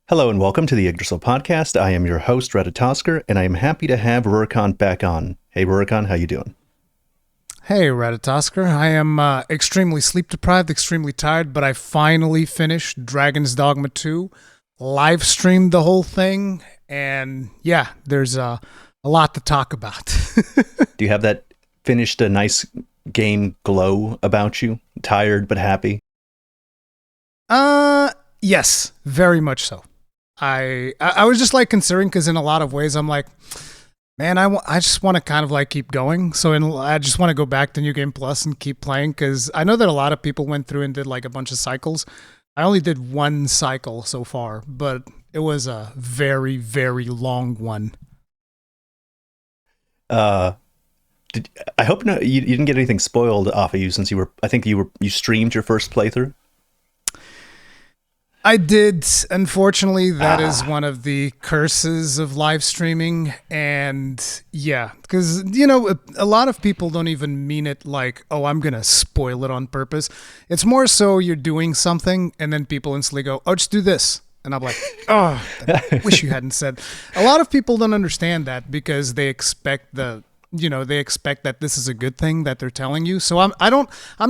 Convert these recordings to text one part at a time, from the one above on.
Hello and welcome to the Yggdrasil podcast. I am your host, Reddit, and I am happy to have Rurikhan back on. Hey, Rurikhan, how you doing? Hey, Reddit. I am extremely sleep deprived, extremely tired, but I finally finished Dragon's Dogma 2, live streamed the whole thing, and yeah, there's a lot to talk about. Do you have that finished a nice game glow about you? Tired but happy? Yes, very much so. I was just like considering, because in a lot of ways I'm like, man, I just want to kind of like keep going. So I just want to go back to New Game Plus and keep playing, because I know that a lot of people went through and did like a bunch of cycles. I only did one cycle so far, but it was a very, very long one. I hope you didn't get anything spoiled off of you, since you streamed your first playthrough. I did. Unfortunately, that is one of the curses of live streaming. And yeah, because, you know, a lot of people don't even mean it like, oh, I'm going to spoil it on purpose. It's more so you're doing something and then people instantly go, oh, just do this. And I'm like, oh, I wish you hadn't said. A lot of people don't understand that because they expect that this is a good thing that they're telling you. So I'm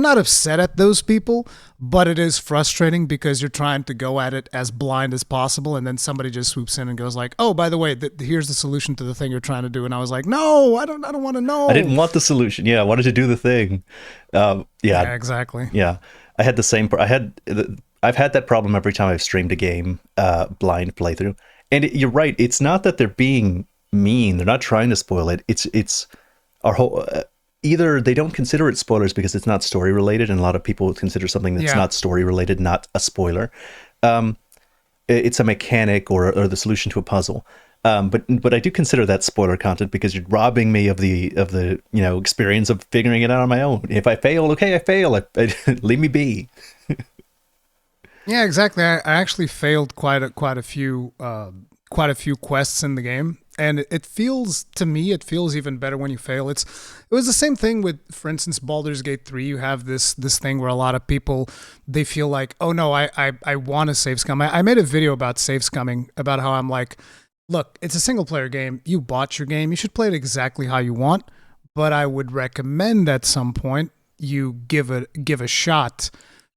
not upset at those people, but it is frustrating because you're trying to go at it as blind as possible, and then somebody just swoops in and goes like, "Oh, by the way, here's the solution to the thing you're trying to do." And I was like, "No, I don't want to know. I didn't want the solution. Yeah, I wanted to do the thing." Yeah, exactly. Yeah, I had the same. I've had that problem every time I've streamed a game, blind playthrough. And you're right. It's not that they're being mean. They're not trying to spoil it. It's our whole either they don't consider it spoilers because it's not story related, and a lot of people consider something that's not story related not a spoiler. It's a mechanic or the solution to a puzzle. But I do consider that spoiler content because you're robbing me of the experience of figuring it out on my own. If I fail, okay, I fail. Leave me be. Yeah, exactly. I actually failed quite a few quests in the game. And it feels even better when you fail. It was the same thing with, for instance, Baldur's Gate 3. You have this thing where a lot of people, they feel like, oh no, I want to save scum. I made a video about save scumming, about how I'm like, look, it's a single player game. You bought your game. You should play it exactly how you want. But I would recommend at some point you give a shot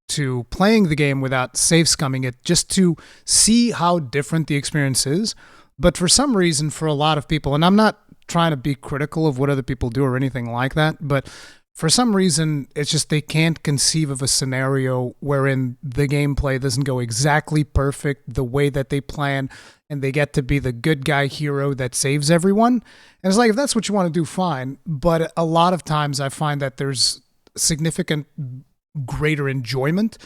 to playing the game without save scumming it, just to see how different the experience is. But for some reason, for a lot of people, and I'm not trying to be critical of what other people do or anything like that, but for some reason, it's just they can't conceive of a scenario wherein the gameplay doesn't go exactly perfect the way that they plan, and they get to be the good guy hero that saves everyone. And it's like, if that's what you want to do, fine. But a lot of times I find that there's significant greater enjoyment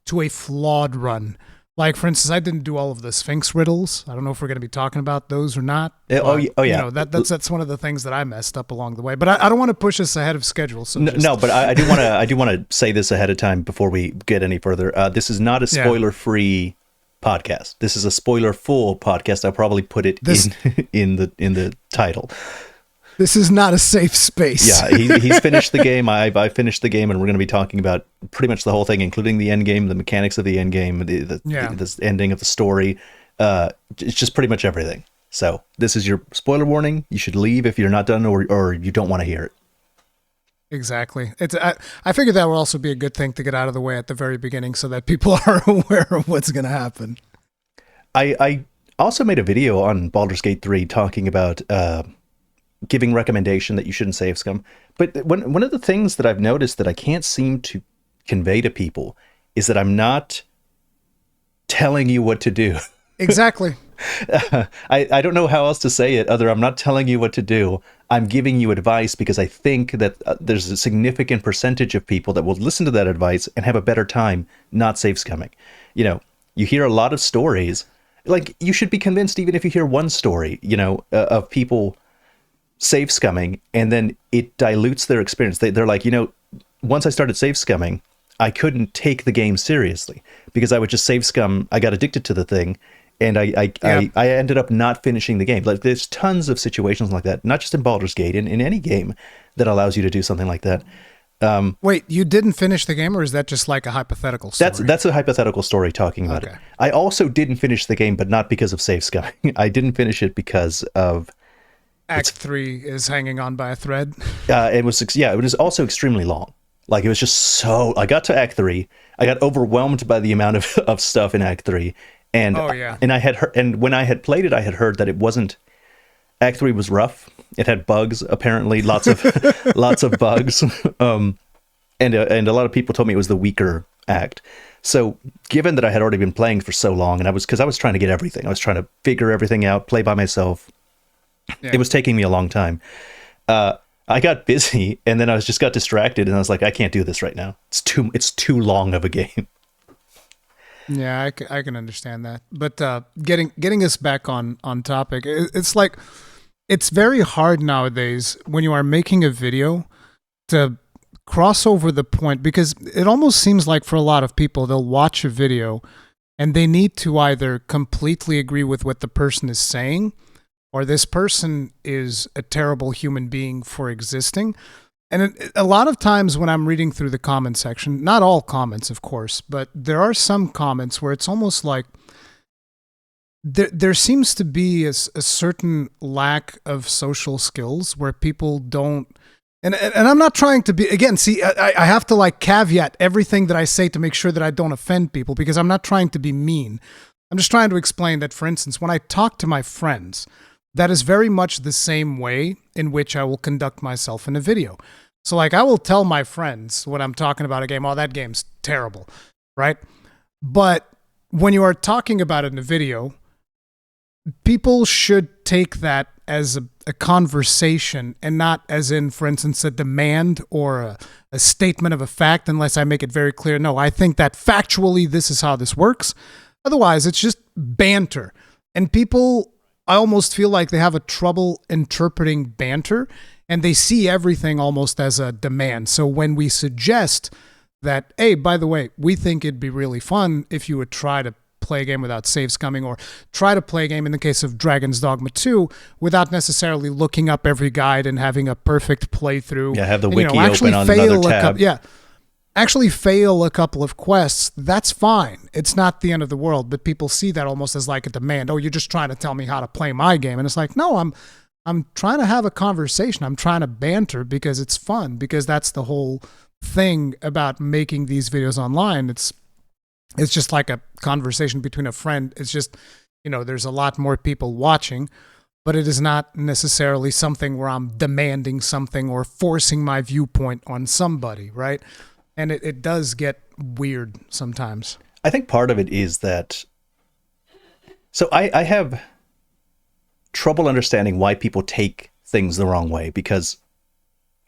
to a flawed run. Like, for instance, I didn't do all of the Sphinx riddles. I don't know if we're going to be talking about those or not. Yeah. You know, that's one of the things that I messed up along the way. But I don't want to push us ahead of schedule. So no, but I do want to say this ahead of time before we get any further. This is not a spoiler-free podcast. This is a spoiler-full podcast. I'll probably put it in the title. This is not a safe space. Yeah, he's finished the game. I finished the game, and we're going to be talking about pretty much the whole thing, including the end game, the mechanics of the end game, the ending of the story. It's just pretty much everything. So this is your spoiler warning. You should leave if you're not done or you don't want to hear it. Exactly. I figured that would also be a good thing to get out of the way at the very beginning, so that people are aware of what's going to happen. I also made a video on Baldur's Gate 3 talking about giving recommendation that you shouldn't save scum. But one of the things that I've noticed that I can't seem to convey to people is that I'm not telling you what to do. Exactly. I don't know how else to say it other I'm not telling you what to do. I'm giving you advice because I think that there's a significant percentage of people that will listen to that advice and have a better time not save scumming. You know, you hear a lot of stories. Like, you should be convinced even if you hear one story, of people save scumming, and then it dilutes their experience. They're like, once I started save scumming, I couldn't take the game seriously because I would just save scum. I got addicted to the thing, and I ended up not finishing the game. Like, there's tons of situations like that, not just in Baldur's Gate, in any game that allows you to do something like that. Wait, you didn't finish the game, or is that just like a hypothetical story? That's a hypothetical story talking about it. I also didn't finish the game, but not because of save scumming. I didn't finish it because of Act 3 is hanging on by a thread. it was also extremely long. Like, it was just so... I got to Act 3, I got overwhelmed by the amount of stuff in Act 3, and and I had and when I had played it, I had heard that it wasn't... Act 3 was rough. It had bugs, apparently, lots of lots of bugs. And a lot of people told me it was the weaker act. So, given that I had already been playing for so long, and I was trying to get everything. I was trying to figure everything out, play by myself. Yeah. It was taking me a long time. I got busy, and then I just got distracted, and I was like, I can't do this right now. It's too long of a game. Yeah, I can understand that. But getting us back on topic, it's like, it's very hard nowadays when you are making a video to cross over the point, because it almost seems like for a lot of people, they'll watch a video and they need to either completely agree with what the person is saying, or this person is a terrible human being for existing. And a lot of times when I'm reading through the comment section, not all comments, of course, but there are some comments where it's almost like there seems to be a certain lack of social skills where people don't... And I'm not trying to be... Again, see, I have to like caveat everything that I say to make sure that I don't offend people, because I'm not trying to be mean. I'm just trying to explain that, for instance, when I talk to my friends, that is very much the same way in which I will conduct myself in a video. So like, I will tell my friends when I'm talking about a game, oh, that game's terrible, right? But when you are talking about it in a video, people should take that as a conversation and not as in, for instance, a demand or a statement of a fact, unless I make it very clear, no, I think that factually this is how this works. Otherwise, it's just banter. And people... I almost feel like they have a trouble interpreting banter, and they see everything almost as a demand. So when we suggest that, hey, by the way, we think it'd be really fun if you would try to play a game without save scumming, or try to play a game in the case of Dragon's Dogma 2 without necessarily looking up every guide and having a perfect playthrough. Yeah, have the wiki open on another tab. Actually fail a couple of quests, that's fine. It's not the end of the world, but people see that almost as like a demand. Oh, you're just trying to tell me how to play my game. And it's like, no, I'm trying to have a conversation. I'm trying to banter because it's fun, because that's the whole thing about making these videos online. It's just like a conversation between a friend. It's just, there's a lot more people watching, but it is not necessarily something where I'm demanding something or forcing my viewpoint on somebody, right? And it does get weird sometimes. I think part of it is that... So I have trouble understanding why people take things the wrong way, because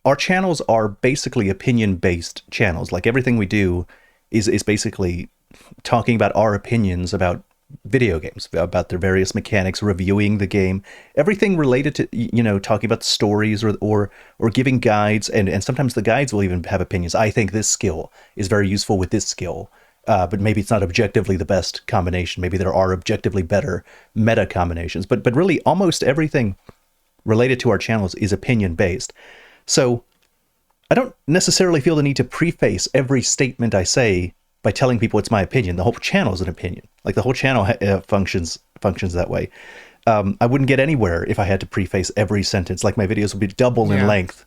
our channels are basically opinion-based channels. Like, everything we do is basically talking about our opinions about video games, about their various mechanics, reviewing the game, everything related to, talking about the stories or giving guides, and sometimes the guides will even have opinions. I think this skill is very useful with this skill, but maybe it's not objectively the best combination. Maybe there are objectively better meta combinations, but really almost everything related to our channels is opinion based. So I don't necessarily feel the need to preface every statement I say by telling people it's my opinion. The whole channel is an opinion. Like, the whole channel functions that way. I wouldn't get anywhere if I had to preface every sentence. Like, my videos would be double in length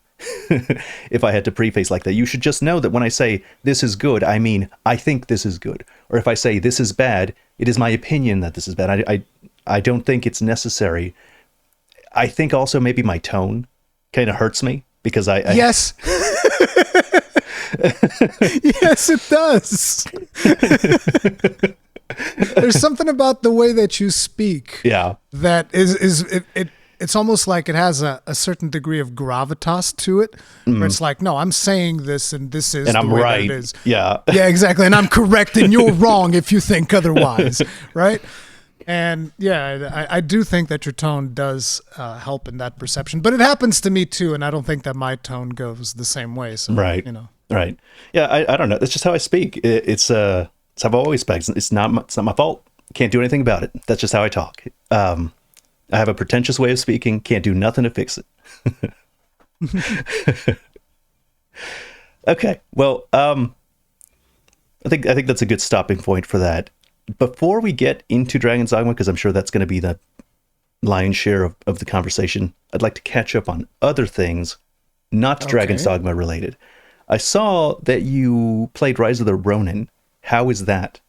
if I had to preface like that. You should just know that when I say this is good, I mean I think this is good. Or if I say this is bad, it is my opinion that this is bad. I don't think it's necessary. I think also maybe my tone kind of hurts me, because I yes. Yes, it does. There's something about the way that you speak. Yeah. That it's almost like it has a certain degree of gravitas to it, where it's like, no, I'm saying this, and this is and the I'm way right. that it is. Yeah. Yeah, exactly. And I'm correct, and you're wrong if you think otherwise, right? And yeah, I do think that your tone does help in that perception, but it happens to me too, and I don't think that my tone goes the same way. So, right. Right. Yeah, I don't know. That's just how I speak. It's how I've always spoken. It's not my fault. Can't do anything about it. That's just how I talk. I have a pretentious way of speaking. Can't do nothing to fix it. Okay. Well, I think that's a good stopping point for that. Before we get into Dragon's Dogma, because I'm sure that's going to be the lion's share of the conversation, I'd like to catch up on other things not Dragon's Okay. Dogma related. I saw that you played Rise of the Ronin. How is that?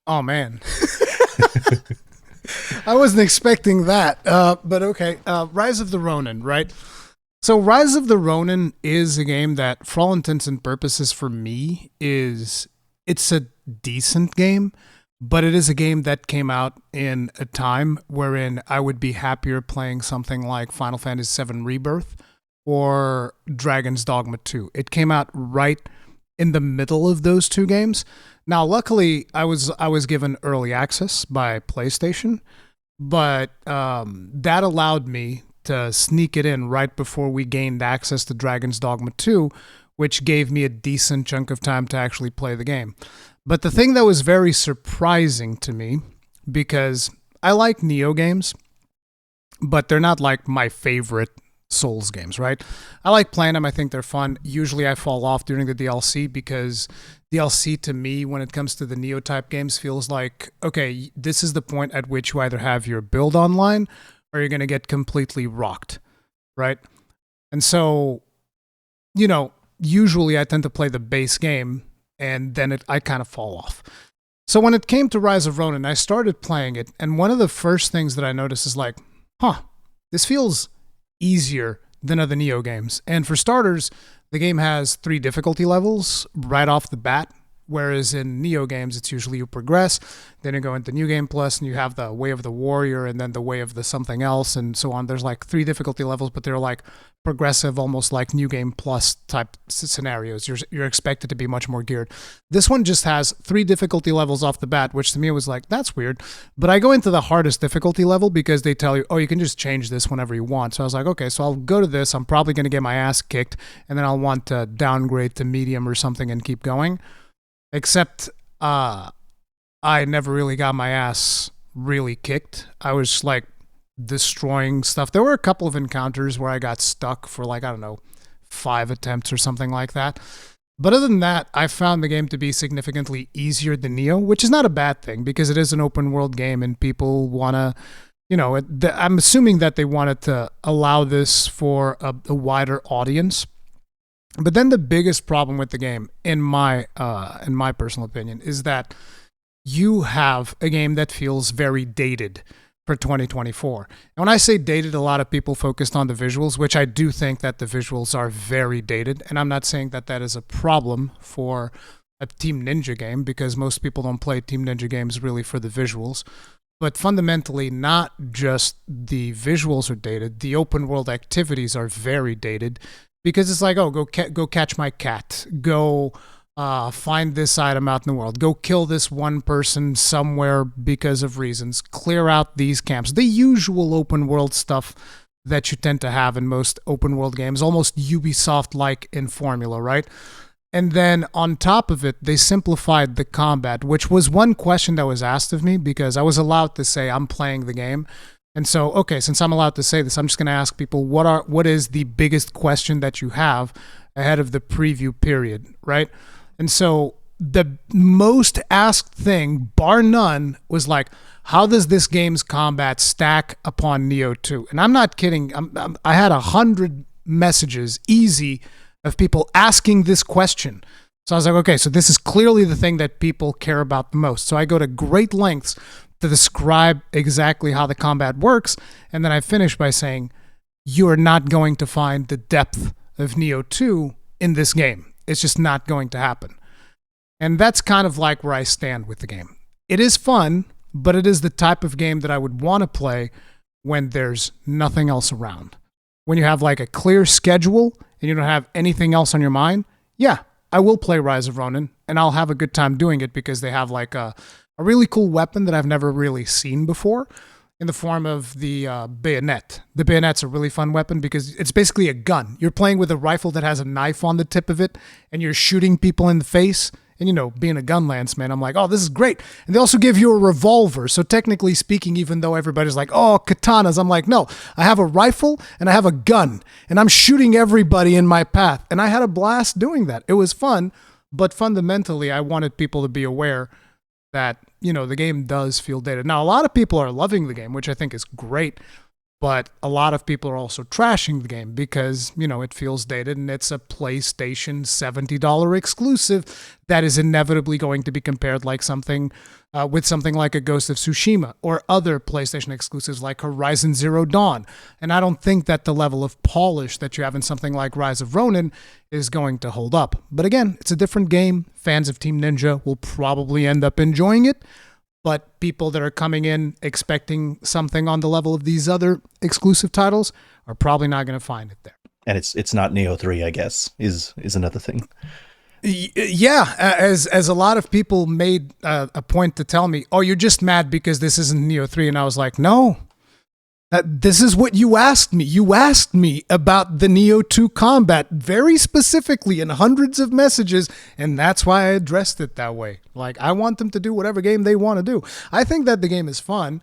Oh man, I wasn't expecting that. But okay, Rise of the Ronin, right? So Rise of the Ronin is a game that, for all intents and purposes, for me, it's a decent game, but it is a game that came out in a time wherein I would be happier playing something like Final Fantasy VII Rebirth or Dragon's Dogma 2. It came out right in the middle of those two games. Now, luckily, I was given early access by PlayStation, but that allowed me to sneak it in right before we gained access to Dragon's Dogma 2, which gave me a decent chunk of time to actually play the game. But the thing that was very surprising to me, because I like Neo games, but they're not like my favorite Souls games, right? I like playing them. I think they're fun. Usually I fall off during the DLC because DLC to me, when it comes to the Neo type games, feels like, okay, this is the point at which you either have your build online or you're going to get completely rocked, right? And so, usually I tend to play the base game and then I kind of fall off. So when it came to Rise of Ronin, I started playing it, and one of the first things that I noticed is like, this feels easier than other Neo games. And for starters, the game has 3 difficulty levels right off the bat, whereas in Neo games, it's usually you progress, then you go into New Game Plus, and you have the Way of the Warrior, and then the Way of the something else, and so on. There's like 3 difficulty levels, but they're like progressive, almost like New Game Plus type scenarios. You're expected to be much more geared. This one just has 3 difficulty levels off the bat, which to me was like, that's weird. But I go into the hardest difficulty level because they tell you, oh, you can just change this whenever you want. So I was like, okay, so I'll go to this. I'm probably going to get my ass kicked, and then I'll want to downgrade to medium or something and keep going. Except I never really got my ass really kicked. I was like destroying stuff. There were a couple of encounters where I got stuck for like, I don't know, 5 attempts or something like that. But other than that, I found the game to be significantly easier than Neo, which is not a bad thing because it is an open world game and people want to, I'm assuming that they wanted to allow this for a wider audience. But then the biggest problem with the game, in my personal opinion, is that you have a game that feels very dated for 2024. And when I say dated, a lot of people focused on the visuals, which I do think that the visuals are very dated. And I'm not saying that that is a problem for a Team Ninja game because most people don't play Team Ninja games really for the visuals. But fundamentally, not just the visuals are dated, the open world activities are very dated because it's like, oh, go catch my cat, go find this item out in the world, go kill this one person somewhere because of reasons, clear out these camps, the usual open world stuff that you tend to have in most open world games, almost Ubisoft like in formula, right? And then on top of it, they simplified the combat, which was one question that was asked of me because I was allowed to say I'm playing the game. And so, okay, since I'm allowed to say this, I'm just going to ask people what is the biggest question that you have ahead of the preview period, right? And so the most asked thing, bar none, was like, how does this game's combat stack upon Neo 2? And I'm not kidding. I had 100 messages, easy, of people asking this question. So I was like, okay, so this is clearly the thing that people care about the most. So I go to great lengths to describe exactly how the combat works. And then I finish by saying, you are not going to find the depth of Neo 2 in this game. It's just not going to happen. And that's kind of like where I stand with the game. It is fun, but it is the type of game that I would want to play when there's nothing else around. When you have like a clear schedule and you don't have anything else on your mind, yeah, I will play Rise of Ronin and I'll have a good time doing it because they have like a really cool weapon that I've never really seen before in the form of the bayonet. The bayonet's a really fun weapon because it's basically a gun. You're playing with a rifle that has a knife on the tip of it and you're shooting people in the face And, being a Gunlance man, I'm like, oh, this is great. And they also give you a revolver. So technically speaking, even though everybody's like, oh, katanas, I'm like, no, I have a rifle and I have a gun and I'm shooting everybody in my path. And I had a blast doing that. It was fun, but fundamentally, I wanted people to be aware that, the game does feel dated. Now, a lot of people are loving the game, which I think is great. But a lot of people are also trashing the game because, it feels dated and it's a PlayStation $70 exclusive that is inevitably going to be compared like something with something like a Ghost of Tsushima or other PlayStation exclusives like Horizon Zero Dawn. And I don't think that the level of polish that you have in something like Rise of Ronin is going to hold up. But again, it's a different game. Fans of Team Ninja will probably end up enjoying it. But people that are coming in expecting something on the level of these other exclusive titles are probably not going to find it there. And it's not Neo 3, I guess, is another thing. Yeah, as a lot of people made a point to tell me, oh, you're just mad because this isn't Neo 3. And I was like, no, this is what you asked me. You asked me about the Neo 2 combat very specifically in hundreds of messages, and that's why I addressed it that way. Like, I want them to do whatever game they want to do. I think that the game is fun,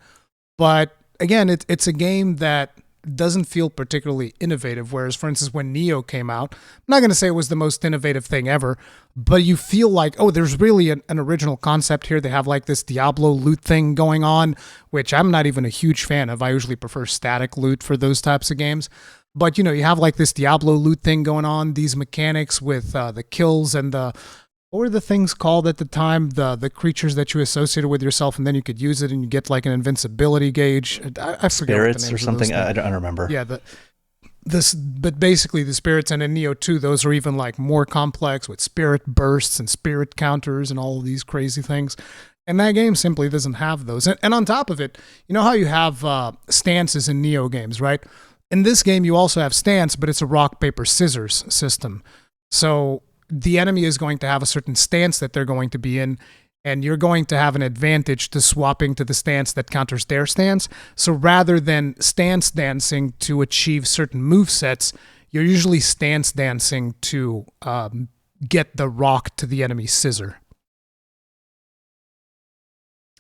but again, it's a game that doesn't feel particularly innovative, whereas, for instance, when Neo came out, I'm not going to say it was the most innovative thing ever, but you feel like, oh, there's really an original concept here. They have like this Diablo loot thing going on, which I'm not even a huge fan of. I usually prefer static loot for those types of games. But, you have like this Diablo loot thing going on, these mechanics with the kills and what were the things called at the time? The creatures that you associated with yourself, and then you could use it and you get like an invincibility gauge. I forget Spirits what the or something. I don't remember. Yeah, but basically the spirits, and in Neo 2, those are even like more complex with spirit bursts and spirit counters and all of these crazy things. And that game simply doesn't have those. And on top of it, you know how you have stances in Neo games, right? In this game, you also have stance, but it's a rock, paper, scissors system. So the enemy is going to have a certain stance that they're going to be in, and you're going to have an advantage to swapping to the stance that counters their stance. So rather than stance dancing to achieve certain movesets, you're usually stance dancing to get the rock to the enemy scissor.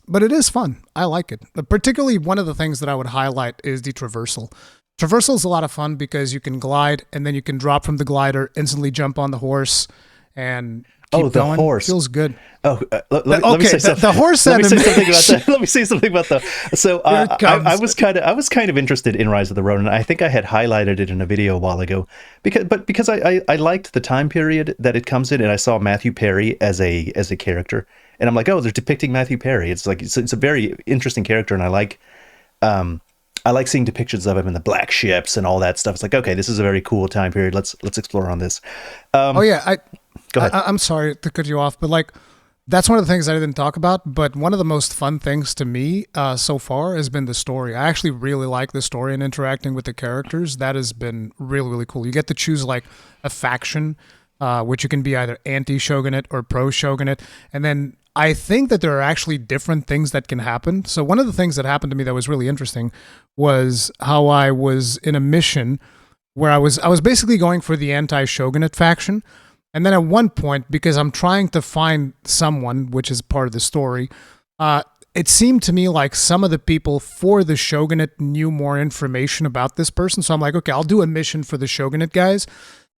But it is fun. I like it. Particularly one of the things that I would highlight is the traversal. Traversal is a lot of fun because you can glide and then you can drop from the glider, instantly jump on the horse, and keep going. Horse Feels good. Oh, let me say something. The horse let me say animation. something about that. Let me say something about that. So I was kind of interested in Rise of the Ronin. I think I had highlighted it in a video a while ago because I liked the time period that it comes in, and I saw Matthew Perry as a character, and I'm like, oh, they're depicting Matthew Perry. It's like it's a very interesting character, and I like seeing depictions of him in the black ships and all that stuff. It's like, okay, this is a very cool time period. Let's explore on this. Oh yeah, go ahead. I'm sorry to cut you off, but like that's one of the things I didn't talk about. But one of the most fun things to me so far has been the story. I actually really like the story and interacting with the characters. That has been really, really cool. You get to choose like a faction, which you can be either anti-shogunate or pro-shogunate, and then I think that there are actually different things that can happen. So one of the things that happened to me that was really interesting was how I was in a mission where I was basically going for the anti-shogunate faction. And then at one point, because I'm trying to find someone, which is part of the story, it seemed to me like some of the people for the shogunate knew more information about this person. So I'm like, okay, I'll do a mission for the shogunate guys.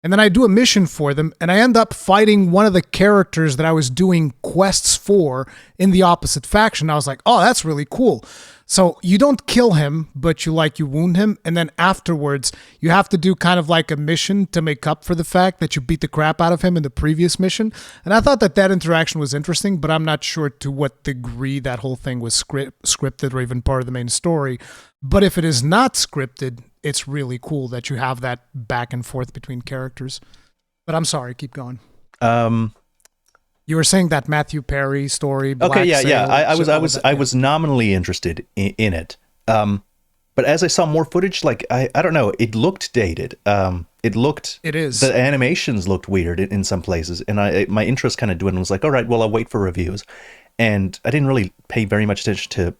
And then I do a mission for them, and I end up fighting one of the characters that I was doing quests for in the opposite faction. I was like, oh, that's really cool. So you don't kill him, but you wound him, and then afterwards you have to do kind of like a mission to make up for the fact that you beat the crap out of him in the previous mission. And I thought that interaction was interesting, but I'm not sure to what degree that whole thing was scripted or even part of the main story. But if it is not scripted, it's really cool that you have that back and forth between characters. But I'm sorry, keep going. You were saying that Matthew Perry story. Okay, yeah. I was nominally interested in it, but as I saw more footage, like I don't know, it looked dated. It is. The animations looked weird in some places, and my interest kind of dwindled. I was like, all right, well, I'll wait for reviews, and I didn't really pay very much attention to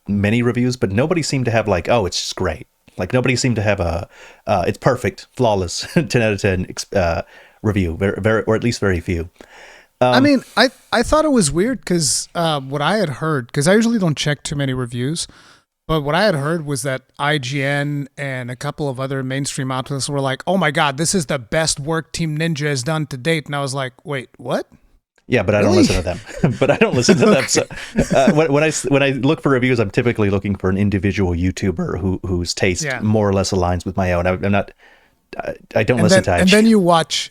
many reviews, but nobody seemed to have like, oh, it's just great. Like nobody seemed to have it's perfect, flawless, 10 out of 10 review, very, or at least very few. I mean, I thought it was weird because what I had heard, because I usually don't check too many reviews, but what I had heard was that IGN and a couple of other mainstream outlets were like, "Oh my God, this is the best work Team Ninja has done to date," and I was like, "Wait, what?" Yeah, but I don't listen to them. But I don't listen to them. So when I look for reviews, I'm typically looking for an individual YouTuber whose taste more or less aligns with my own. I'm not. I don't listen to IGN. And then you watch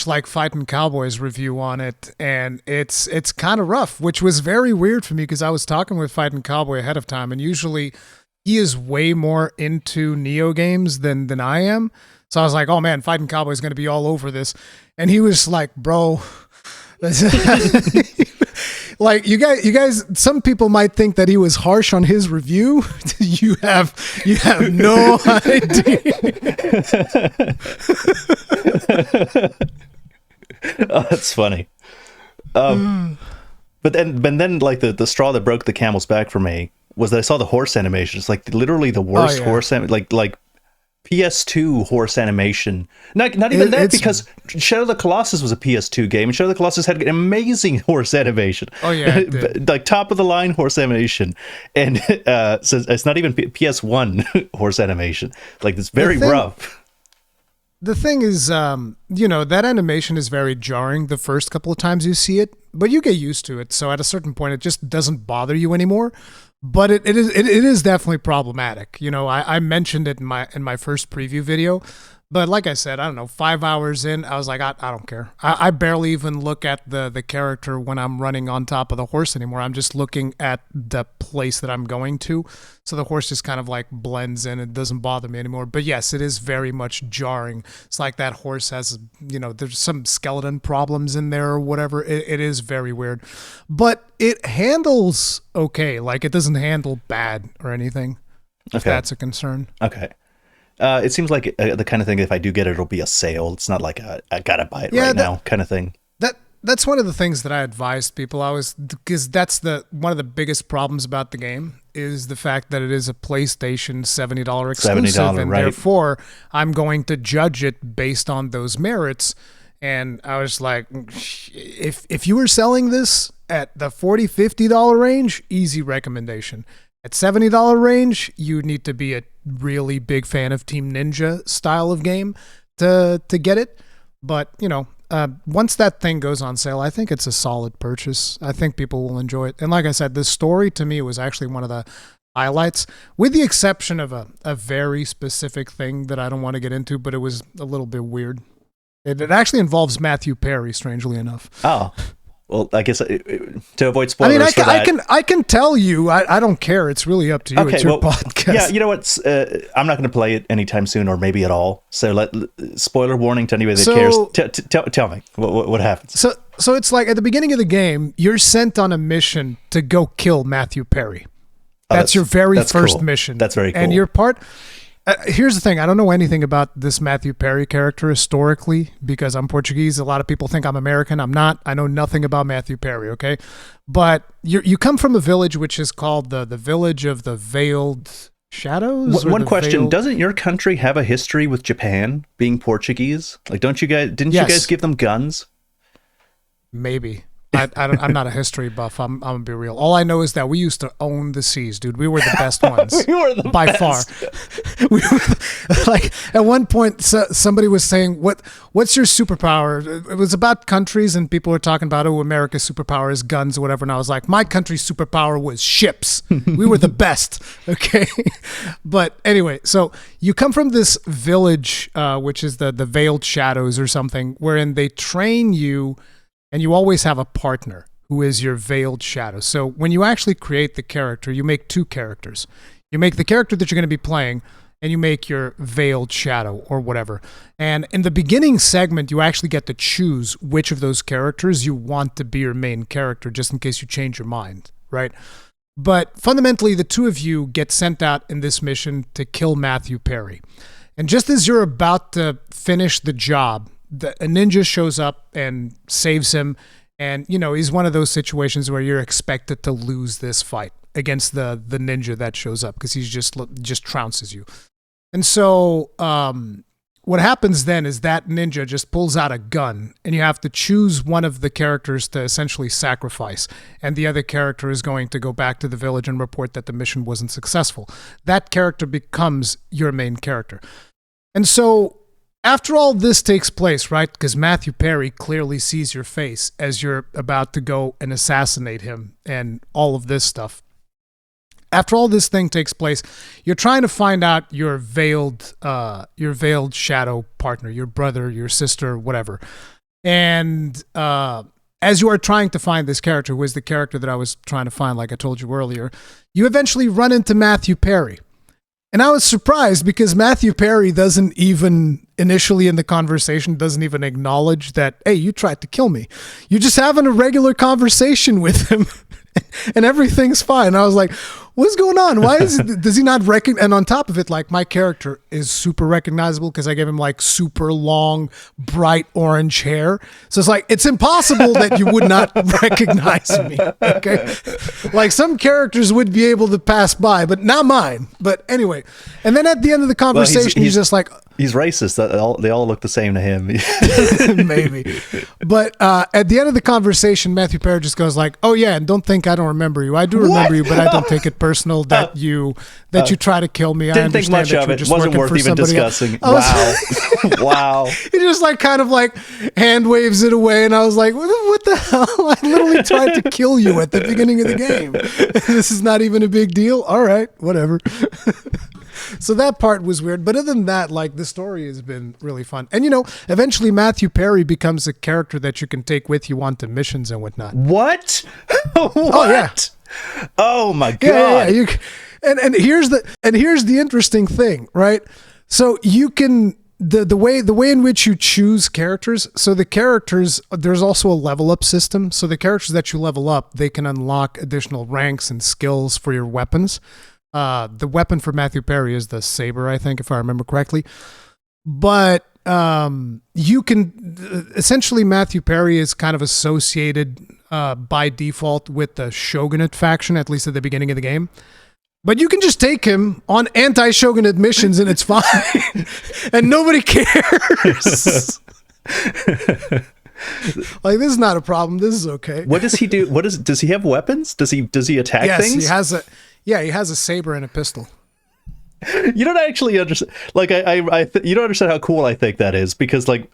like Fightin' Cowboy's review on it, and it's kind of rough, which was very weird for me because I was talking with Fightin' Cowboy ahead of time, and usually he is way more into Neo games than I am. So I was like, oh man, Fightin' Cowboy is going to be all over this. And he was like, bro, like you guys, some people might think that he was harsh on his review. You have no idea. Oh, that's funny. But then like the straw that broke the camel's back for me was that I saw the horse animation. It's like literally the worst horse like PS2 horse animation. Not even that, because Shadow of the Colossus was a PS2 game, and Shadow of the Colossus had an amazing horse animation. Oh yeah, like top of the line horse animation, and so it's not even PS1 horse animation. Like it's very rough. The thing is, that animation is very jarring the first couple of times you see it, but you get used to it. So at a certain point, it just doesn't bother you anymore. But it is definitely problematic. I mentioned it in my first preview video, but like I said, I don't know, 5 hours in, I was like, I don't care. I barely even look at the character when I'm running on top of the horse anymore. I'm just looking at the place that I'm going to. So the horse just kind of like blends in. It doesn't bother me anymore. But yes, it is very much jarring. It's like that horse has, there's some skeleton problems in there or whatever. It is very weird. But it handles okay. Like it doesn't handle bad or anything, if that's a concern. Okay. It seems like the kind of thing, if I do get it, it'll be a sale. It's not like I gotta buy it right now kind of thing. That's one of the things that I advised people. Because that's one of the biggest problems about the game is the fact that it is a PlayStation $70 exclusive, and therefore I'm going to judge it based on those merits. And I was like, if you were selling this at the $40, $50 range, easy recommendation. At $70 range, you need to be a really big fan of Team Ninja style of game to get it. But, once that thing goes on sale, I think it's a solid purchase. I think people will enjoy it. And like I said, the story to me was actually one of the highlights, with the exception of a very specific thing that I don't want to get into, but it was a little bit weird. It actually involves Matthew Perry, strangely enough. Oh. Well, I guess to avoid spoilers, I can tell you. I don't care. It's really up to you. It's your podcast. Yeah, you know what? I'm not going to play it anytime soon, or maybe at all. So, spoiler warning to anybody that cares. Tell me what happens. So it's like at the beginning of the game, you're sent on a mission to go kill Matthew Perry. That's your very first mission. That's very cool. And you're part. Here's the thing. I don't know anything about this Matthew Perry character historically because I'm Portuguese. A lot of people think I'm American. I'm not. I know nothing about Matthew Perry, okay? But you come from a village which is called the Village of the Veiled Shadows? One question. Doesn't your country have a history with Japan being Portuguese? Like, didn't you guys give them guns? Maybe. I'm not a history buff. I'm gonna be real. All I know is that we used to own the seas, dude. We were the best ones. We were the by best. far. We were like at one point, somebody was saying, "What's your superpower?" It was about countries, and people were talking about, "Oh, America's superpower is guns or whatever." And I was like, "My country's superpower was ships. We were the best." Okay, but anyway, so you come from this village, which is the Veiled Shadows or something, wherein they train you. And you always have a partner who is your veiled shadow. So when you actually create the character, you make two characters. You make the character that you're going to be playing, and you make your veiled shadow or whatever. And in the beginning segment, you actually get to choose which of those characters you want to be your main character, just in case you change your mind, right? But fundamentally, the two of you get sent out in this mission to kill Matthew Perry. And just as you're about to finish the job, a ninja shows up and saves him, and he's one of those situations where you're expected to lose this fight against the ninja that shows up because he's just trounces you. And so what happens then is that ninja just pulls out a gun, and you have to choose one of the characters to essentially sacrifice, and the other character is going to go back to the village and report that the mission wasn't successful. That character becomes your main character. And so after all this takes place, right, because Matthew Perry clearly sees your face as you're about to go and assassinate him and all of this stuff. After all this thing takes place, you're trying to find out your veiled shadow partner, your brother, your sister, whatever. And as you are trying to find this character, who is the character that I was trying to find, like I told you earlier, you eventually run into Matthew Perry. And I was surprised because Matthew Perry doesn't even, initially in the conversation, doesn't even acknowledge that, hey, you tried to kill me. You're just having a regular conversation with him and everything's fine. I was like, what's going on? Why does he not recognize? And on top of it, like, my character is super recognizable because I gave him like super long, bright orange hair. So it's like, it's impossible that you would not recognize me. Okay. Like, some characters would be able to pass by, but not mine. But anyway. And then at the end of the conversation, he's just like, he's racist. They all look the same to him. Maybe. But at the end of the conversation, Matthew Perry just goes like, oh yeah, and don't think I don't remember you. I do remember you, but I don't take it personal that you try to kill me. Didn't think much of it. Wasn't worth even discussing. Wow. Wow. He just like kind of like hand waves it away, and I was like, what the hell? I literally tried to kill you at the beginning of the game. This is not even a big deal. All right, whatever. So that part was weird. But other than that, like, the story has been really fun. And, you know, eventually Matthew Perry becomes a character that you can take with you onto missions and whatnot. What? What? Oh, yeah. Oh, my God. Yeah. And here's the interesting thing, right? So you can... The way in which you choose characters, so the characters, there's also a level up system. So the characters that you level up, they can unlock additional ranks and skills for your weapons. The weapon for Matthew Perry is the saber, I think, if I remember correctly. But you can essentially, Matthew Perry is kind of associated by default with the Shogunate faction, at least at the beginning of the game. But you can just take him on anti-Shogunate missions and it's fine. And nobody cares. Like, this is not a problem. This is okay. What does he do? Does he have weapons? Does he attack things? He has a saber and a pistol. You don't actually understand. Like, you don't understand how cool I think that is, because like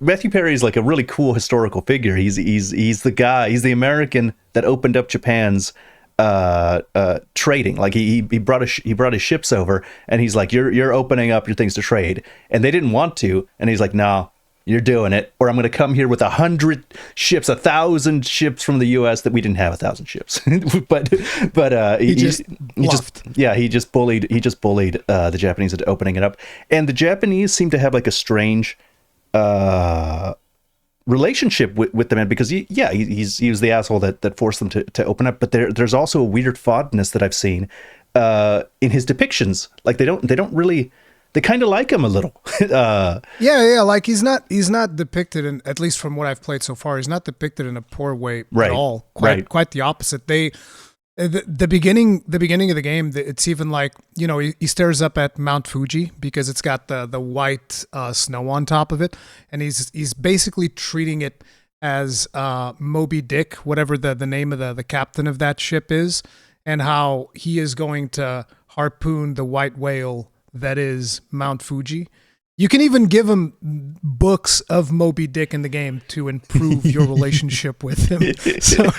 Matthew Perry is like a really cool historical figure. He's the guy. He's the American that opened up Japan's trading. Like, he brought his ships over, and he's like, you're opening up your things to trade, and they didn't want to, and he's like, no, you're doing it, or I'm going to come here with 100 ships, 1,000 ships from the U.S. that we didn't have 1,000 ships. but he just bullied the Japanese into opening it up, and the Japanese seem to have like a strange relationship with the man, because he was the asshole that forced them to open up. But there's also a weird fondness that I've seen in his depictions. Like, they don't really. They kind of like him a little. Like, he's not depicted in, at least from what I've played so far, he's not depicted in a poor way at all. Quite the opposite. The beginning of the game, it's even like, you know, he stares up at Mount Fuji because it's got the white snow on top of it, and he's basically treating it as Moby Dick, whatever the name of the captain of that ship is, and how he is going to harpoon the white whale that is Mount Fuji. You can even give him books of Moby Dick in the game to improve your relationship with him. So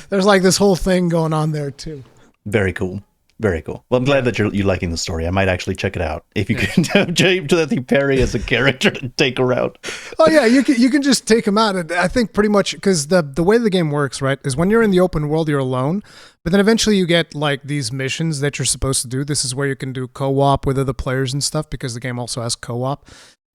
there's like this whole thing going on there too. Very cool. Very cool. Well, I'm glad that you're liking the story. I might actually check it out if you can have James Perry as a character to take around. Oh yeah, you can just take him out. And I think pretty much, because the way the game works, right, is when you're in the open world, you're alone. But then eventually you get like these missions that you're supposed to do. This is where you can do co-op with other players and stuff, because the game also has co-op.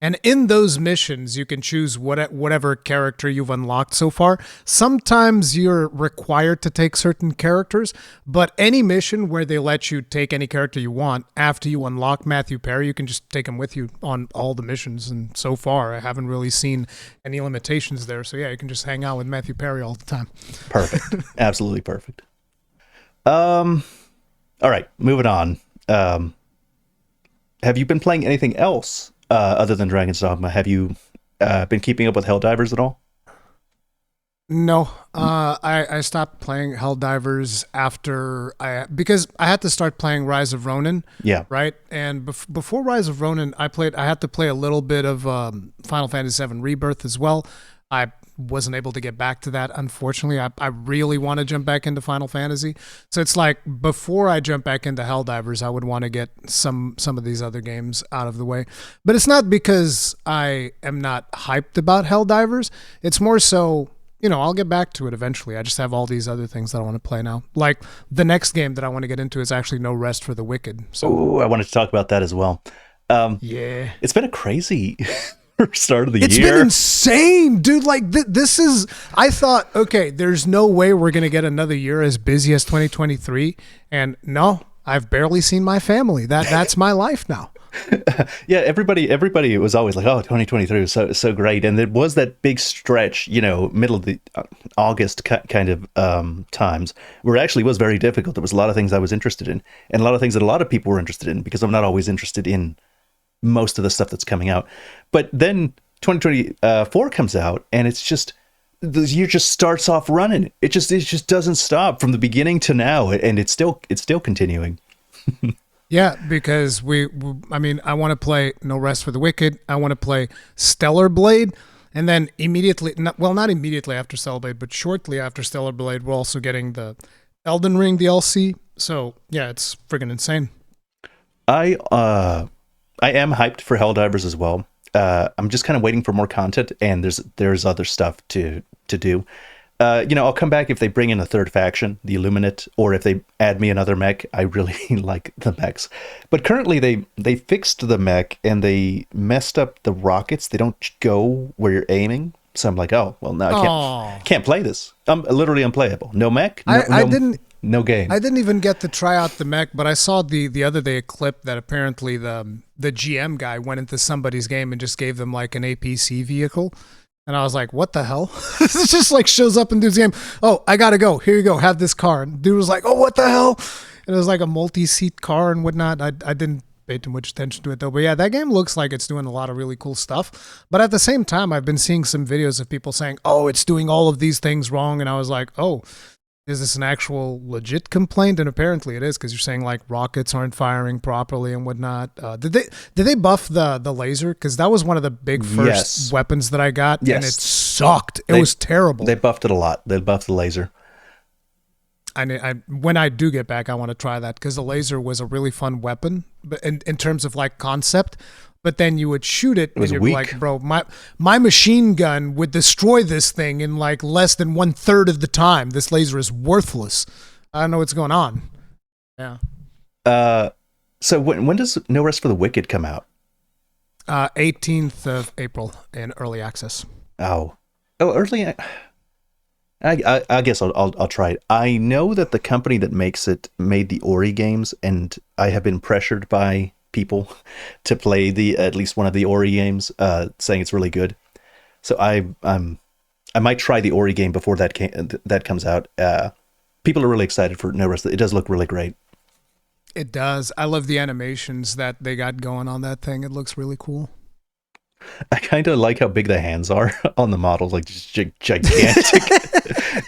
And in those missions, you can choose whatever character you've unlocked so far. Sometimes you're required to take certain characters, but any mission where they let you take any character you want after you unlock Matthew Perry, you can just take him with you on all the missions. And so far, I haven't really seen any limitations there. So yeah, you can just hang out with Matthew Perry all the time. Perfect. Absolutely perfect. All right, moving on. Have you been playing anything else other than Dragon's Dogma. Have you been keeping up with Helldivers at all? No, I stopped playing Helldivers because I had to start playing Rise of Ronin, Yeah. right? And before Rise of Ronin, I had to play a little bit of Final Fantasy VII Rebirth as well. I wasn't able to get back to that, unfortunately. I really want to jump back into Final Fantasy, so it's like before I jump back into Helldivers, I would want to get some of these other games out of the way. But it's not because I am not hyped about Helldivers. It's more so, I'll get back to it eventually. I just have all these other things that I want to play now. Like the next game that I want to get into is actually No Rest for the Wicked. So Ooh, I wanted to talk about that as well. yeah, It's been a crazy start of the it's year. been insane, dude. Like this is. I thought, okay, there's no way we're gonna get another year as busy as 2023, and no, I've barely seen my family. That's my life now. Yeah, everybody was always like, "Oh, 2023 was so great," and there was that big stretch, middle of the August kind of times where it actually was very difficult. There was a lot of things I was interested in, and a lot of things that a lot of people were interested in because I'm not always interested in most of the stuff that's coming out. But then 2024 comes out, and it's just the year just starts off running. It just doesn't stop from the beginning to now, and it's still continuing. Yeah, because I want to play No Rest for the Wicked. I want to play Stellar Blade. And then not immediately after Stellar Blade, but shortly after Stellar Blade, we're also getting the Elden Ring DLC. So, yeah, it's friggin' insane. I am hyped for Helldivers as well. I'm just kind of waiting for more content, and there's other stuff to do. I'll come back if they bring in a third faction, the Illuminate, or if they add me another mech. I really like the mechs. But currently they fixed the mech and they messed up the rockets. They don't go where you're aiming. So I'm like, oh, well, now I can't play this. I'm literally unplayable. No mech, no game. I didn't even get to try out the mech, but I saw the other day a clip that apparently the GM guy went into somebody's game and just gave them like an APC vehicle. And I was like, what the hell? It just like shows up in dude's game. Oh, I gotta go. Here you go. Have this car. And dude was like, oh, what the hell? And it was like a multi-seat car and whatnot. I didn't pay too much attention to it though. But yeah, that game looks like it's doing a lot of really cool stuff. But at the same time, I've been seeing some videos of people saying, oh, it's doing all of these things wrong. And I was like, oh, is this an actual legit complaint? And apparently it is, because you're saying like rockets aren't firing properly and whatnot. Did they buff the laser? Because that was one of the big first weapons that I got, and it sucked. It was terrible. They buffed it a lot. They buffed the laser. When I do get back, I want to try that, because the laser was a really fun weapon, but in terms of like concept. But then you would shoot it and you'd be like, bro, my machine gun would destroy this thing in like less than 1/3 of the time. This laser is worthless. I don't know what's going on. Yeah. So when does No Rest for the Wicked come out? 18th of April in early access. Early. I guess I'll try it. I know that the company that makes it made the Ori games, and I have been pressured by people to play at least one of the Ori games, saying it's really good. So I might try the Ori game before that comes out. People are really excited for No Rest. It does look really great. It does. I love the animations that they got going on that thing. It looks really cool. I kind of like how big the hands are on the models, like just gigantic,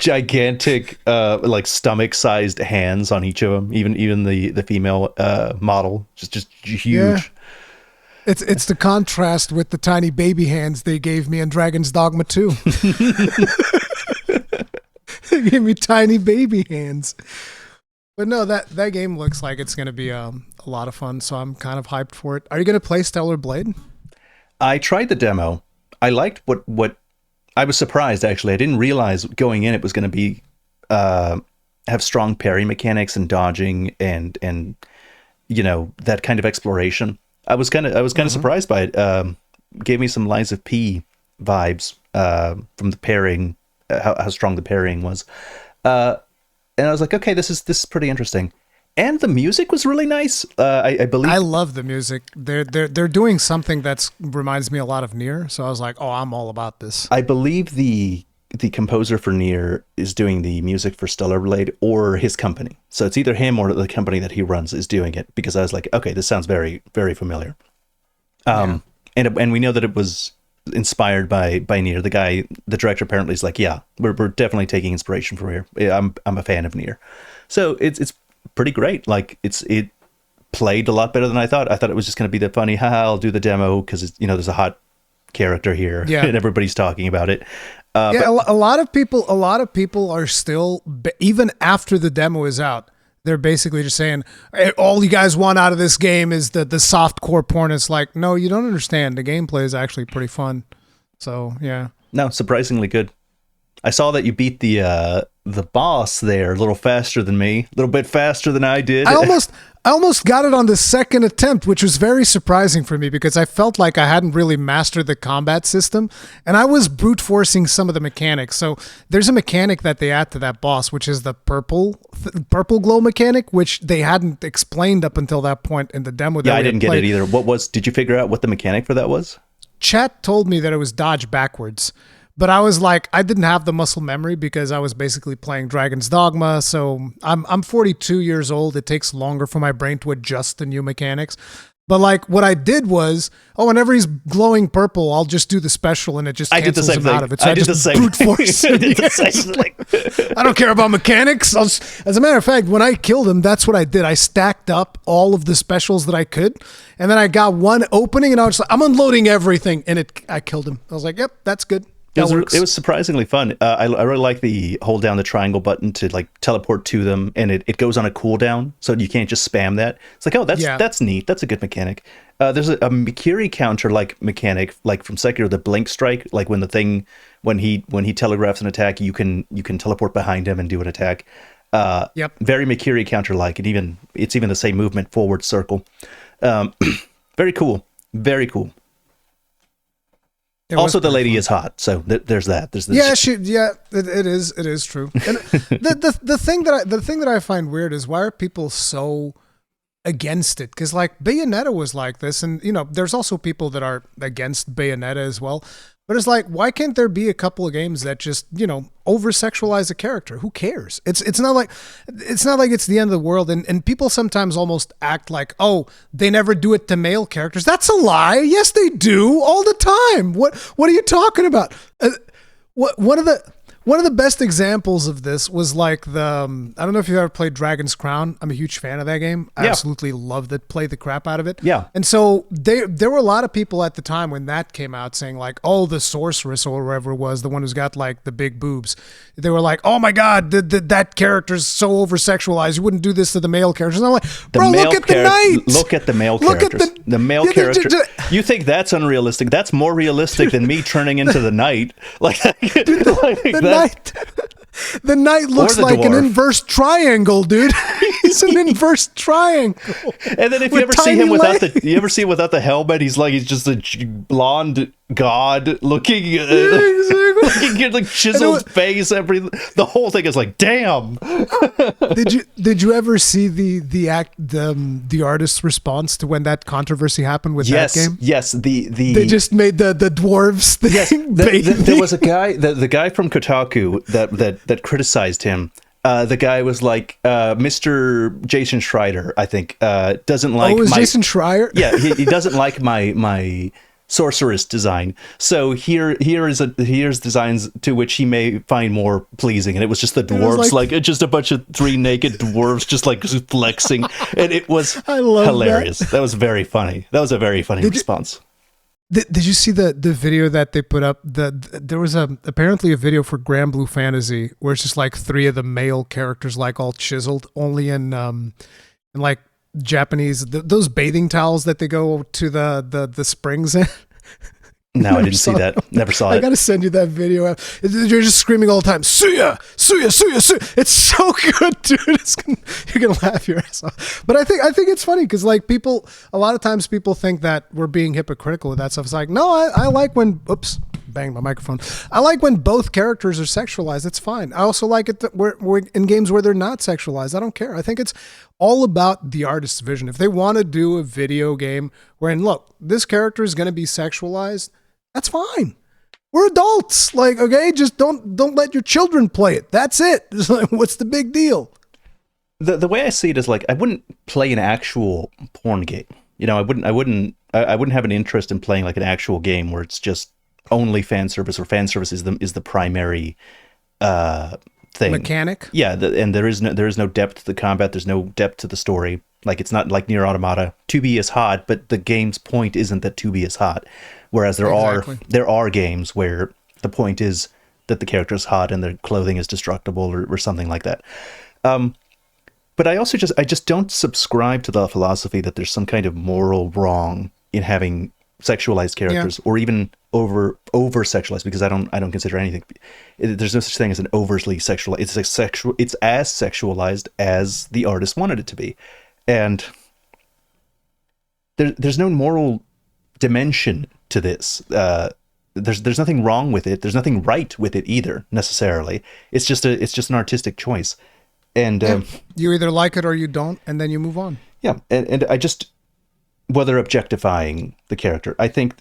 gigantic, like stomach-sized hands on each of them. Even the female model, just huge. Yeah. It's the contrast with the tiny baby hands they gave me in Dragon's Dogma 2. They gave me tiny baby hands. But no, that game looks like it's going to be a lot of fun, so I'm kind of hyped for it. Are you going to play Stellar Blade? I tried the demo. I liked what I was surprised, actually. I didn't realize going in it was going to be have strong parry mechanics and dodging and that kind of exploration. I was kind of surprised by it. Gave me some Lies of P vibes from the parrying, how strong the parrying was. And I was like, okay, this is pretty interesting. And the music was really nice. I believe I love the music. They're doing something that reminds me a lot of Nier. So I was like, oh, I'm all about this. I believe the composer for Nier is doing the music for Stellar Blade, or his company. So it's either him or the company that he runs is doing it. Because I was like, okay, this sounds very, very familiar. and we know that it was inspired by Nier. The director apparently is like, yeah, we're definitely taking inspiration from here. I'm a fan of Nier, so it's pretty great. Like it played a lot better than I thought. I thought it was just going to be the funny, haha, I'll do the demo because there's a hot character here, and everybody's talking about it. But a lot of people are still, even after the demo is out, they're basically just saying, hey, all you guys want out of this game is the soft core porn. It's like, no, you don't understand. The gameplay is actually pretty fun. So yeah, no, surprisingly good. I saw that you beat the boss there a little faster than me, a little bit faster than I did. I almost got it on the second attempt, which was very surprising for me because I felt like I hadn't really mastered the combat system, and I was brute forcing some of the mechanics. So there's a mechanic that they add to that boss, which is the purple glow mechanic, which they hadn't explained up until that point in the demo. Yeah, I didn't get it either. Did you figure out what the mechanic for that was? Chat told me that it was dodge backwards. But I was like, I didn't have the muscle memory because I was basically playing Dragon's Dogma. So I'm 42 years old. It takes longer for my brain to adjust to new mechanics. But like what I did was, whenever he's glowing purple, I'll just do the special and it just cancels him out of it. So I did just brute force it. I don't care about mechanics. As a matter of fact, when I killed him, that's what I did. I stacked up all of the specials that I could. And then I got one opening and I was like, I'm unloading everything. And I killed him. I was like, yep, that's good. It was surprisingly fun. I really like the hold down the triangle button to like teleport to them, and it goes on a cooldown, so you can't just spam that. It's like, that's neat. That's a good mechanic. There's a Mikiri counter like mechanic, like from Sekiro, the blink strike, like when he telegraphs an attack, you can teleport behind him and do an attack. Very Mikiri counter like, and it's even the same movement, forward circle. Very cool. Very cool. Also, the lady is hot, so there's that. There's this. It is true. And the thing that I find weird is why are people so against it? Because like Bayonetta was like this, and there's also people that are against Bayonetta as well. But it's like, why can't there be a couple of games that just over sexualize a character? Who cares? It's not like it's the end of the world. And people sometimes almost act like, they never do it to male characters. That's a lie. Yes, they do all the time. What are you talking about? One of the best examples of this was like I don't know if you've ever played Dragon's Crown. I'm a huge fan of that game. I absolutely loved it. Played the crap out of it. Yeah. And so there were a lot of people at the time when that came out saying like, the sorceress or whoever it was, the one who's got like the big boobs. They were like, oh my God, that character's so over-sexualized. You wouldn't do this to the male characters. And I'm like, bro, look at the knight. Look at the male characters. The male character. You think that's unrealistic? That's more realistic than me turning into the knight. Like, the knight looks like an inverse triangle, dude. He's an inverse triangle. And then if you ever see him without the helmet, he's just a blonde god looking, looking like chiseled face. The whole thing is like, damn. Did you ever see the artist's response to when that controversy happened with that game? Yes, they just made the dwarves thing. Yes, there was a guy, the guy from Kotaku that criticized him. The guy was like, Mr. Jason Schreier, I think, doesn't like. Oh, it was Jason Schreier? Yeah, he doesn't like my sorceress design. So here's designs to which he may find more pleasing, and it was just the dwarves, like just a bunch of 3 naked dwarves just like flexing, and it was hilarious. That was very funny. That was a very funny response. Did you see the video that they put up? There was apparently a video for Grand Blue Fantasy where it's just like 3 of the male characters like all chiseled, only in like Japanese those bathing towels that they go to the springs in. No, I didn't see that. Never saw it. I gotta send you that video. You're just screaming all the time, Suya, Suya, Suya, Suya. It's so good, dude. You're gonna laugh your ass off. But I think it's funny because like a lot of times people think that we're being hypocritical with that stuff. It's like, no, I like when, oops, banged my microphone. I like when both characters are sexualized. It's fine. I also like it that we're in games where they're not sexualized. I don't care. I think it's all about the artist's vision. If they want to do a video game wherein, look, this character is going to be sexualized, that's fine. We're adults. Like, okay, just don't let your children play it. That's it. It's like, what's the big deal? The way I see it is like, I wouldn't play an actual porn game. I wouldn't I wouldn't have an interest in playing like an actual game where it's just only fan service, or fan service is the primary thing. Mechanic. Yeah, and there is no depth to the combat. There's no depth to the story. Like, it's not like Nier Automata. 2B is hot, but the game's point isn't that 2B is hot. Whereas there are games where the point is that the character is hot and their clothing is destructible, or something like that. But I just don't subscribe to the philosophy that there's some kind of moral wrong in having sexualized characters, or even over sexualized, because I don't consider anything. There's no such thing as an overtly sexual. It's as sexualized as the artist wanted it to be, and there's no moral dimension to this. There's nothing wrong with it. There's nothing right with it either, necessarily. It's just an artistic choice, and you either like it or you don't, and then you move on. Yeah, and I just, whether objectifying the character, I think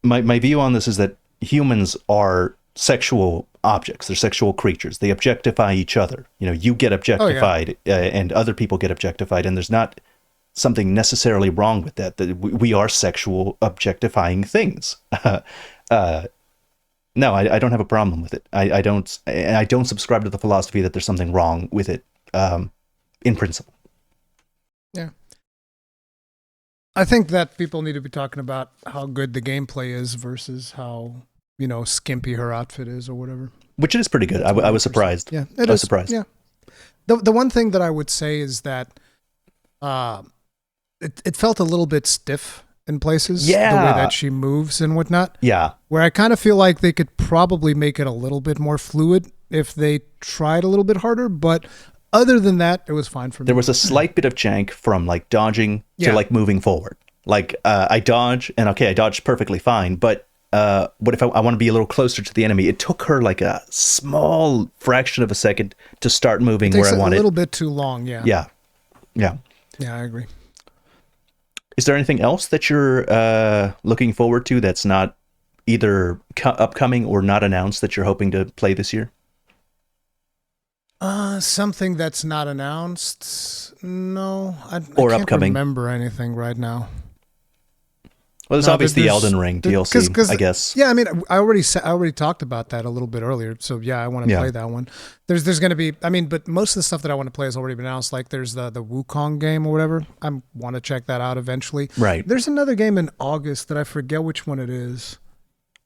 my view on this is that humans are sexual objects. They're sexual creatures. They objectify each other. You get objectified, and other people get objectified, and there's not something necessarily wrong with that. That we are sexual objectifying things. No, I don't have a problem with it. I don't subscribe to the philosophy that there's something wrong with it, in principle. Yeah. I think that people need to be talking about how good the gameplay is versus how, skimpy her outfit is or whatever. Which is pretty good. I was surprised. Yeah, I was surprised. Yeah. The one thing that I would say is that it felt a little bit stiff in places. Yeah. The way that she moves and whatnot. Yeah. Where I kind of feel like they could probably make it a little bit more fluid if they tried a little bit harder, but other than that, it was fine for me. There was a slight bit of jank from like dodging to like moving forward. Like I dodge, and I dodged perfectly fine, but what if I want to be a little closer to the enemy? It took her like a small fraction of a second to start moving where I wanted. A little bit too long, yeah. Yeah. Yeah, I agree. Is there anything else that you're looking forward to that's not either upcoming or not announced that you're hoping to play this year? Something that's not announced? No, I or can't upcoming. Remember anything right now. Well, there's obviously the Elden Ring DLC, I guess. Yeah, I mean, I already talked about that a little bit earlier. So yeah, I want to play that one. There's going to be, but most of the stuff that I want to play has already been announced. Like there's the Wukong game or whatever. I want to check that out eventually. Right. There's another game in August that I forget which one it is.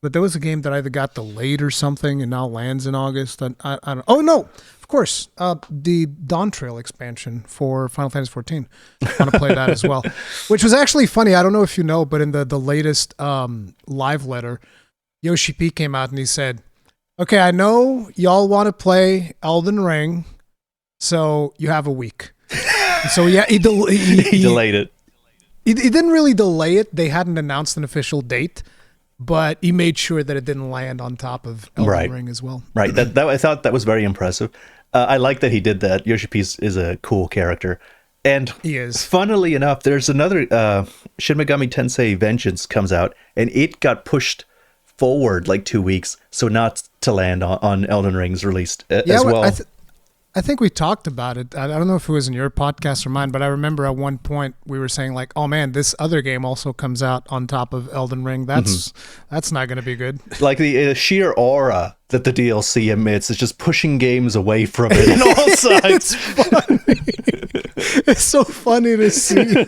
But there was a game that either got delayed or something and now lands in August. I don't. Oh no, of course, the Dawn Trail expansion for Final Fantasy XIV. I want to play that as well, which was actually funny. I don't know if you know, but in the latest live letter, Yoshi P came out and he said, "Okay, I know y'all want to play Elden Ring, so you have a week." So yeah, he delayed it. He didn't really delay it. They hadn't announced an official date. But he made sure that it didn't land on top of Elden Ring as well. Right. That I thought that was very impressive. I like that he did that. Yoshi P is a cool character. And he is. Funnily enough, there's another Shin Megami Tensei Vengeance comes out, and it got pushed forward like 2 weeks, so not to land on Elden Ring's release as well. I think we talked about it. I don't know if it was in your podcast or mine, but I remember at one point we were saying like, "Oh man, this other game also comes out on top of Elden Ring. That's not going to be good." Like the sheer aura that the DLC emits is just pushing games away from it on all sides. It's funny. It's so funny to see.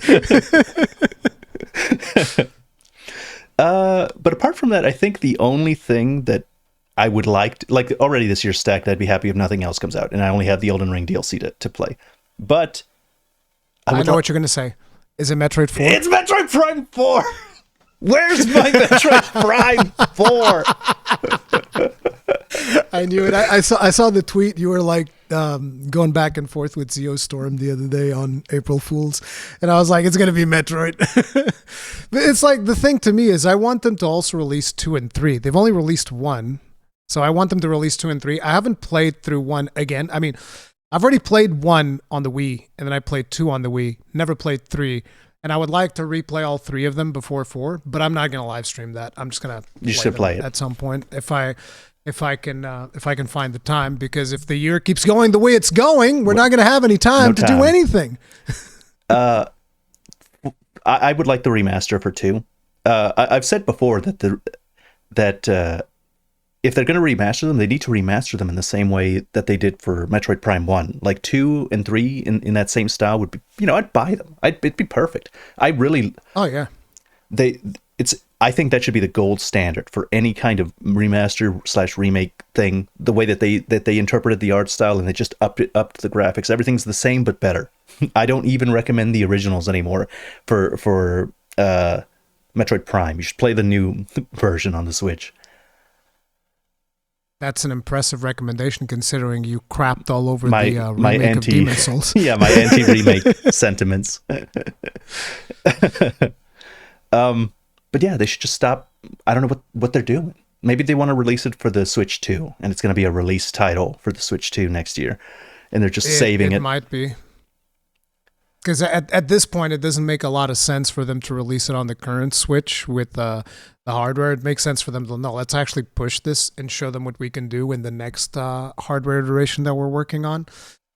But apart from that, I think the only thing that I would like already this year's stacked, I'd be happy if nothing else comes out, and I only have the Elden Ring DLC to play. But I know what you're going to say. Is it Metroid 4? It's Metroid Prime 4! Where's my Metroid Prime 4? I knew it. I saw the tweet. You were like going back and forth with Zeostorm the other day on April Fools, and I was like, it's going to be Metroid. But it's like, the thing to me is I want them to also release 2 and 3. They've only released 1. So I want them to release 2 and 3. I haven't played through 1 again. I mean, I've already played 1 on the Wii, and then I played 2 on the Wii. Never played 3. And I would like to replay all 3 of them before 4, but I'm not going to live stream that. I'm just going to play it at some point if I can find the time, because if the year keeps going the way it's going, we're not going to have any time to do anything. I would like the remaster for 2. I've said before that if they're going to remaster them, they need to remaster them in the same way that they did for Metroid Prime 1. Like 2 and 3 in that same style would be, I'd buy them. It'd be perfect. I really... Oh, yeah. I think that should be the gold standard for any kind of remaster / remake thing. The way that they interpreted the art style and they just upped the graphics. Everything's the same but better. I don't even recommend the originals anymore for Metroid Prime. You should play the new version on the Switch. That's an impressive recommendation, considering you crapped all over my remake of Demon Souls. Yeah, my anti-remake sentiments. But yeah, they should just stop. I don't know what they're doing. Maybe they want to release it for the Switch 2, and it's going to be a release title for the Switch 2 next year, and they're just saving it. It might be. Because at this point, it doesn't make a lot of sense for them to release it on the current Switch with the hardware. It makes sense for them to, no, let's actually push this and show them what we can do in the next hardware iteration that we're working on.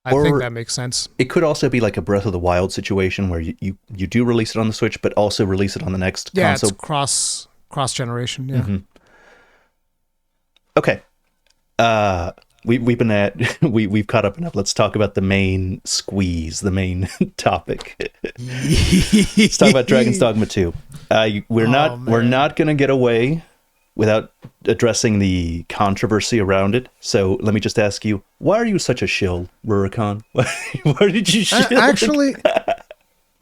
I think that makes sense. It could also be like a Breath of the Wild situation where you do release it on the Switch, but also release it on the next console. Yeah, it's cross generation. Yeah. Mm-hmm. Okay. We've caught up enough. Let's talk about the main squeeze, the main topic. Let's talk about Dragon's Dogma 2. We're not going to get away without addressing the controversy around it. So let me just ask you, why are you such a shill, Rurikhan? Why did you shill? Actually,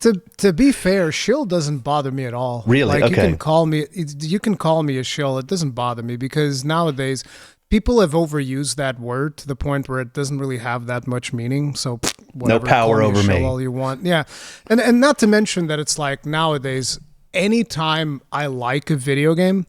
to be fair, shill doesn't bother me at all. Really? Like, okay. You can call me a shill. It doesn't bother me because nowadays people have overused that word to the point where it doesn't really have that much meaning. So whatever, no power call over me. All you want. Yeah. And not to mention that it's like nowadays, anytime I like a video game,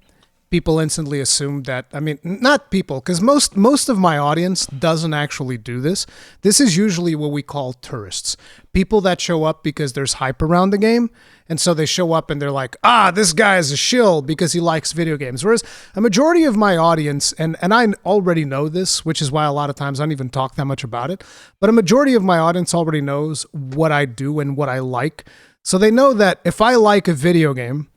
people instantly assume that, I mean, not people, because most of my audience doesn't actually do this. This is usually what we call tourists. People that show up because there's hype around the game, and so they show up and they're like, this guy is a shill because he likes video games. Whereas a majority of my audience, and I already know this, which is why a lot of times I don't even talk that much about it, but a majority of my audience already knows what I do and what I like. So they know that if I like a video game,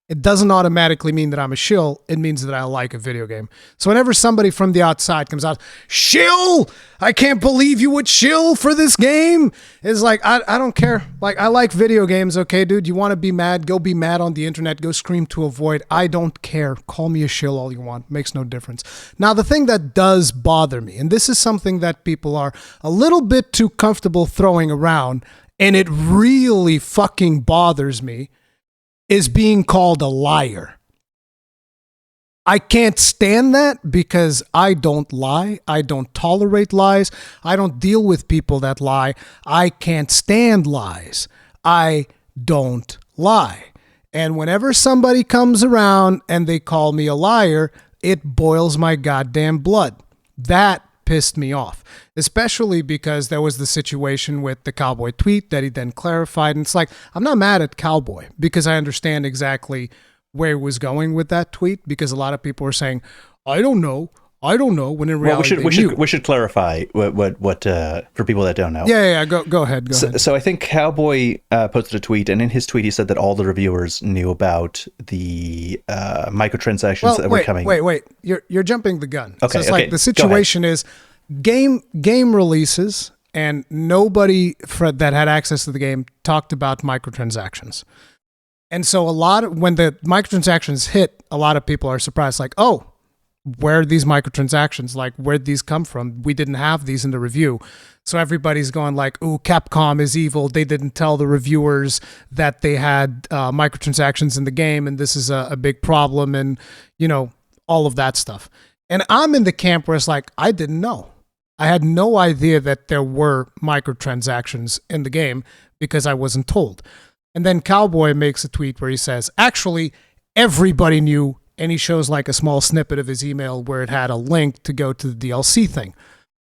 it doesn't automatically mean that I'm a shill. It means that I like a video game. So whenever somebody from the outside comes out, shill, I can't believe you would shill for this game. It's like, I don't care. Like, I like video games. Okay, dude, you want to be mad? Go be mad on the internet. Go scream to a void. I don't care. Call me a shill all you want. Makes no difference. Now, the thing that does bother me, and this is something that people are a little bit too comfortable throwing around, and it really fucking bothers me, is being called a liar. I can't stand that because I don't lie. I don't tolerate lies. I don't deal with people that lie. I can't stand lies. I don't lie. And whenever somebody comes around and they call me a liar, it boils my goddamn blood. That pissed me off, especially because there was the situation with the Cowboy tweet that he then clarified. And it's like, I'm not mad at Cowboy because I understand exactly where he was going with that tweet, because a lot of people were saying, I don't know, when in reality we should clarify what for people that don't know. Yeah, go ahead. So I think Cowboy posted a tweet, and in his tweet he said that all the reviewers knew about the microtransactions that were coming. Wait, you're jumping the gun. Okay, so it's like the situation is game releases, and nobody that had access to the game talked about microtransactions. And so when the microtransactions hit, a lot of people are surprised, like, oh, where are these microtransactions? Like, where'd these come from? We didn't have these in the review. So everybody's going like, oh, Capcom is evil. They didn't tell the reviewers that they had microtransactions in the game, and this is a big problem, and, all of that stuff. And I'm in the camp where it's like, I didn't know. I had no idea that there were microtransactions in the game because I wasn't told. And then Cowboy makes a tweet where he says, actually, everybody knew, and he shows like a small snippet of his email where it had a link to go to the DLC thing.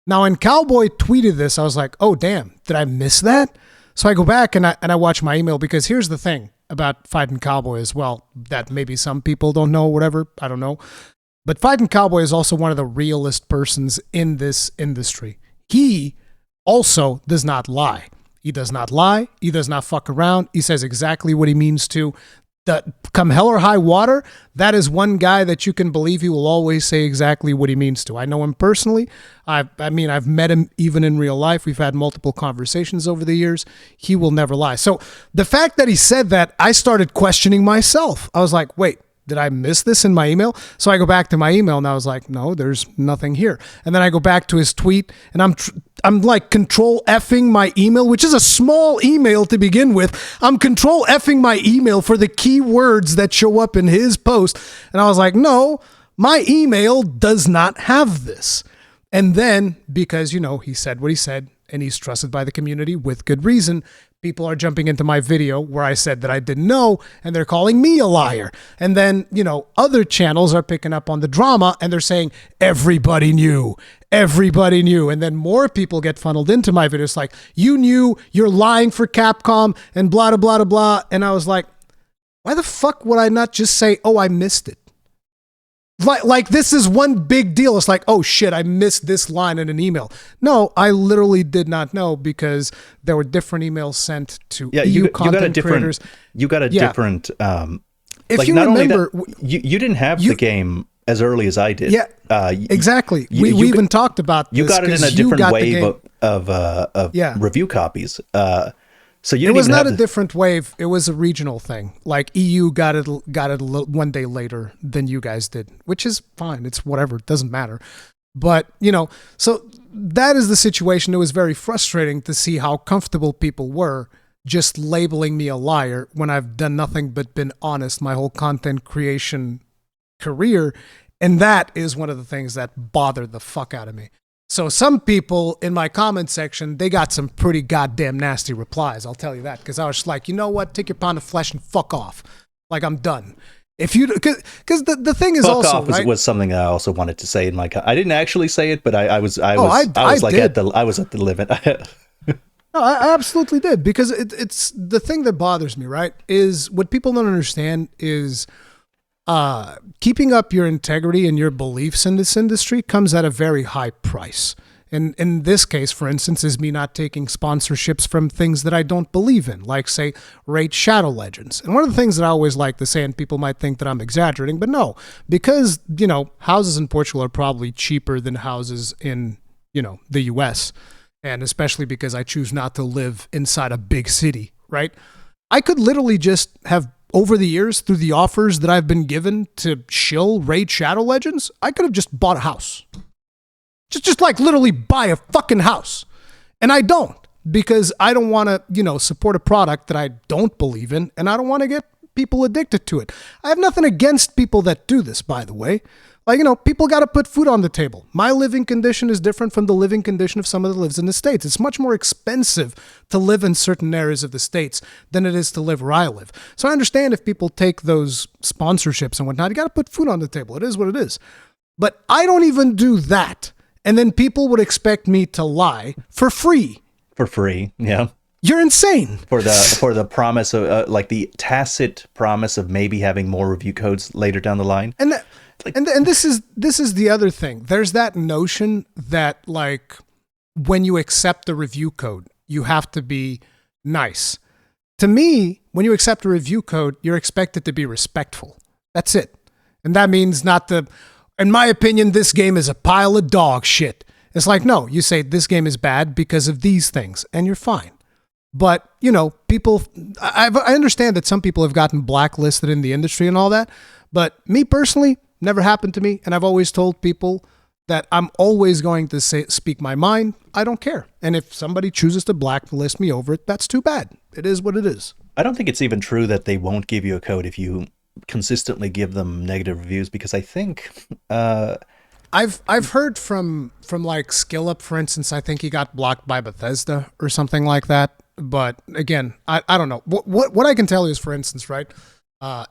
Now, when Cowboy tweeted this, I was like, oh, damn, did I miss that? So I go back and I watch my email, because here's the thing about Fighting Cowboy as well, that maybe some people don't know, whatever, I don't know. But Fighting Cowboy is also one of the realest persons in this industry. He also does not lie. He does not lie. He does not fuck around. He says exactly what he means to. Come hell or high water, that is one guy that you can believe he will always say exactly what he means to. I know him personally. I've met him even in real life. We've had multiple conversations over the years. He will never lie. So the fact that he said that, I started questioning myself. I was like, wait, did I miss this in my email? So I go back to my email and I was like, no, there's nothing here. And then I go back to his tweet and I'm like control Fing my email, which is a small email to begin with. I'm control Fing my email for the keywords that show up in his post. And I was like, no, my email does not have this. And then because, he said what he said and he's trusted by the community with good reason, people are jumping into my video where I said that I didn't know, and they're calling me a liar. And then, other channels are picking up on the drama, and they're saying, everybody knew. And then more people get funneled into my videos like, you knew, you're lying for Capcom, and blah, blah, blah, blah. And I was like, why the fuck would I not just say, oh, I missed it? Like this is one big deal. It's like, oh shit, I missed this line in an email. No, I literally did not know because there were different emails sent to EU content creators. You got a different. If you remember, you didn't have the game as early as I did. Yeah, exactly. We even talked about this. You got it in a different wave of review copies. So it was not a different wave. It was a regional thing. Like EU got it one day later than you guys did, which is fine. It's whatever. It doesn't matter. But, so that is the situation. It was very frustrating to see how comfortable people were just labeling me a liar when I've done nothing but been honest my whole content creation career. And that is one of the things that bothered the fuck out of me. So some people in my comment section, they got some pretty goddamn nasty replies. I'll tell you that. Because I was just like, you know what? Take your pound of flesh and fuck off. Like, I'm done. If you, because the thing is fuck also, off right? was something I also wanted to say in my, I didn't actually say it, but I was at the limit. No, I absolutely did. Because it's the thing that bothers me, right? Is what people don't understand is, keeping up your integrity and your beliefs in this industry comes at a very high price. And in this case, for instance, is me not taking sponsorships from things that I don't believe in, like, say, Raid Shadow Legends. And one of the things that I always like to say, and people might think that I'm exaggerating, but no, because, houses in Portugal are probably cheaper than houses in, the US. And especially because I choose not to live inside a big city, right? I could literally just have, over the years, through the offers that I've been given to shill Raid Shadow Legends, I could have just bought a house. Just like literally buy a fucking house. And I don't, because I don't want to, support a product that I don't believe in, and I don't want to get people addicted to it. I have nothing against people that do this, by the way. Like, people got to put food on the table. My living condition is different from the living condition of someone that lives in the States. It's much more expensive to live in certain areas of the States than it is to live where I live. So I understand if people take those sponsorships and whatnot, you got to put food on the table. It is what it is. But I don't even do that. And then people would expect me to lie for free. For free, yeah. You're insane. For the promise of, like the tacit promise of maybe having more review codes later down the line. And this is the other thing. There's that notion that, like, when you accept a review code, you have to be nice. To me, when you accept a review code, you're expected to be respectful. That's it. And that means not to, in my opinion, this game is a pile of dog shit. It's like, no, you say this game is bad because of these things, and you're fine. But, people, I understand that some people have gotten blacklisted in the industry and all that. But me personally, never happened to me. And I've always told people that I'm always going to speak my mind. I don't care. And if somebody chooses to blacklist me over it, that's too bad. It is what it is. I don't think it's even true that they won't give you a code if you consistently give them negative reviews, because I think I've heard from like Skill Up, for instance. I think he got blocked by Bethesda or something like that. But again, I don't know. What I can tell you is, for instance, right?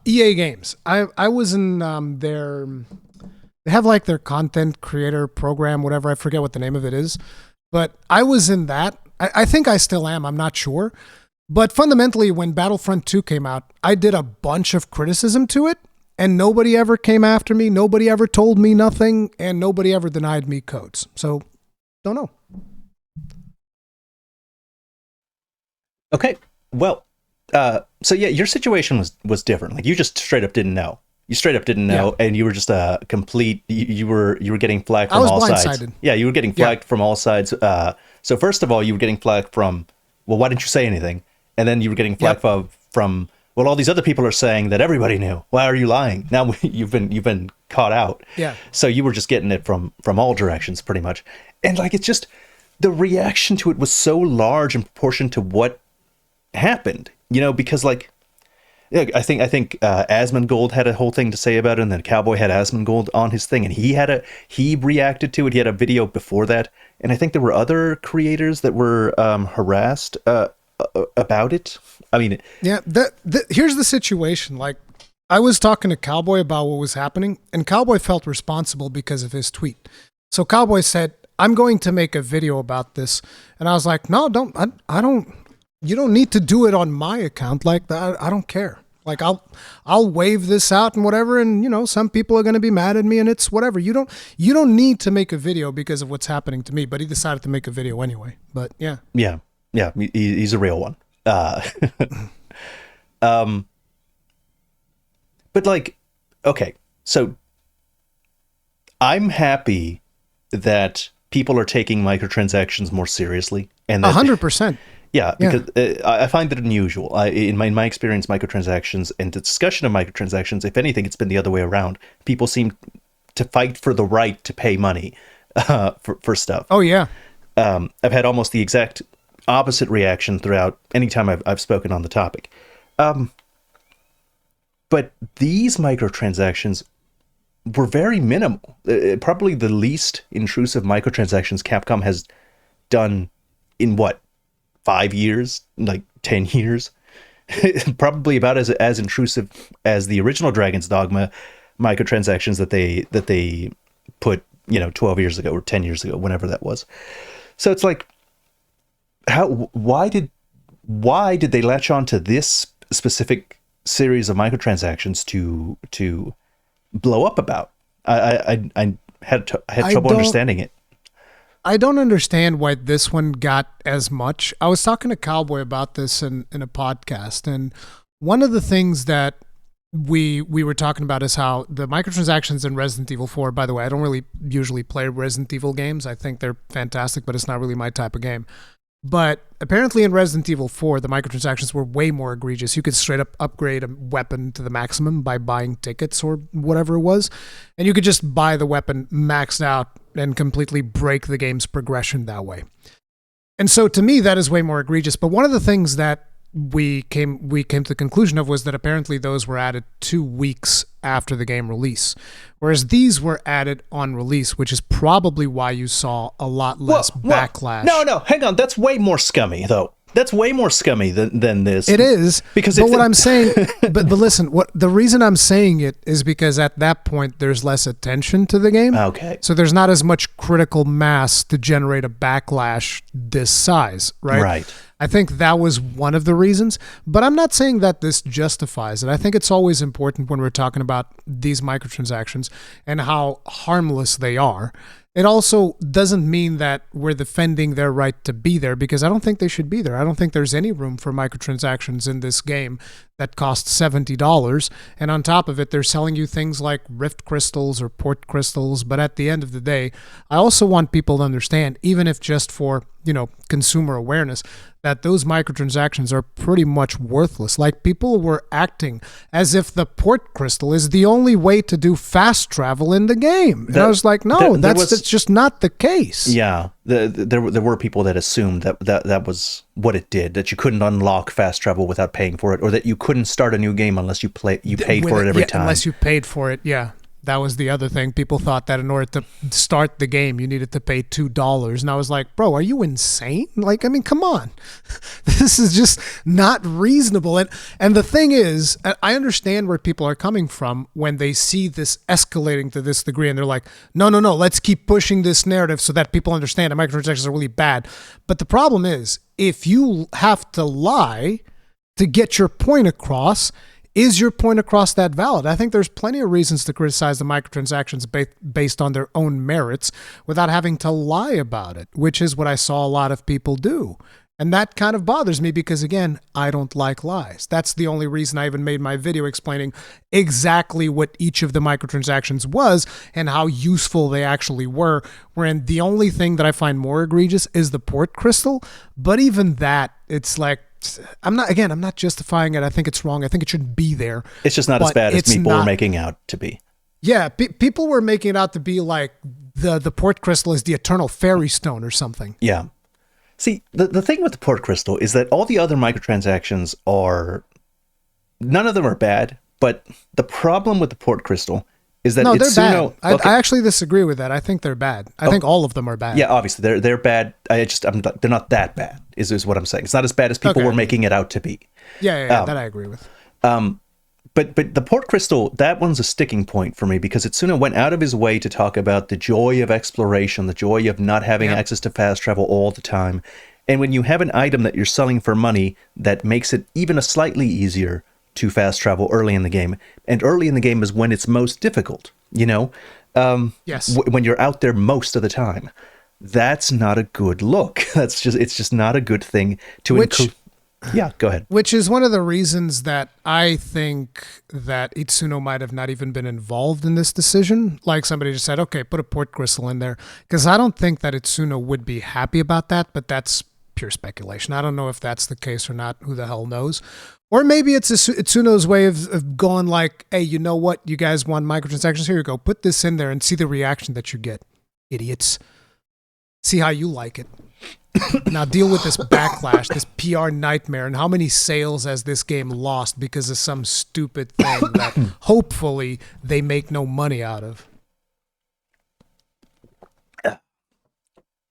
EA Games. I was in they have like their content creator program, whatever. I forget what the name of it is. But I was in that. I think I still am. I'm not sure. But fundamentally, when Battlefront 2 came out, I did a bunch of criticism to it. And nobody ever came after me. Nobody ever told me nothing. And nobody ever denied me codes. So, don't know. Okay. Well, so yeah, your situation was different. Like you just straight up didn't know. You straight up didn't know, and you were just a complete. You were getting flagged I from was all sides. blindsided. Yeah, you were getting Yeah. flagged from all sides. So first of all, you were getting flagged from. Well, why didn't you say anything? And then you were getting flagged Yep. from. Well, all these other people are saying that everybody knew. Why are you lying? Now you've been caught out. Yeah. So you were just getting it from all directions, pretty much. And like it's just the reaction to it was so large in proportion to what happened, because like yeah, I think Asmongold had a whole thing to say about it, and then Cowboy had Asmongold on his thing, and he reacted to it. He had a video before that, and I think there were other creators that were harassed about it. I mean, Yeah, here's the situation. Like, I was talking to Cowboy about what was happening, and Cowboy felt responsible because of his tweet. So Cowboy said, "I'm going to make a video about this," and I was like, "No, don't. I don't. You don't need to do it on my account. Like, I don't care. Like, I'll wave this out and whatever. And some people are going to be mad at me, and it's whatever. You don't need to make a video because of what's happening to me." But he decided to make a video anyway. But yeah, yeah, he's a real one. Um, but like, okay, so I'm happy that people are taking microtransactions more seriously, and that 100%. yeah, because I find that unusual. In my experience, microtransactions and the discussion of microtransactions, if anything, it's been the other way around. People seem to fight for the right to pay money for stuff. Oh yeah. I've had almost the exact opposite reaction throughout any time I've spoken on the topic. But these microtransactions were very minimal. Probably the least intrusive microtransactions Capcom has done in what, 5 years, like 10 years, probably about as intrusive as the original Dragon's Dogma microtransactions that they put 12 years ago or 10 years ago, whenever that was. So it's like, why did they latch on to this specific series of microtransactions to blow up about? I had trouble understanding it. I don't understand why this one got as much. I was talking to Cowboy about this in a podcast, and one of the things that we were talking about is how the microtransactions in Resident Evil 4, by the way, I don't really usually play Resident Evil games. I think they're fantastic, but it's not really my type of game. But apparently in Resident Evil 4, the microtransactions were way more egregious. You could straight up upgrade a weapon to the maximum by buying tickets or whatever it was. And you could just buy the weapon maxed out and completely break the game's progression that way. And so to me, that is way more egregious. But one of the things that we came to the conclusion of was that apparently those were added 2 weeks after the game release, whereas these were added on release, which is probably why you saw a lot less backlash. No, hang on. That's way more scummy, though. That's way more scummy than this. It is, because but what I'm saying, but listen, what the reason I'm saying it is because at that point there's less attention to the game. Okay. So there's not as much critical mass to generate a backlash this size, right? Right. I think that was one of the reasons, but I'm not saying that this justifies it. I think it's always important when we're talking about these microtransactions and how harmless they are. It also doesn't mean that we're defending their right to be there, because I don't think they should be there. I don't think there's any room for microtransactions in this game that cost $70. And on top of it, they're selling you things like Rift crystals or Port crystals. But at the end of the day, I also want people to understand, even if just for, consumer awareness, that those microtransactions are pretty much worthless. Like, people were acting as if the Port crystal is the only way to do fast travel in the game. And I was like, no, that's just not the case. Yeah, there were people that assumed that was what it did, that you couldn't unlock fast travel without paying for it, or that you couldn't start a new game unless you paid for it every time. Unless you paid for it, yeah. That was the other thing. People thought that in order to start the game, you needed to pay $2. And I was like, bro, are you insane? Like, I mean, come on. This is just not reasonable. And the thing is, I understand where people are coming from when they see this escalating to this degree. And they're like, no, let's keep pushing this narrative so that people understand that microtransactions are really bad. But the problem is, if you have to lie to get your point across, is your point across that valid? I think there's plenty of reasons to criticize the microtransactions based on their own merits without having to lie about it, which is what I saw a lot of people do. And that kind of bothers me because, again, I don't like lies. That's the only reason I even made my video explaining exactly what each of the microtransactions was and how useful they actually were. Wherein the only thing that I find more egregious is the port crystal. But even that, it's like, I'm not justifying it. I think it's wrong. I think it shouldn't be there. It's just not as bad as people were making out to be. Yeah, people were making it out to be like the port crystal is the eternal fairy stone or something. Yeah. See, the thing with the port crystal is that all the other microtransactions none of them are bad, but the problem with the port crystal is that they're bad. I actually disagree with that. I think they're bad. I think all of them are bad. Yeah, obviously they're bad. They're not that bad. Is what I'm saying. It's not as bad as people were making it out to be. Yeah, that I agree with. But the port crystal, that one's a sticking point for me because Itsuno went out of his way to talk about the joy of exploration, the joy of not having access to fast travel all the time. And when you have an item that you're selling for money that makes it even a slightly easier to fast travel early in the game, and early in the game is when it's most difficult, Yes. When you're out there most of the time, that's not a good look. It's just not a good thing to include. Yeah, go ahead. Which is one of the reasons that I think that Itsuno might have not even been involved in this decision. Like somebody just said, okay, put a port crystal in there. Because I don't think that Itsuno would be happy about that, but that's pure speculation. I don't know if that's the case or not. Who the hell knows? Or maybe it's Itsuno's way of going like, hey, you know what? You guys want microtransactions? Here you go. Put this in there and see the reaction that you get. Idiots. See how you like it. Now deal with this backlash, this PR nightmare, and how many sales has this game lost because of some stupid thing that hopefully they make no money out of.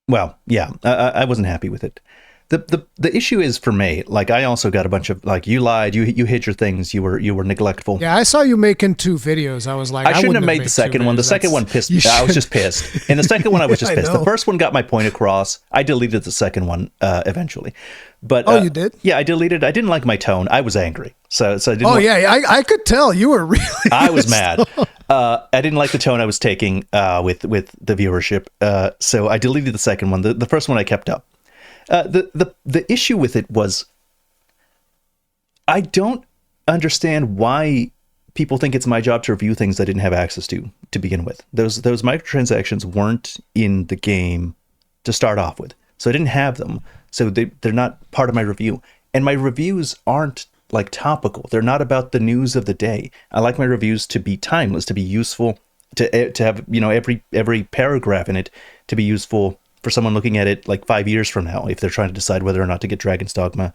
Well, yeah, I wasn't happy with it. The issue is for me, like I also got a bunch of like you lied, you hid your things, you were neglectful. Yeah, I saw you making 2 videos. I was like, I shouldn't have made the second one. The second one pissed me. I was just pissed. And the second one I was just pissed. The first one got my point across. I deleted the second one eventually. But you did? Yeah, I deleted. I didn't like my tone. I was angry. So I didn't. I could tell you were really. I was mad. I didn't like the tone I was taking with the viewership. So I deleted the second one. The first one I kept up. The issue with it was I don't understand why people think it's my job to review things I didn't have access to begin with. Those microtransactions weren't in the game to start off with, so I didn't have them. So they're not part of my review, and my reviews aren't like topical. They're not about the news of the day. I like my reviews to be timeless, to be useful, to have every paragraph in it to be useful for someone looking at it like 5 years from now, if they're trying to decide whether or not to get Dragon's Dogma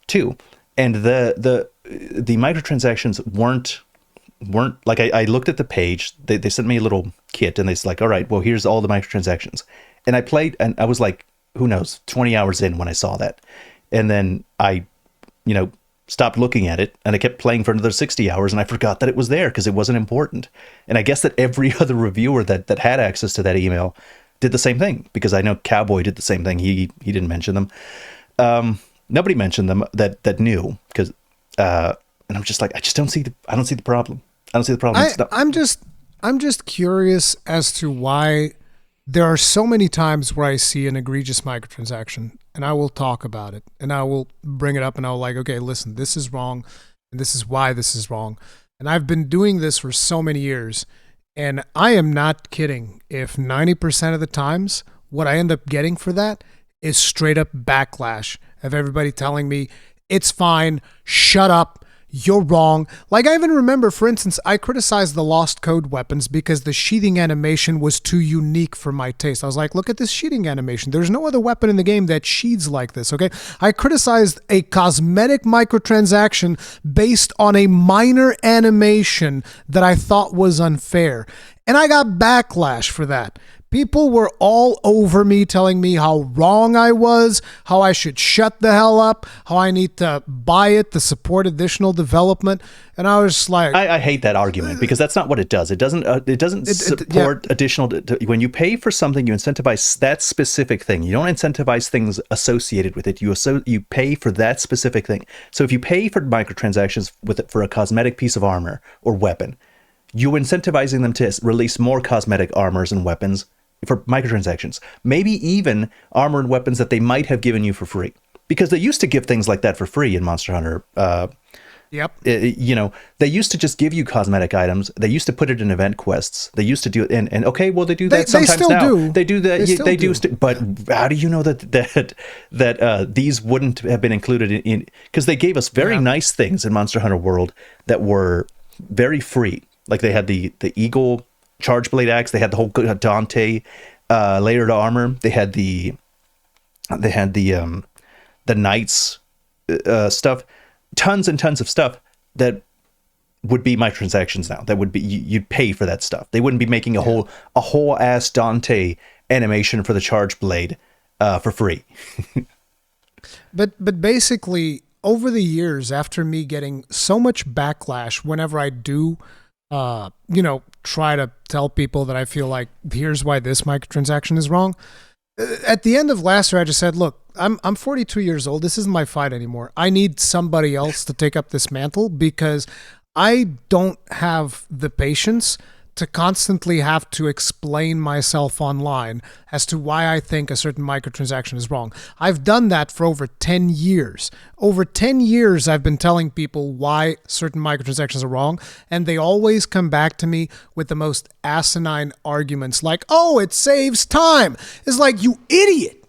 2. And the microtransactions weren't like I looked at the page. They sent me a little kit, and they're like, all right, well, here's all the microtransactions. And I played, and I was like, who knows, 20 hours in when I saw that. And then I, stopped looking at it, and I kept playing for another 60 hours, and I forgot that it was there because it wasn't important. And I guess that every other reviewer that had access to that email did the same thing, because I know Cowboy did the same thing. He didn't mention them. Nobody mentioned them that knew, because and I'm just like, I don't see the problem. I don't see the problem. I'm just curious as to why there are so many times where I see an egregious microtransaction, and I will talk about it, and I will bring it up, and I'll like, okay, listen, this is wrong, and this is why this is wrong. And I've been doing this for so many years, and I am not kidding if 90% of the times what I end up getting for that is straight up backlash of everybody telling me, it's fine, shut up, you're wrong. Like I even remember, for instance, I criticized the Lost Code weapons because the sheathing animation was too unique for my taste. I was like, look at this sheathing animation. There's no other weapon in the game that sheathes like this, okay? I criticized a cosmetic microtransaction based on a minor animation that I thought was unfair. And I got backlash for that. People were all over me telling me how wrong I was, how I should shut the hell up, how I need to buy it to support additional development. And I was like, I hate that argument, because that's not what it does. It doesn't support additional. When you pay for something, you incentivize that specific thing. You don't incentivize things associated with it. You pay for that specific thing. So if you pay for microtransactions for a cosmetic piece of armor or weapon, you're incentivizing them to release more cosmetic armors and weapons for microtransactions, maybe even armor and weapons that they might have given you for free. because they used to give things like that for free in Monster Hunter. Yep. They used to just give you cosmetic items. They used to put it in event quests. They used to do it, and okay, well, they do that sometimes still now. do. They do that. They do. But how do you know that these wouldn't have been included in? Because they gave us very nice things in Monster Hunter World that were very free. Like they had the Eagle Charge Blade Axe. They had the whole Dante layered armor. They had the Knights stuff. Tons and tons of stuff that would be microtransactions now. That would be you'd pay for that stuff. They wouldn't be making a whole ass Dante animation for the Charge Blade for free. But basically, over the years, after me getting so much backlash, whenever I do, try to tell people that I feel like here's why this microtransaction is wrong. At the end of last year, I just said, look, I'm 42 years old. This isn't my fight anymore. I need somebody else to take up this mantle because I don't have the patience to constantly have to explain myself online as to why I think a certain microtransaction is wrong. I've done that for over 10 years. Over 10 years, I've been telling people why certain microtransactions are wrong, and they always come back to me with the most asinine arguments like, oh, it saves time. It's like, you idiot.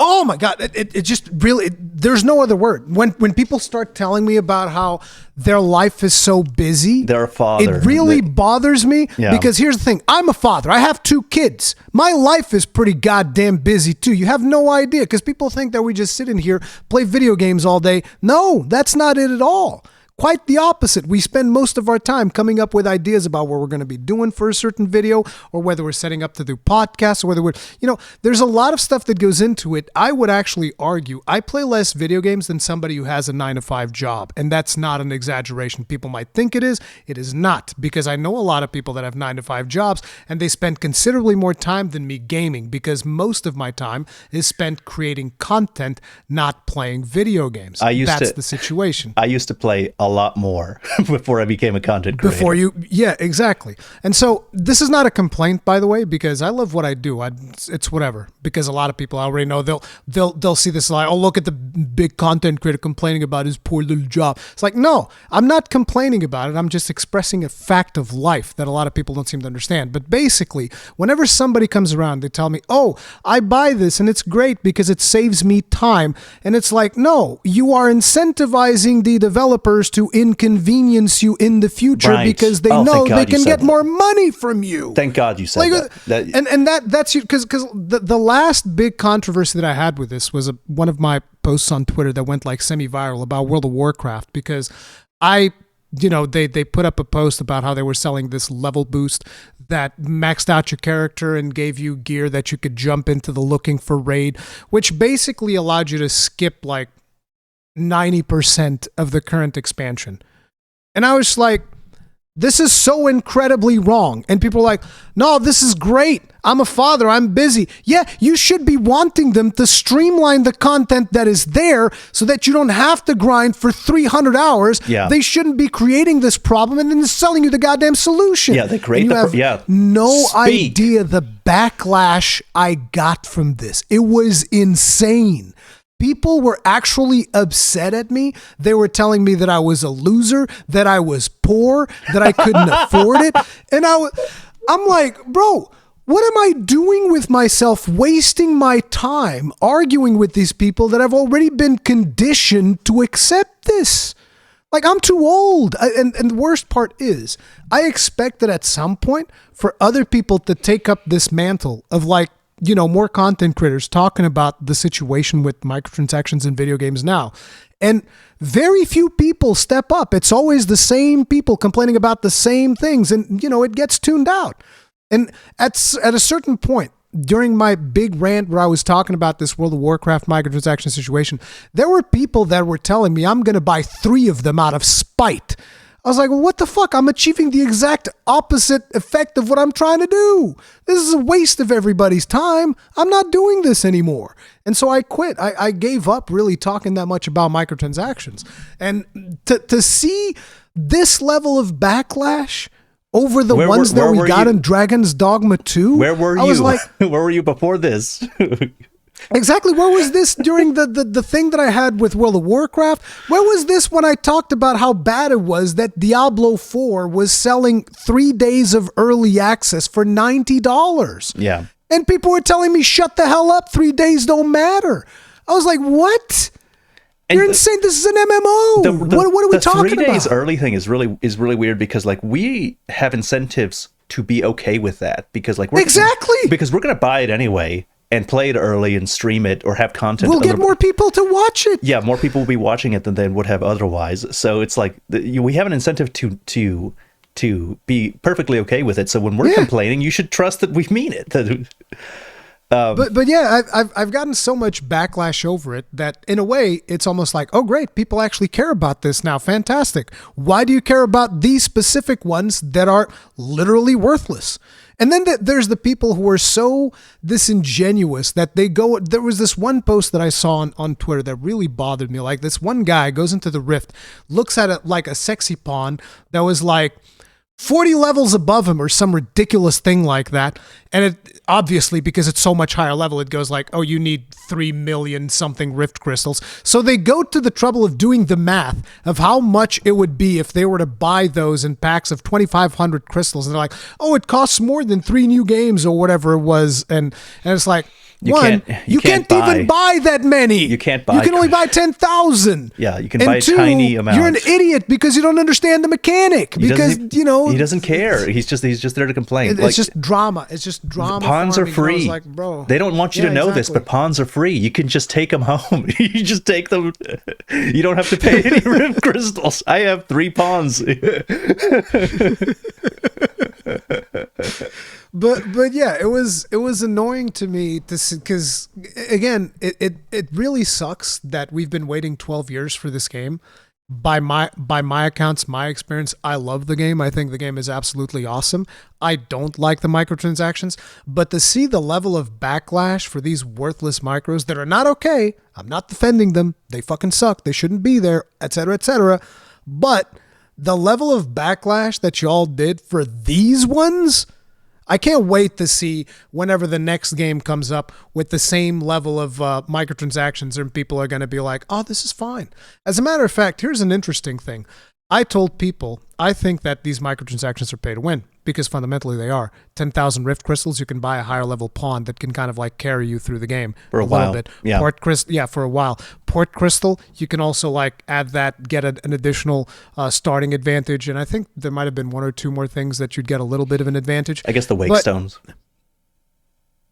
Oh my God, it just really, there's no other word. When people start telling me about how their life is so busy, they're a father. It really bothers me because here's the thing. I'm a father. I have 2 kids. My life is pretty goddamn busy too. You have no idea because people think that we just sit in here, play video games all day. No, that's not it at all. Quite the opposite. We spend most of our time coming up with ideas about what we're going to be doing for a certain video or whether we're setting up to do podcasts or whether we're, there's a lot of stuff that goes into it. I would actually argue I play less video games than somebody who has a 9-to-5 job. And that's not an exaggeration. People might think it is. It is not, because I know a lot of people that have 9-to-5 jobs and they spend considerably more time than me gaming because most of my time is spent creating content, not playing video games. That's the situation. I used to play a lot more before I became a content creator. Yeah, exactly. And so this is not a complaint, by the way, because I love what I do. It's whatever. Because a lot of people I already know they'll see this like, oh, look at the big content creator complaining about his poor little job. It's like, no, I'm not complaining about it. I'm just expressing a fact of life that a lot of people don't seem to understand. But basically, whenever somebody comes around, they tell me, oh, I buy this and it's great because it saves me time. And it's like, no, you are incentivizing the developers to inconvenience you in the future because they know they can get more money from you. Thank God you said that. And that's because the last big controversy that I had with this was one of my posts on Twitter that went like semi-viral about World of Warcraft because they put up a post about how they were selling this level boost that maxed out your character and gave you gear that you could jump into the looking for raid, which basically allowed you to skip like 90% of the current expansion. And I was like, this is so incredibly wrong. And people are like, no, this is great. I'm a father. I'm busy. Yeah, you should be wanting them to streamline the content that is there so that you don't have to grind for 300 hours. Yeah. They shouldn't be creating this problem and then selling you the goddamn solution. Yeah, they create no idea the backlash I got from this. It was insane. People were actually upset at me. They were telling me that I was a loser, that I was poor, that I couldn't afford it. And I'm like, bro, what am I doing with myself, wasting my time arguing with these people that have already been conditioned to accept this? Like, I'm too old. And the worst part is, I expected at some point for other people to take up this mantle of like, more content creators talking about the situation with microtransactions in video games now. And very few people step up. It's always the same people complaining about the same things. And, it gets tuned out. And at a certain point, during my big rant where I was talking about this World of Warcraft microtransaction situation, there were people that were telling me I'm going to buy 3 of them out of spite. I was like, well, what the fuck? I'm achieving the exact opposite effect of what I'm trying to do. This is a waste of everybody's time. I'm not doing this anymore. And so I quit. I gave up really talking that much about microtransactions. And to see this level of backlash over the ones that we got in Dragon's Dogma 2. Where were you? I was like, where were you before this? Exactly. Where was this during the thing that I had with World of Warcraft? Where was this when I talked about how bad it was that Diablo 4 was selling 3 days of early access for $90? Yeah. And people were telling me, shut the hell up, 3 days don't matter. I was like, what? You're insane. This is an MMO. What are we talking about? The 3 days early thing is really weird because like we have incentives to be okay with that because like because we're going to buy it anyway and play it early and stream it or have content. We'll get more people to watch it. Yeah, more people will be watching it than they would have otherwise. So it's like we have an incentive to be perfectly okay with it. So when we're complaining, you should trust that we mean it. But yeah, I've gotten so much backlash over it that in a way it's almost like, oh great, people actually care about this now. Fantastic. Why do you care about these specific ones that are literally worthless? And then there's the people who are so disingenuous that they go. There was this one post that I saw on Twitter that really bothered me. Like this one guy goes into the Rift, looks at it like a sexy pawn that was like 40 levels above him or some ridiculous thing like that. And it obviously, because it's so much higher level, it goes like, oh, you need 3 million something Rift crystals. So they go to the trouble of doing the math of how much it would be if they were to buy those in packs of 2,500 crystals. And they're like, oh, it costs more than 3 new games or whatever it was. And it's like, you can't even buy that many. You can't buy. You can only buy 10,000. Yeah, you can buy a tiny amount. You're an idiot because you don't understand the mechanic. Because he doesn't care. He's just there to complain. It's just drama. It's just drama. Pawns are free. Like, bro, they don't want you to know this, but pawns are free. You can just take them home. You just take them. You don't have to pay any Rift crystals. I have 3 pawns. But yeah, it was annoying to me to see, because again, it really sucks that we've been waiting 12 years for this game. By my accounts, my experience, I love the game. I think the game is absolutely awesome. I don't like the microtransactions, but to see the level of backlash for these worthless micros that are not okay, I'm not defending them. They fucking suck. They shouldn't be there, etc., etc. But the level of backlash that y'all did for these ones, I can't wait to see whenever the next game comes up with the same level of microtransactions, and people are going to be like, oh, this is fine. As a matter of fact, here's an interesting thing. I told people I think that these microtransactions are pay to win because fundamentally they are. 10,000 Rift crystals, you can buy a higher level pawn that can kind of like carry you through the game for a while. Little bit. Yeah. For a while. Port crystal, you can also like add that, get an additional starting advantage, and I think there might have been 1 or 2 more things that you'd get a little bit of an advantage. I guess the wake stones.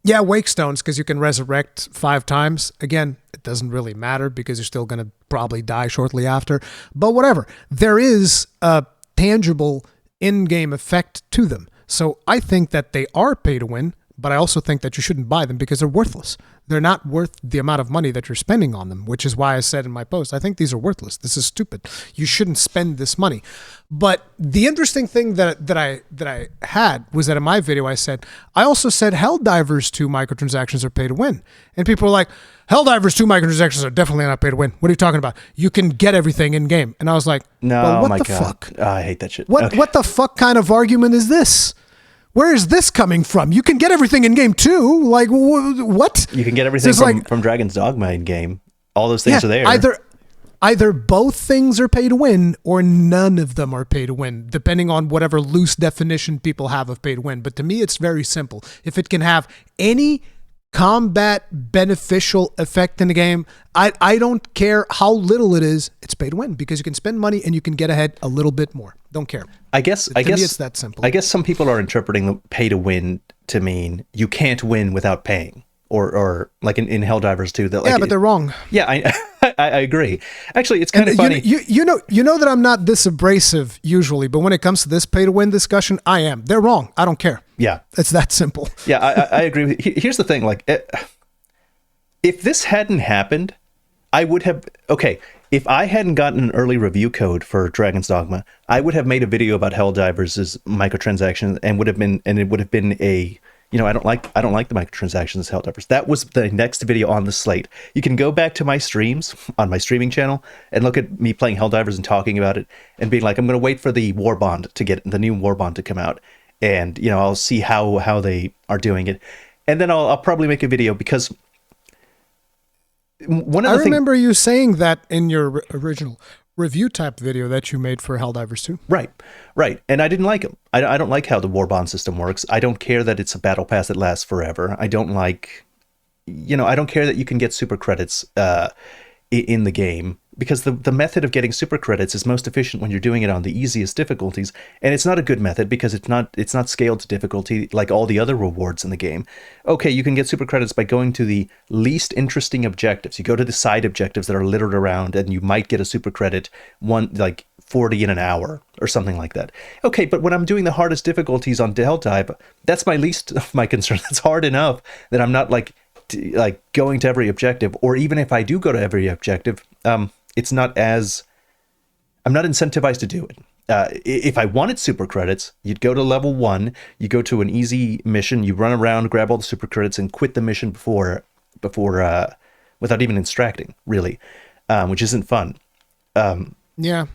Yeah, wake stones, because you can resurrect 5 times. Again, it doesn't really matter because you're still going to probably die shortly after. But whatever. There is a tangible in-game effect to them. So I think that they are pay to win, but I also think that you shouldn't buy them because they're worthless. They're not worth the amount of money that you're spending on them, which is why I said in my post, I think these are worthless. This is stupid. You shouldn't spend this money. But the interesting thing that I had was that in my video, I also said Helldivers 2 microtransactions are pay to win. And people were like, Helldivers 2 microtransactions are definitely not pay to win. What are you talking about? You can get everything in game. And I was like, no, well, what my the God. fuck? Oh, I hate that shit. What the fuck kind of argument is this? Where is this coming from? You can get everything in game too. Like, what? You can get everything from Dragon's Dogma in game. All those things are there. Either both things are pay to win or none of them are pay to win, depending on whatever loose definition people have of pay to win. But to me, it's very simple. If it can have any combat beneficial effect in the game, I don't care how little it is, it's pay to win because you can spend money and you can get ahead a little bit more. Don't care. I guess it's that simple. I guess some people are interpreting the pay to win to mean you can't win without paying. Or like in Helldivers too. That, like, yeah, but they're wrong. Yeah, I agree. Actually, it's kind of funny. You know that I'm not this abrasive usually, but when it comes to this pay to win discussion, I am. They're wrong. I don't care. Yeah, it's that simple. Yeah, I agree with you. Here's the thing: like, if this hadn't happened, I would have. Okay, if I hadn't gotten an early review code for Dragon's Dogma, I would have made a video about Helldivers' microtransactions, and it would have been a. You know, I don't like the microtransactions as Helldivers. That was the next video on the slate. You can go back to my streams on my streaming channel and look at me playing Helldivers and talking about it and being like, I'm going to wait for the War Bond to get the new War Bond to come out, and you know, I'll see how they are doing it, and then I'll probably make a video because One of I the things, remember you saying that in your original review type video that you made for Helldivers 2. right, right, and I didn't like them. I don't like how the war bond system works. I don't care that it's a battle pass that lasts forever. I don't like, I don't care that you can get super credits in the game, because the method of getting super credits is most efficient when you're doing it on the easiest difficulties, and it's not a good method because it's not scaled to difficulty like all the other rewards in the game. Okay, you can get super credits by going to the least interesting objectives. You go to the side objectives that are littered around, and you might get a super credit, one like 40 in an hour or something like that. Okay, but when I'm doing the hardest difficulties on Hell Type, that's my least of my concern. That's hard enough that I'm not like going to every objective, or even if I do go to every objective, it's not as, I'm not incentivized to do it. If I wanted super credits, you'd go to level 1, you go to an easy mission, you run around, grab all the super credits, and quit the mission before without even extracting, really, which isn't fun. Yeah.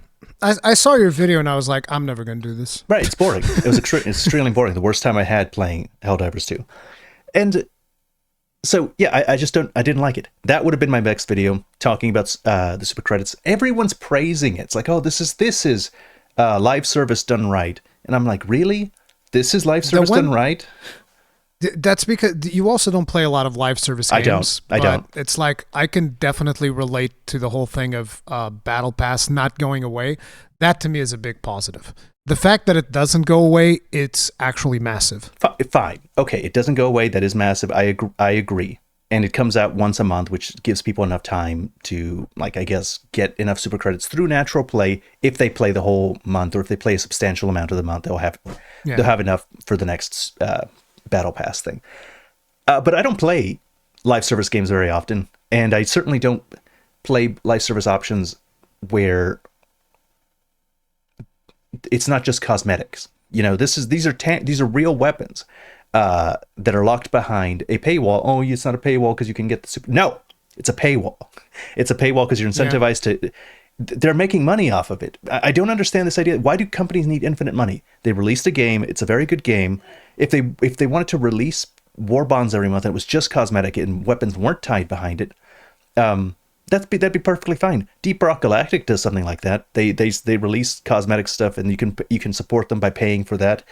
I saw your video and I was like, I'm never going to do this. Right, it's boring. It was extremely boring. The worst time I had playing Helldivers 2. And so, yeah, I didn't like it. That would have been my next video, talking about the super credits. Everyone's praising it. It's like, oh, this is live service done right. And I'm like, really? This is live service done right? That's because you also don't play a lot of live service games. I don't. It's like, I can definitely relate to the whole thing of Battle Pass not going away. That to me is a big positive. The fact that it doesn't go away, it's actually massive. Fine. Okay, it doesn't go away. That is massive. I agree. And it comes out once a month, which gives people enough time to, like, I guess, get enough super credits through natural play. If they play the whole month, or if they play a substantial amount of the month, they'll have enough for the next Battle Pass thing. But I don't play live service games very often, and I certainly don't play live service options where it's not just cosmetics. These are real weapons that are locked behind a paywall. Oh, it's not a paywall because you can get the super. No, it's a paywall. It's a paywall because you're incentivized to. They're making money off of it. I don't understand this idea. Why do companies need infinite money? They released a game. It's a very good game. If they wanted to release war bonds every month and it was just cosmetic and weapons weren't tied behind it, that'd be perfectly fine. Deep Rock Galactic does something like that. They release cosmetic stuff, and you can support them by paying for that.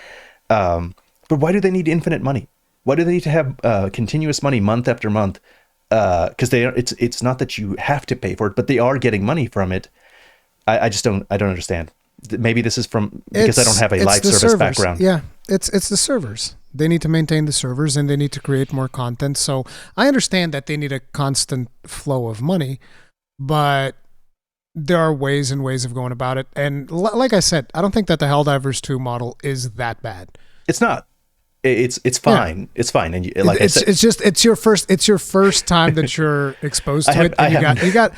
But why do they need infinite money? Why do they need to have continuous money month after month? Because it's not that you have to pay for it, but they are getting money from it. I don't understand. Maybe this is because I don't have a live service background. Yeah, it's the servers. They need to maintain the servers, and they need to create more content. So I understand that they need a constant flow of money, but there are ways and ways of going about it. And like I said, I don't think that the Helldivers 2 model is that bad. It's not. It's fine. Yeah. It's fine. And it's your first time that you're exposed to it. And you got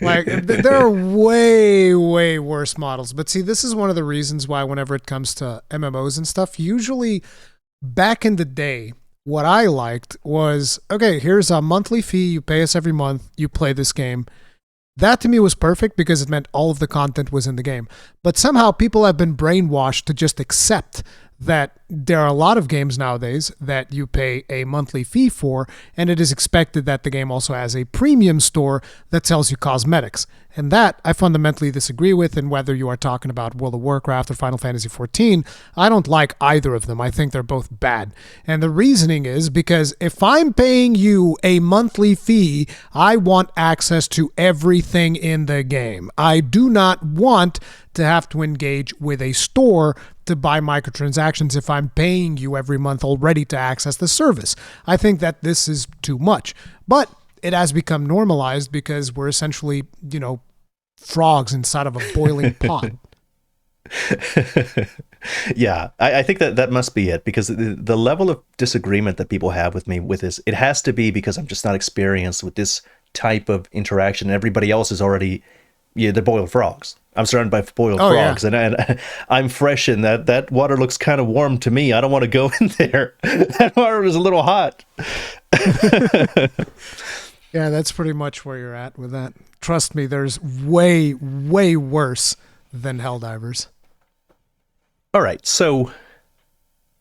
like, there are way, way worse models. But see, this is one of the reasons why whenever it comes to MMOs and stuff, usually back in the day, what I liked was, okay, here's a monthly fee. You pay us every month. You play this game. That to me was perfect because it meant all of the content was in the game. But somehow people have been brainwashed to just accept that there are a lot of games nowadays that you pay a monthly fee for, and it is expected that the game also has a premium store that sells you cosmetics. And that I fundamentally disagree with, and whether you are talking about World of Warcraft or Final Fantasy XIV, I don't like either of them. I think they're both bad. And the reasoning is because if I'm paying you a monthly fee, I want access to everything in the game. I do not want to have to engage with a store to buy microtransactions if I'm paying you every month already to access the service. I think that this is too much. But it has become normalized because we're essentially, frogs inside of a boiling pot. Yeah, I think that must be it, because the level of disagreement that people have with me with this, it has to be because I'm just not experienced with this type of interaction. Everybody else is already, they're boiled frogs. I'm surrounded by boiled frogs, yeah. and I'm fresh in that water looks kind of warm to me. I don't want to go in there. That water is a little hot. Yeah, that's pretty much where you're at with that. Trust me, there's way, way worse than Helldivers. All right, so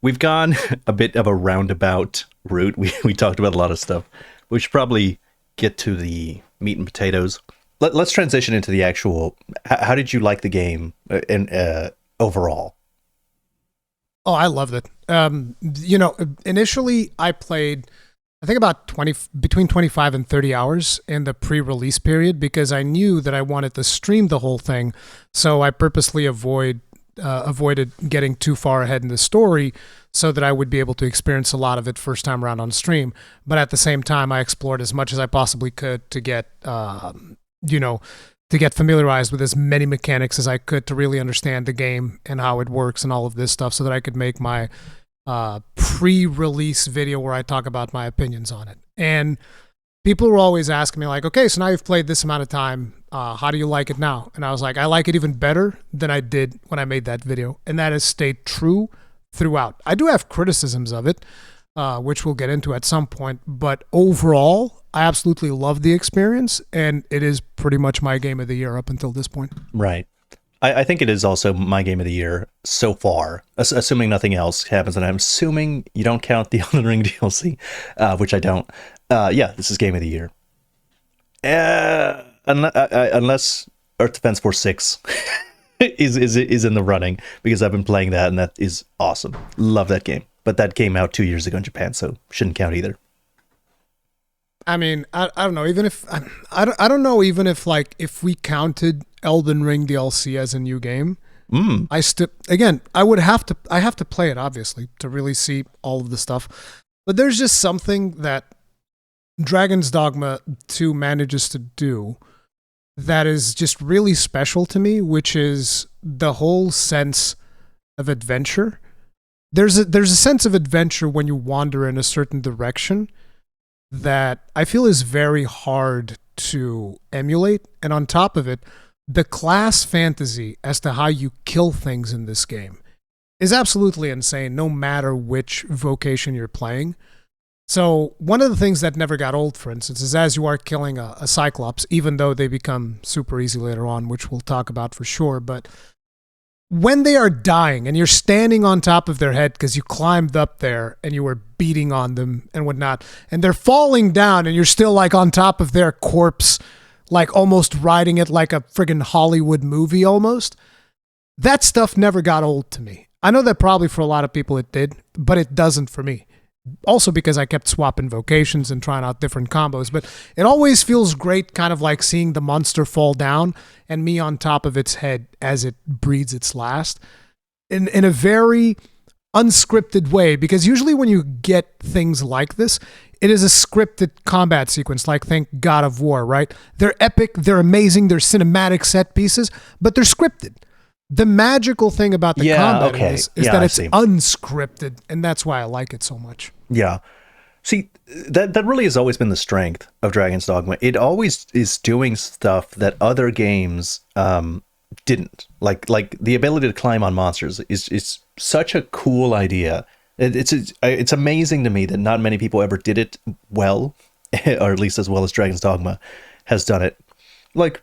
we've gone a bit of a roundabout route. We talked about a lot of stuff. We should probably get to the meat and potatoes. Let's transition into the actual. How did you like the game in overall? Oh, I loved it. Initially I played, I think about between 25 and 30 hours in the pre-release period because I knew that I wanted to stream the whole thing. So I purposely avoided getting too far ahead in the story so that I would be able to experience a lot of it first time around on stream. But at the same time, I explored as much as I possibly could to get, to get familiarized with as many mechanics as I could to really understand the game and how it works and all of this stuff so that I could make my pre-release video where I talk about my opinions on it. And people were always asking me like, okay, so now you've played this amount of time. How do you like it now? And I was like, I like it even better than I did when I made that video. And that has stayed true throughout. I do have criticisms of it, which we'll get into at some point. But overall, I absolutely love the experience. And it is pretty much my game of the year up until this point. Right. I think it is also my game of the year so far, assuming nothing else happens. And I'm assuming you don't count the Elden Ring DLC, which I don't. Yeah, this is game of the year. Unless Earth Defense Force 6 is in the running, because I've been playing that, and that is awesome. Love that game. But that came out 2 years ago in Japan, so shouldn't count either. I mean, I don't know. Even if I don't know, even if like if we counted Elden Ring DLC as a new game, I still I have to play it obviously to really see all of the stuff. But there's just something that Dragon's Dogma 2 manages to do that is just really special to me, which is the whole sense of adventure. There's a sense of adventure when you wander in a certain direction that I feel is very hard to emulate. And on top of it, the class fantasy as to how you kill things in this game is absolutely insane, no matter which vocation you're playing. So one of the things that never got old, for instance, is as you are killing a Cyclops, even though they become super easy later on, which we'll talk about for sure, but when they are dying and you're standing on top of their head because you climbed up there and you were beating on them and whatnot, and they're falling down and you're still like on top of their corpse, like almost riding it like a friggin' Hollywood movie almost, that stuff never got old to me. I know that probably for a lot of people it did, but it doesn't for me. Also because I kept swapping vocations and trying out different combos, but it always feels great kind of like seeing the monster fall down and me on top of its head as it breathes its last in a very unscripted way, because usually when you get things like this, it is a scripted combat sequence, like think God of War, right? They're epic, they're amazing, they're cinematic set pieces, but they're scripted. The magical thing about the combat is that it's unscripted, and that's why I like it so much. Yeah. See, that really has always been the strength of Dragon's Dogma. It always is doing stuff that other games didn't. Like the ability to climb on monsters is such a cool idea. It's amazing to me that not many people ever did it well, or at least as well as Dragon's Dogma has done it. Like,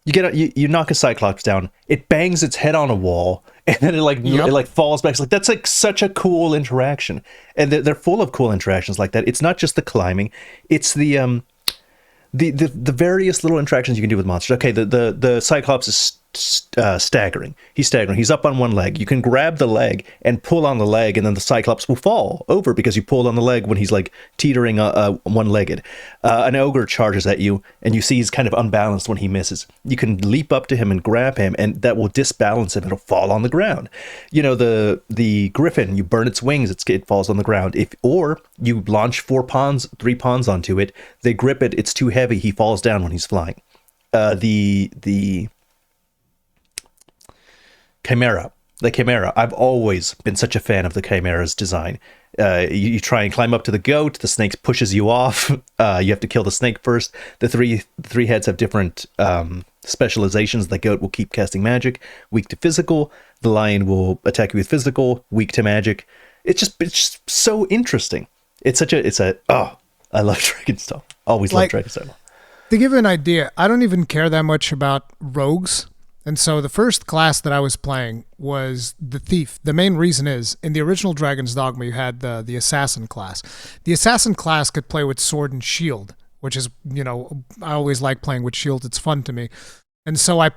you knock a Cyclops down, it bangs its head on a wall, and then it falls back. It's like, that's like such a cool interaction, and they're full of cool interactions like that. It's not just the climbing; it's the various little interactions you can do with monsters. Okay, the Cyclops is staggering. He's staggering. He's up on one leg. You can grab the leg and pull on the leg, and then the Cyclops will fall over because you pulled on the leg when he's like teetering one-legged. An ogre charges at you, and you see he's kind of unbalanced when he misses. You can leap up to him and grab him, and that will disbalance him. It'll fall on the ground. You know, the griffin, you burn its wings, it falls on the ground. Or you launch 3 pawns onto it. They grip it. It's too heavy. He falls down when he's flying. The Chimera. The Chimera. I've always been such a fan of the Chimera's design. You try and climb up to the goat. The snake pushes you off. You have to kill the snake first. The three heads have different specializations. The goat will keep casting magic, weak to physical. The lion will attack you with physical, weak to magic. It's just so interesting. I love Dragon's Dogma. Always loved Dragon's Dogma. To give you an idea, I don't even care that much about rogues. And so the first class that I was playing was the Thief. The main reason is, in the original Dragon's Dogma, you had the Assassin class. The Assassin class could play with sword and shield, which is, I always like playing with shields. It's fun to me. And so I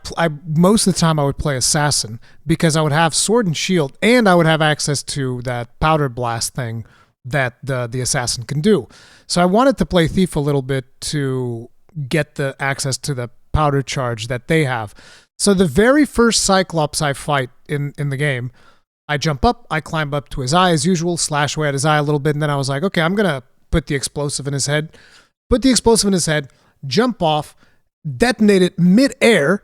most of the time I would play assassin because I would have sword and shield, and I would have access to that powder blast thing that the assassin can do. So I wanted to play thief a little bit to get the access to the powder charge that they have. So the very first Cyclops I fight in the game, I jump up, I climb up to his eye as usual, slash away at his eye a little bit, and then I was like, okay, I'm gonna put the explosive in his head. Put the explosive in his head, jump off, detonate it mid-air,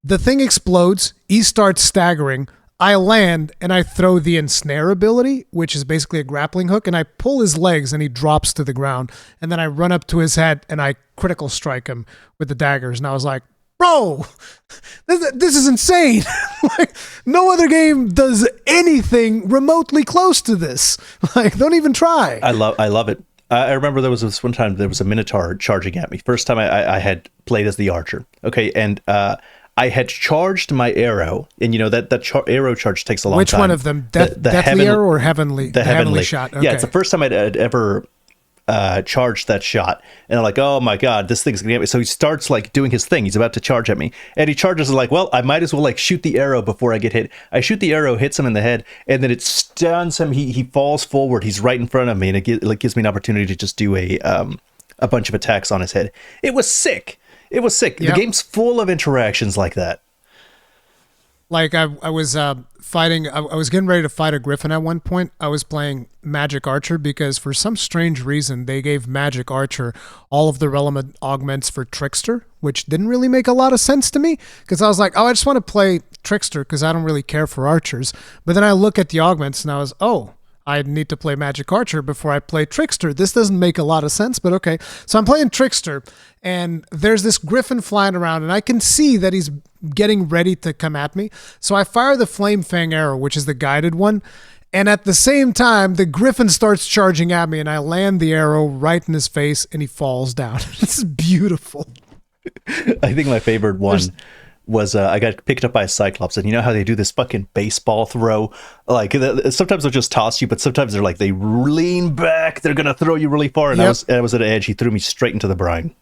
the thing explodes, he starts staggering, I land, and I throw the ensnare ability, which is basically a grappling hook, and I pull his legs, and he drops to the ground, and then I run up to his head, and I critical strike him with the daggers, and I was like, bro, this is insane. Like, no other game does anything remotely close to this. Like, don't even try. I love it. I remember there was this one time there was a Minotaur charging at me. First time I had played as the archer. Okay, and I had charged my arrow, and that arrow charge takes a long time. Which one of them? Deathly arrow or heavenly? The heavenly shot. Okay. Yeah, it's the first time I'd ever charged that shot, and I'm like, oh my god, this thing's gonna get me. So he starts like doing his thing. He's about to charge at me, and he charges like, well, I might as well like shoot the arrow before I get hit. I shoot the arrow, hits him in the head, and then it stuns him. He falls forward. He's right in front of me, and it gives me an opportunity to just do a bunch of attacks on his head. It was sick. It was sick. Yep. The game's full of interactions like that. Like I was fighting, I was getting ready to fight a griffin at one point. I was playing Magic Archer because for some strange reason they gave Magic Archer all of the relevant augments for Trickster, which didn't really make a lot of sense to me because I was like, oh, I just want to play Trickster because I don't really care for archers. But then I look at the augments and I was, oh, I need to play Magic Archer before I play Trickster. This doesn't make a lot of sense, but okay. So I'm playing Trickster, and there's this griffin flying around, and I can see that he's getting ready to come at me. So I fire the Flame Fang arrow, which is the guided one, and at the same time, the griffin starts charging at me, and I land the arrow right in his face, and he falls down. This is beautiful. I think my favorite one was I got picked up by a Cyclops, and you know how they do this fucking baseball throw? Like sometimes they'll just toss you, but sometimes they're like they lean back, they're gonna throw you really far. And yep. I was at an edge. He threw me straight into the brine,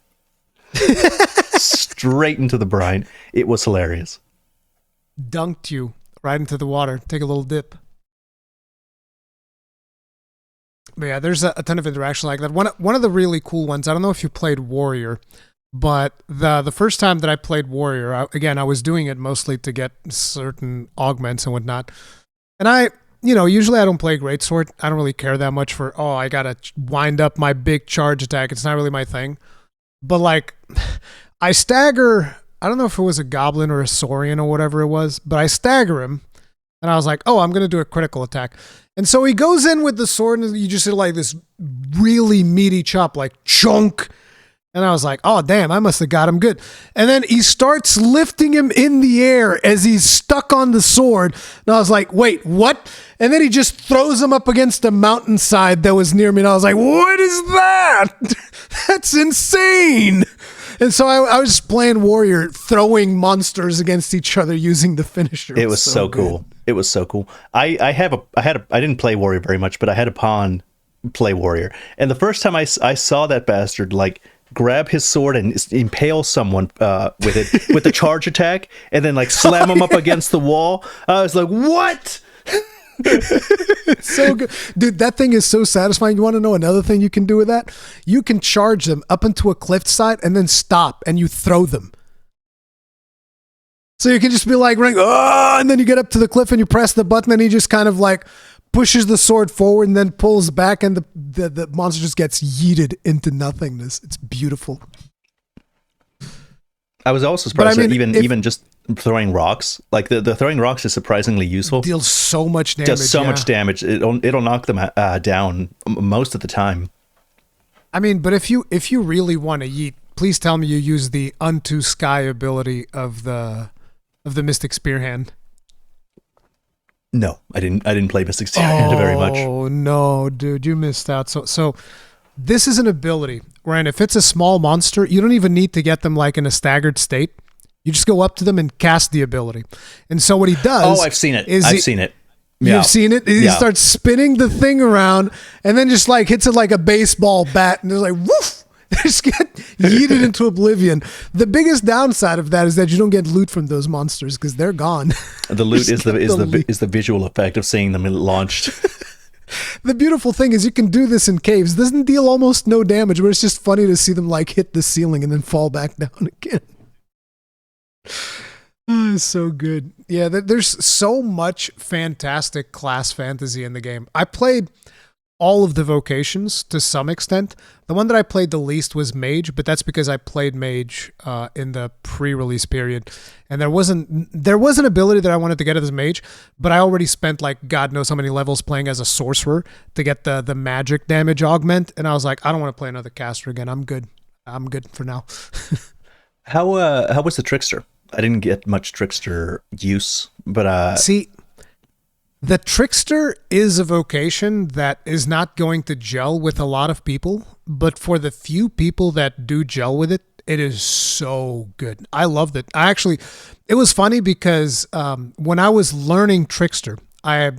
straight into the brine. It was hilarious. Dunked you right into the water. Take a little dip. But yeah, there's a ton of interaction like that. One of the really cool ones. I don't know if you played Warrior. But the first time that I played Warrior, I was doing it mostly to get certain augments and whatnot. And usually I don't play Greatsword. I don't really care that much for, I got to wind up my big charge attack. It's not really my thing. But like, I stagger, I don't know if it was a Goblin or a Saurian or whatever it was, but I stagger him. And I was like, I'm going to do a critical attack. And so he goes in with the sword and you just hit like this really meaty chop, like chunk. And I was like, oh, damn, I must have got him good. And then he starts lifting him in the air as he's stuck on the sword. And I was like, wait, what? And then he just throws him up against a mountainside that was near me. And I was like, what is that? That's insane. And so I was just playing Warrior, throwing monsters against each other using the finisher. It was so cool. It was so cool. I didn't play Warrior very much, but I had a pawn play Warrior. And the first time I saw that bastard, like, grab his sword and impale someone with it with the charge attack and then like slam him up against the wall. I was like, what? So good. Dude, that thing is so satisfying. You want to know another thing you can do with that? You can charge them up into a cliffside and then stop and you throw them. So you can just be like, and then you get up to the cliff and you press the button and he just kind of like pushes the sword forward and then pulls back and the monster just gets yeeted into nothingness. It's beautiful. I was also surprised that even just throwing rocks, like the throwing rocks is surprisingly useful. Deals so much damage. Does so much damage. It'll knock them down most of the time. I mean, but if you really want to yeet, please tell me you use the Unto Sky ability of the Mystic Spear Hand. No, I didn't play Mystic Spear Hand very much. Oh no, dude, you missed out. So this is an ability, Ryan. If it's a small monster, you don't even need to get them like in a staggered state. You just go up to them and cast the ability. And so what he does... Oh, I've seen it. I've seen it. Yeah. You've seen it? He starts spinning the thing around and then just like hits it like a baseball bat and it's like, woof! They just get yeeted into oblivion. The biggest downside of that is that you don't get loot from those monsters because they're gone. The loot is the visual effect of seeing them launched. The beautiful thing is you can do this in caves. Doesn't deal almost no damage, but it's just funny to see them like hit the ceiling and then fall back down again. Oh, it's so good. Yeah, there's so much fantastic class fantasy in the game. I played all of the vocations to some extent. The one that I played the least was Mage, but that's because I played Mage in the pre-release period, and there was an ability that I wanted to get as Mage, but I already spent like God knows how many levels playing as a Sorcerer to get the magic damage augment, and I was like, I don't want to play another caster again. I'm good for now. How was the Trickster? I didn't get much Trickster use, but see. The Trickster is a vocation that is not going to gel with a lot of people, but for the few people that do gel with it, it is so good. I loved it. It was funny because when I was learning Trickster, I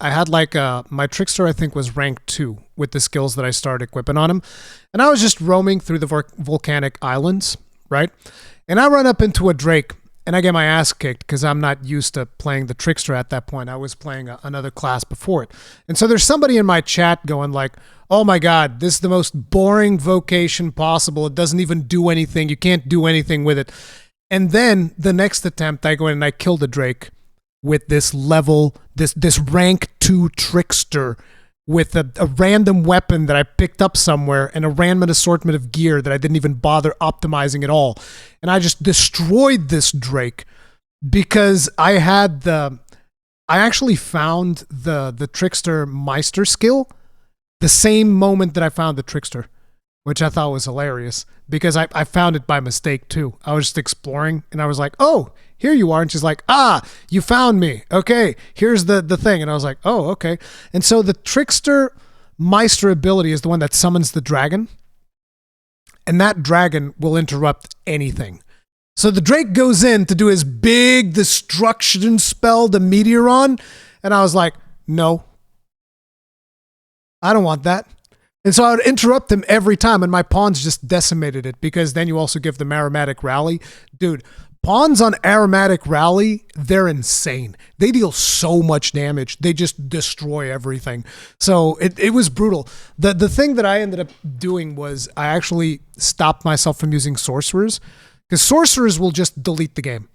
had like my Trickster I think was rank 2 with the skills that I started equipping on him, and I was just roaming through the volcanic islands, right? And I run up into a Drake. And I get my ass kicked because I'm not used to playing the Trickster at that point. I was playing another class before it. And so there's somebody in my chat going like, oh my God, this is the most boring vocation possible. It doesn't even do anything. You can't do anything with it. And then the next attempt, I go in and I kill the Drake with this level, this rank 2 Trickster with a random weapon that I picked up somewhere and a random assortment of gear that I didn't even bother optimizing at all. And I just destroyed this Drake because I actually found the Trickster Meister skill the same moment that I found the Trickster, which I thought was hilarious because I found it by mistake too. I was just exploring and I was like, oh, here you are. And she's like, you found me. Okay, here's the thing. And I was like, oh, okay. And so the Trickster Meister ability is the one that summons the dragon. And that dragon will interrupt anything. So the Drake goes in to do his big destruction spell, the Meteoron. And I was like, no, I don't want that. And so I would interrupt him every time, and my pawns just decimated it because then you also give them aromatic rally. Dude, pawns on aromatic rally, they're insane. They deal so much damage. They just destroy everything. So it was brutal. The thing that I ended up doing was I actually stopped myself from using sorcerers because sorcerers will just delete the game.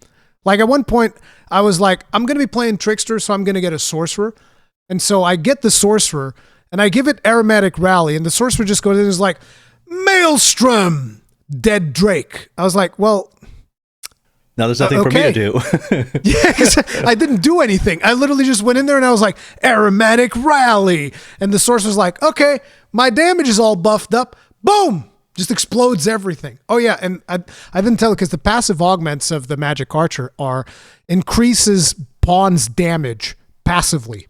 Like at one point, I was like, I'm going to be playing Trickster, so I'm going to get a sorcerer. And so I get the sorcerer, and I give it aromatic rally, and the sorcerer just goes in and is like, Maelstrom, dead Drake. I was like, well, now there's nothing for me to do. Yeah, 'cause I didn't do anything. I literally just went in there and I was like, aromatic rally. And the sorcerer's like, okay, my damage is all buffed up. Boom! Just explodes everything. Oh yeah, and I didn't tell it because the passive augments of the Magic Archer are increases pawn's damage passively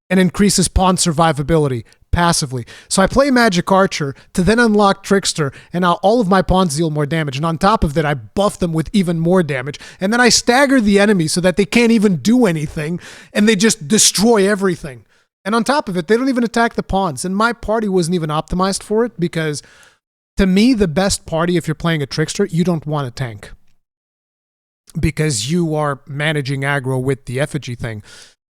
and increases pawn survivability passively. So I play Magic Archer to then unlock Trickster, and now all of my pawns deal more damage. And on top of that, I buff them with even more damage. And then I stagger the enemy so that they can't even do anything, and they just destroy everything. And on top of it, they don't even attack the pawns. And my party wasn't even optimized for it because, to me, the best party, if you're playing a Trickster, you don't want a tank because you are managing aggro with the effigy thing.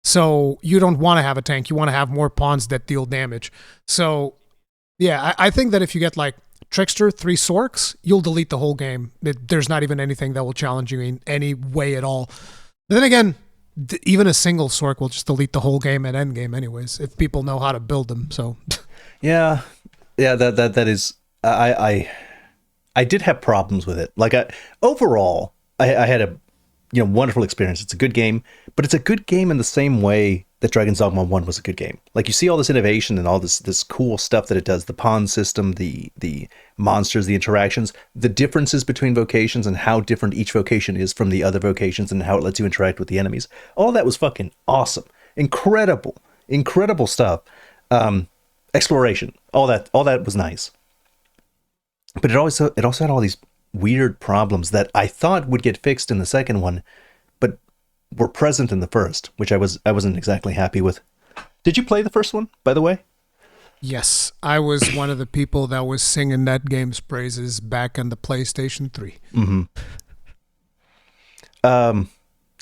So you don't want to have a tank. You want to have more pawns that deal damage. So yeah, I think that if you get like Trickster, 3 Sorks, you'll delete the whole game. There's not even anything that will challenge you in any way at all. But then again, even a single Sork will just delete the whole game at endgame anyways, if people know how to build them. So yeah, that is, I did have problems with it. Like overall, I had a wonderful experience. It's a good game, but it's a good game in the same way that Dragon's Dogma 1 was a good game. Like you see all this innovation and all this cool stuff that it does, the pawn system, the monsters, the interactions, the differences between vocations and how different each vocation is from the other vocations and how it lets you interact with the enemies. All that was fucking awesome. Incredible stuff. Exploration, all that was nice. But it also had all these weird problems that I thought would get fixed in the second one, but were present in the first, which I wasn't exactly happy with. Did you play the first one, by the way? Yes, I was one of the people that was singing that game's praises back on the PlayStation 3. Mm-hmm.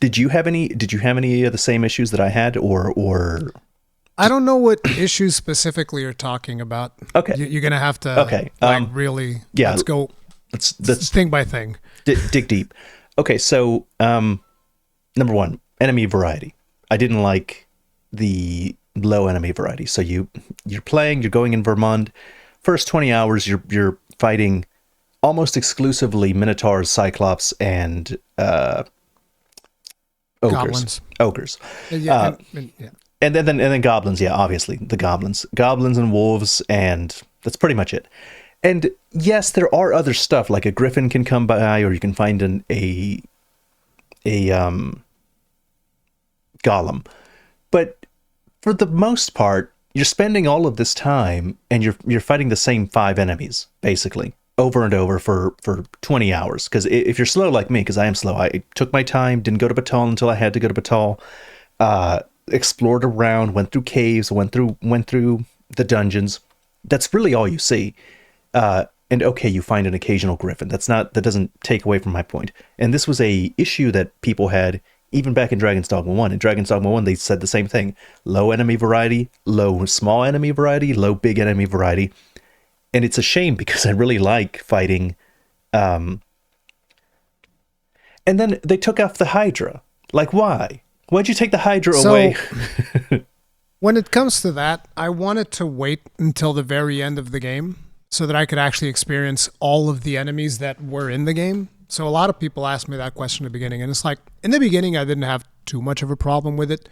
Did you have any? Did you have any of the same issues that I had, or? I don't know what issues specifically you're talking about. Okay, You're gonna have to. Okay, really. yeah. Let's go. Let's thing by thing. dig deep. Okay, so number one, enemy variety. I didn't like the low enemy variety. So you're playing, you're going in Vermont. First 20 hours, you're fighting almost exclusively Minotaurs, Cyclops, and ogres. Ogres. Yeah, yeah. And then goblins. Yeah, obviously the goblins and wolves, and that's pretty much it. And yes, there are other stuff like a griffin can come by, or you can find a golem. But for the most part, you're spending all of this time and you're fighting the same 5 enemies basically over and over for 20 hours. Because if you're slow like me, because I am slow, I took my time, didn't go to Batal until I had to go to Batal. Explored around, went through caves, went through the dungeons. That's really all you see. And okay, you find an occasional griffin. That doesn't take away from my point. And this was a issue that people had even back in Dragon's Dogma 1. In Dragon's Dogma 1, they said the same thing. Low enemy variety, low small enemy variety, low big enemy variety. And it's a shame because I really like fighting. And then they took off the Hydra. Like, why? Why'd you take the Hydra away? When it comes to that, I wanted to wait until the very end of the game so that I could actually experience all of the enemies that were in the game. So a lot of people asked me that question at the beginning, and it's like, in the beginning, I didn't have too much of a problem with it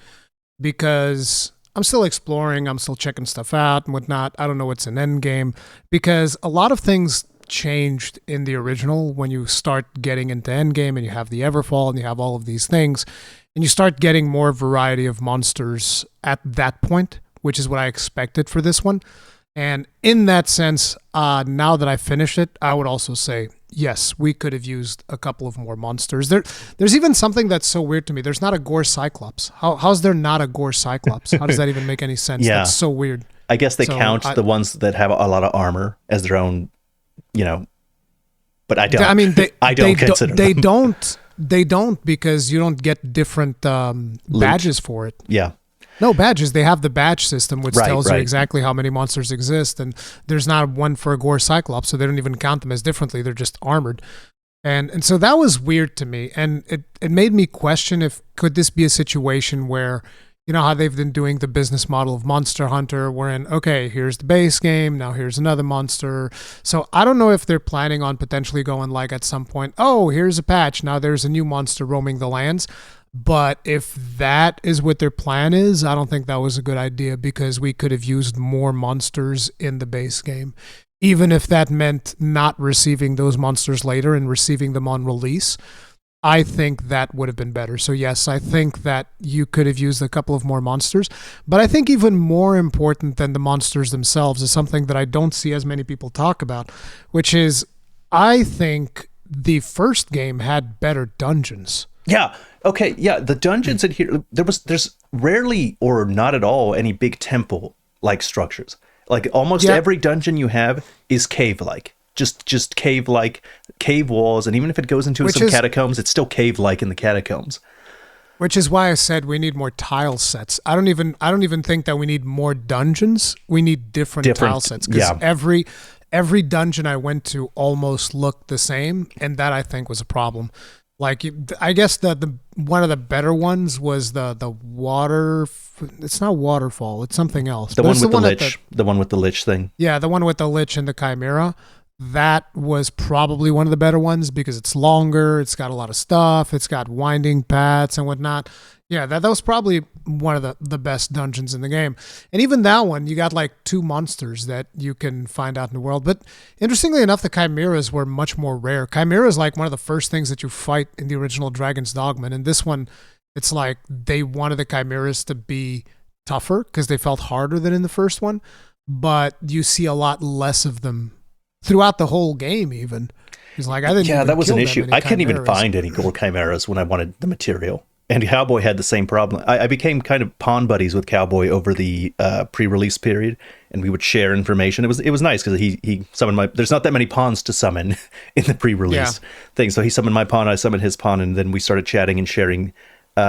because I'm still exploring, I'm still checking stuff out and whatnot. I don't know what's an end game because a lot of things changed in the original when you start getting into end game and you have the Everfall and you have all of these things and you start getting more variety of monsters at that point, which is what I expected for this one. And in that sense, now that I finished it, I would also say, yes, we could have used a couple of more monsters. There's even something that's so weird to me. There's not a Gore Cyclops. How's there not a Gore Cyclops? How does that even make any sense? Yeah. That's so weird. I guess they count the ones that have a lot of armor as their own, but I don't. I mean, I don't consider them. They don't because you don't get different badges for it. Yeah. No badges. They have the badge system, which tells you right. exactly how many monsters exist, and there's not one for a Gore Cyclops, so they don't even count them as differently. They're just armored, and so that was weird to me, and it made me question if could this be a situation where how they've been doing the business model of Monster Hunter, wherein okay, here's the base game, now here's another monster. So I don't know if they're planning on potentially going like at some point, oh, here's a patch, now there's a new monster roaming the lands. But if that is what their plan is, I don't think that was a good idea because we could have used more monsters in the base game. Even if that meant not receiving those monsters later and receiving them on release, I think that would have been better. So yes, I think that you could have used a couple of more monsters. But I think even more important than the monsters themselves is something that I don't see as many people talk about, which is I think the first game had better dungeons. Yeah. Okay. Yeah. The dungeons in here, there's rarely or not at all any big temple-like structures. Like almost every dungeon you have is cave-like, just cave-like, cave walls, and even if it goes into some catacombs, it's still cave-like in the catacombs. Which is why I said we need more tile sets. I don't even think that we need more dungeons. We need different tile sets because every dungeon I went to almost looked the same, and that I think was a problem. Like I guess the one of the better ones was the water. It's not waterfall. It's something else. The one with the lich. The one with the lich thing. Yeah, the one with the lich and the chimera. That was probably one of the better ones because it's longer. It's got a lot of stuff. It's got winding paths and whatnot. Yeah, that was probably one of the best dungeons in the game. And even that one, you got like 2 monsters that you can find out in the world. But interestingly enough, the chimeras were much more rare. Chimera is like one of the first things that you fight in the original Dragon's Dogma. And in this one, it's like they wanted the chimeras to be tougher because they felt harder than in the first one. But you see a lot less of them throughout the whole game even. It's like, I didn't that was an issue. I couldn't even chimeras. find any gold chimeras when I wanted the material. And Cowboy had the same problem. I became kind of pawn buddies with Cowboy over the pre-release period, and we would share information. It was nice because he summoned my. There's not that many pawns to summon in the pre-release thing, so he summoned my pawn, I summoned his pawn, and then we started chatting and sharing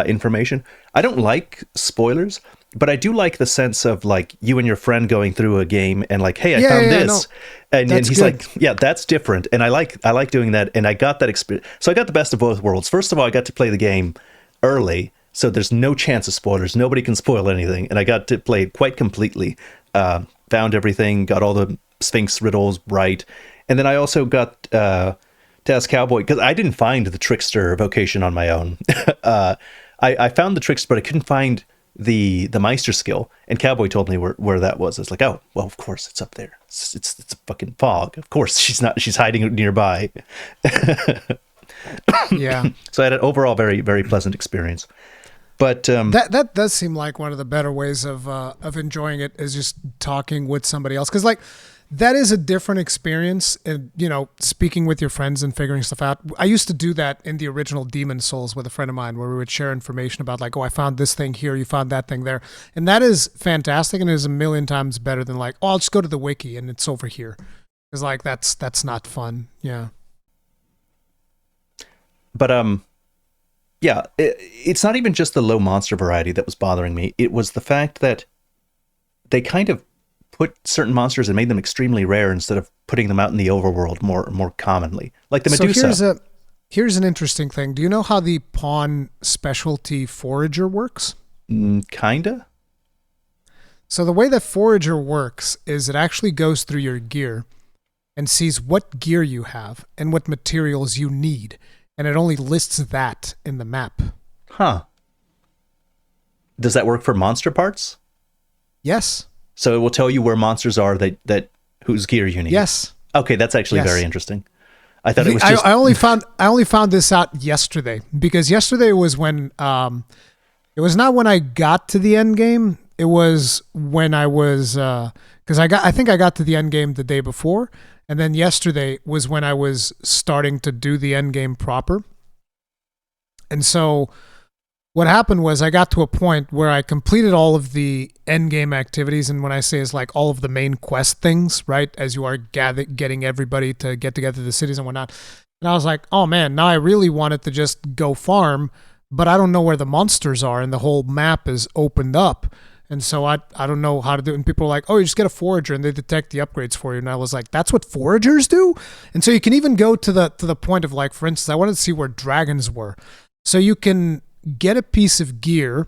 information. I don't like spoilers, but I do like the sense of like you and your friend going through a game and like, hey, I found this, no, and he's good. Like, yeah, that's different, and I like doing that, and I got that experience. So I got the best of both worlds. First of all, I got to play the game early, so there's no chance of spoilers. Nobody can spoil anything, and I got to play it quite completely. Found everything, got all the Sphinx riddles right, and then I also got to ask Cowboy because I didn't find the Trickster vocation on my own. I found the Trickster, but I couldn't find the Meister skill, and Cowboy told me where that was. I was like, oh, well, of course it's up there. It's a fucking fog. Of course she's hiding nearby. Yeah. So I had an overall very, very pleasant experience. But that does seem like one of the better ways of enjoying it is just talking with somebody else, because like that is a different experience. And speaking with your friends and figuring stuff out. I used to do that in the original Demon Souls with a friend of mine, where we would share information about like, oh, I found this thing here, you found that thing there, and that is fantastic, and it is a million times better than like, oh, I'll just go to the wiki and it's over here, because like that's not fun. Yeah. But yeah, it's not even just the low monster variety that was bothering me. It was the fact that they kind of put certain monsters and made them extremely rare instead of putting them out in the overworld more commonly, like the Medusa. So here's an interesting thing. Do you know how the pawn specialty forager works? Kinda. So the way that forager works is it actually goes through your gear and sees what gear you have and what materials you need. And it only lists that in the map. Huh. Does that work for monster parts? Yes. So it will tell you where monsters are that whose gear you need. Yes. Okay, that's actually very interesting. I thought it was just... I only found this out yesterday, because yesterday was when it was not when I got to the end game. It was when I was because I think I got to the end game the day before. And then yesterday was when I was starting to do the end game proper. And so what happened was I got to a point where I completed all of the end game activities. And when I say is like all of the main quest things, right? As you are getting everybody to get together to the cities and whatnot. And I was like, oh man, now I really wanted to just go farm, but I don't know where the monsters are. And the whole map is opened up. And so I don't know how to do it. And people are like, oh, you just get a forager and they detect the upgrades for you. And I was like, that's what foragers do? And so you can even go to the point of like, for instance, I wanted to see where dragons were. So you can get a piece of gear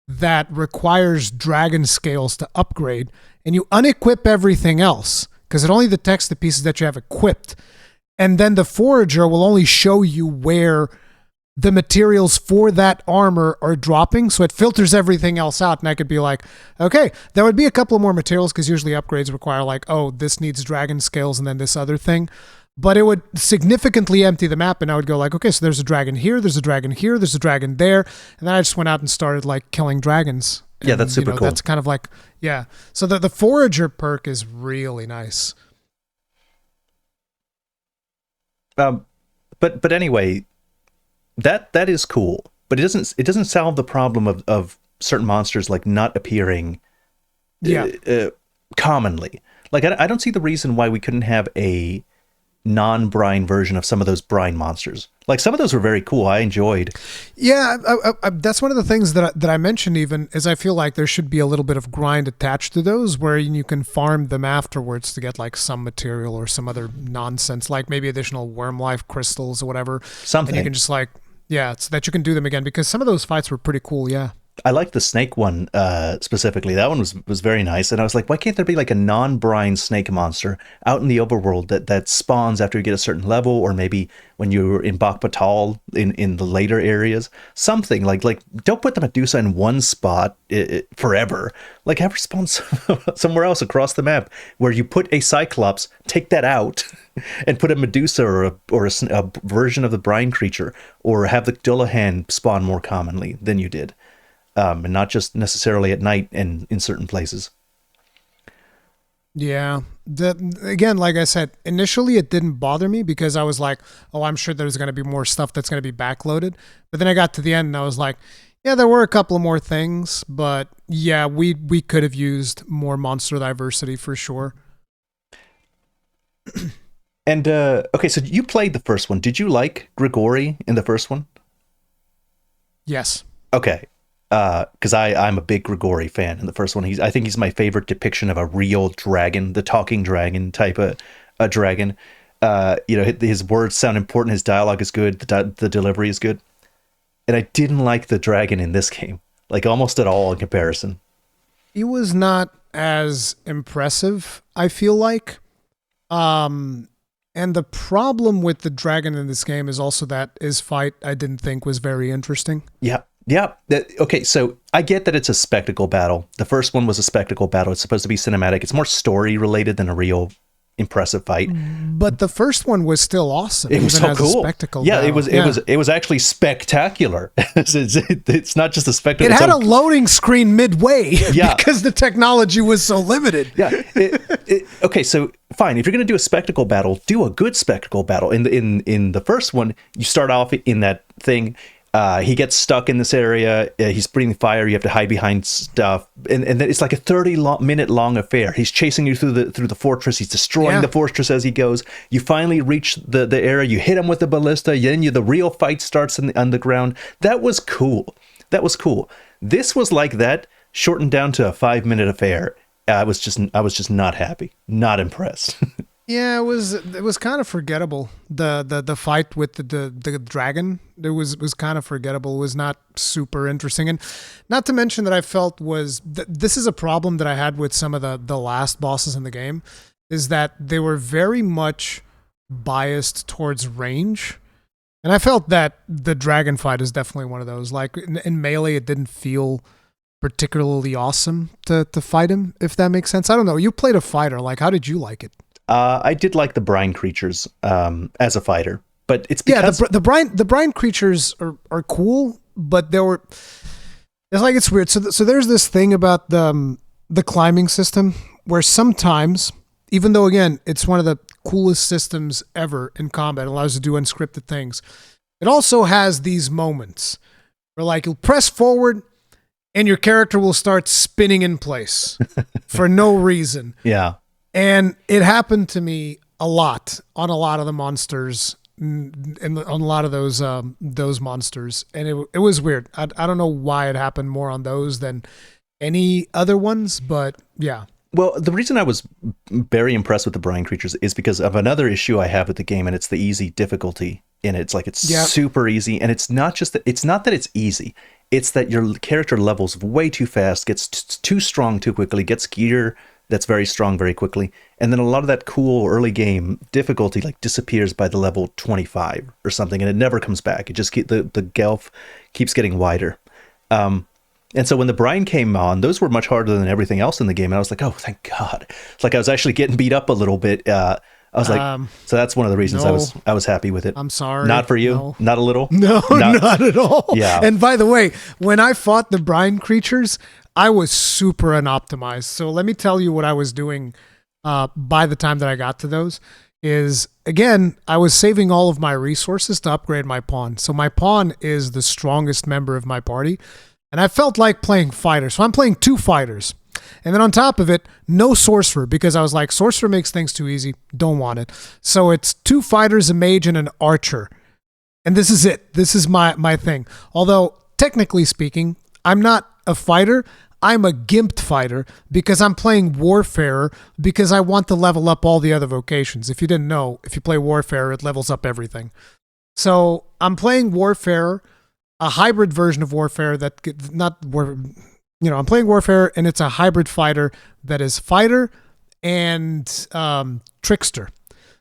that requires dragon scales to upgrade, and you unequip everything else because it only detects the pieces that you have equipped. And then the forager will only show you where the materials for that armor are dropping, so it filters everything else out. And I could be like, okay, there would be a couple of more materials because usually upgrades require like, oh, this needs dragon scales and then this other thing. But it would significantly empty the map, and I would go like, okay, so there's a dragon here, there's a dragon here, there's a dragon there, and then I just went out and started like killing dragons. And, yeah, that's super cool. That's kind of like, yeah. So the forager perk is really nice. But anyway, that is cool, but it doesn't solve the problem of certain monsters like not appearing commonly. Like I don't see the reason why we couldn't have a non-brine version of some of those brine monsters. Like some of those were very cool. I enjoyed. Yeah, that's one of the things that I mentioned even is I feel like there should be a little bit of grind attached to those where you can farm them afterwards to get like some material or some other nonsense, like maybe additional worm life crystals or whatever. Something. And you can just like, yeah, so that you can do them again, because some of those fights were pretty cool, yeah. I like the snake one specifically. That one was very nice. And I was like, why can't there be like a non-brine snake monster out in the overworld that spawns after you get a certain level, or maybe when you're in Bakbatal in the later areas? Something like don't put the Medusa in one spot forever. Like have her spawn somewhere else across the map where you put a Cyclops, take that out, and put a Medusa or a version of the brine creature, or have the Dullahan spawn more commonly than you did. And not just necessarily at night and in certain places. Yeah. Again, like I said, initially it didn't bother me because I was like, oh, I'm sure there's going to be more stuff that's going to be backloaded. But then I got to the end and I was like, yeah, there were a couple of more things, but yeah, we could have used more monster diversity for sure. And okay, so you played the first one. Did you like Grigori in the first one? Yes. Okay, because I'm a big Grigori fan in the first one. I think he's my favorite depiction of a real dragon, the talking dragon type of a dragon. You know, his words sound important. His dialogue is good. The delivery is good. And I didn't like the dragon in this game, like almost at all in comparison. He was not as impressive, I feel like. Um and the problem with the dragon in this game is also that his fight I didn't think was very interesting. Yeah. Yeah. Okay. So I get that it's a spectacle battle. The first one was a spectacle battle. It's supposed to be cinematic. It's more story related than a real impressive fight. But the first one was still awesome. It was even so as cool. A spectacle Yeah, battle. it was actually spectacular. It's not just a spectacle. It had a loading screen midway Yeah. because the technology was so limited. Yeah. Okay, so fine. If you're going to do a spectacle battle, do a good spectacle battle. In the first one, you start off in that thing. He gets stuck in this area. He's breathing fire. You have to hide behind stuff, and then it's like a 30-minute long affair. He's chasing you through the fortress. He's destroying the fortress as he goes. You finally reach the area. You hit him with the ballista. Then the real fight starts in the underground. That was cool. That was cool. This was like that, shortened down to a 5-minute affair. I was just not happy, not impressed. Yeah, it was kind of forgettable. The fight with the dragon, was kind of forgettable. It was not super interesting, and not to mention that I felt this is a problem that I had with some of the last bosses in the game, is that they were very much biased towards range, and I felt that the dragon fight is definitely one of those. Like in Melee, it didn't feel particularly awesome to fight him, if that makes sense. I don't know. You played a fighter. Like, how did you like it? I did like the brine creatures as a fighter, but it's because the brine creatures are cool, but it's weird. So there's this thing about the climbing system where sometimes, even though again it's one of the coolest systems ever in combat, it allows you to do unscripted things, it also has these moments where like you'll press forward and your character will start spinning in place for no reason. Yeah. And it happened to me a lot on a lot of the monsters, and on a lot of those monsters, and it was weird. I don't know why it happened more on those than any other ones, but yeah. Well, the reason I was very impressed with the brine creatures is because of another issue I have with the game, and it's the easy difficulty in it. It's like it's super easy, and it's not that it's easy. It's that your character levels way too fast, gets too strong too quickly, gets gear that's very strong very quickly, and then a lot of that cool early game difficulty like disappears by the level 25 or something, and it never comes back. It just the gulf keeps getting wider. And so when the brine came on, those were much harder than everything else in the game, and I was like, oh, thank God. It's like I was actually getting beat up a little bit. I was like, so that's one of the reasons no, I was happy with it. I'm sorry. Not for you? No. Not a little? No, not at all. Yeah. And by the way, when I fought the brine creatures, I was super unoptimized. So let me tell you what I was doing by the time that I got to those is, again, I was saving all of my resources to upgrade my pawn. So my pawn is the strongest member of my party, and I felt like playing fighter. So I'm playing 2 fighters. And then on top of it, no sorcerer, because I was like, sorcerer makes things too easy. Don't want it. So it's 2 fighters, a mage, and an archer. And this is it. This is my thing. Although, technically speaking, I'm not a fighter. I'm a gimped fighter because I'm playing Warfarer because I want to level up all the other vocations. If you didn't know, if you play Warfarer, it levels up everything. So I'm playing Warfarer, a hybrid version of Warfarer I'm playing Warfare, and it's a hybrid fighter that is fighter and trickster.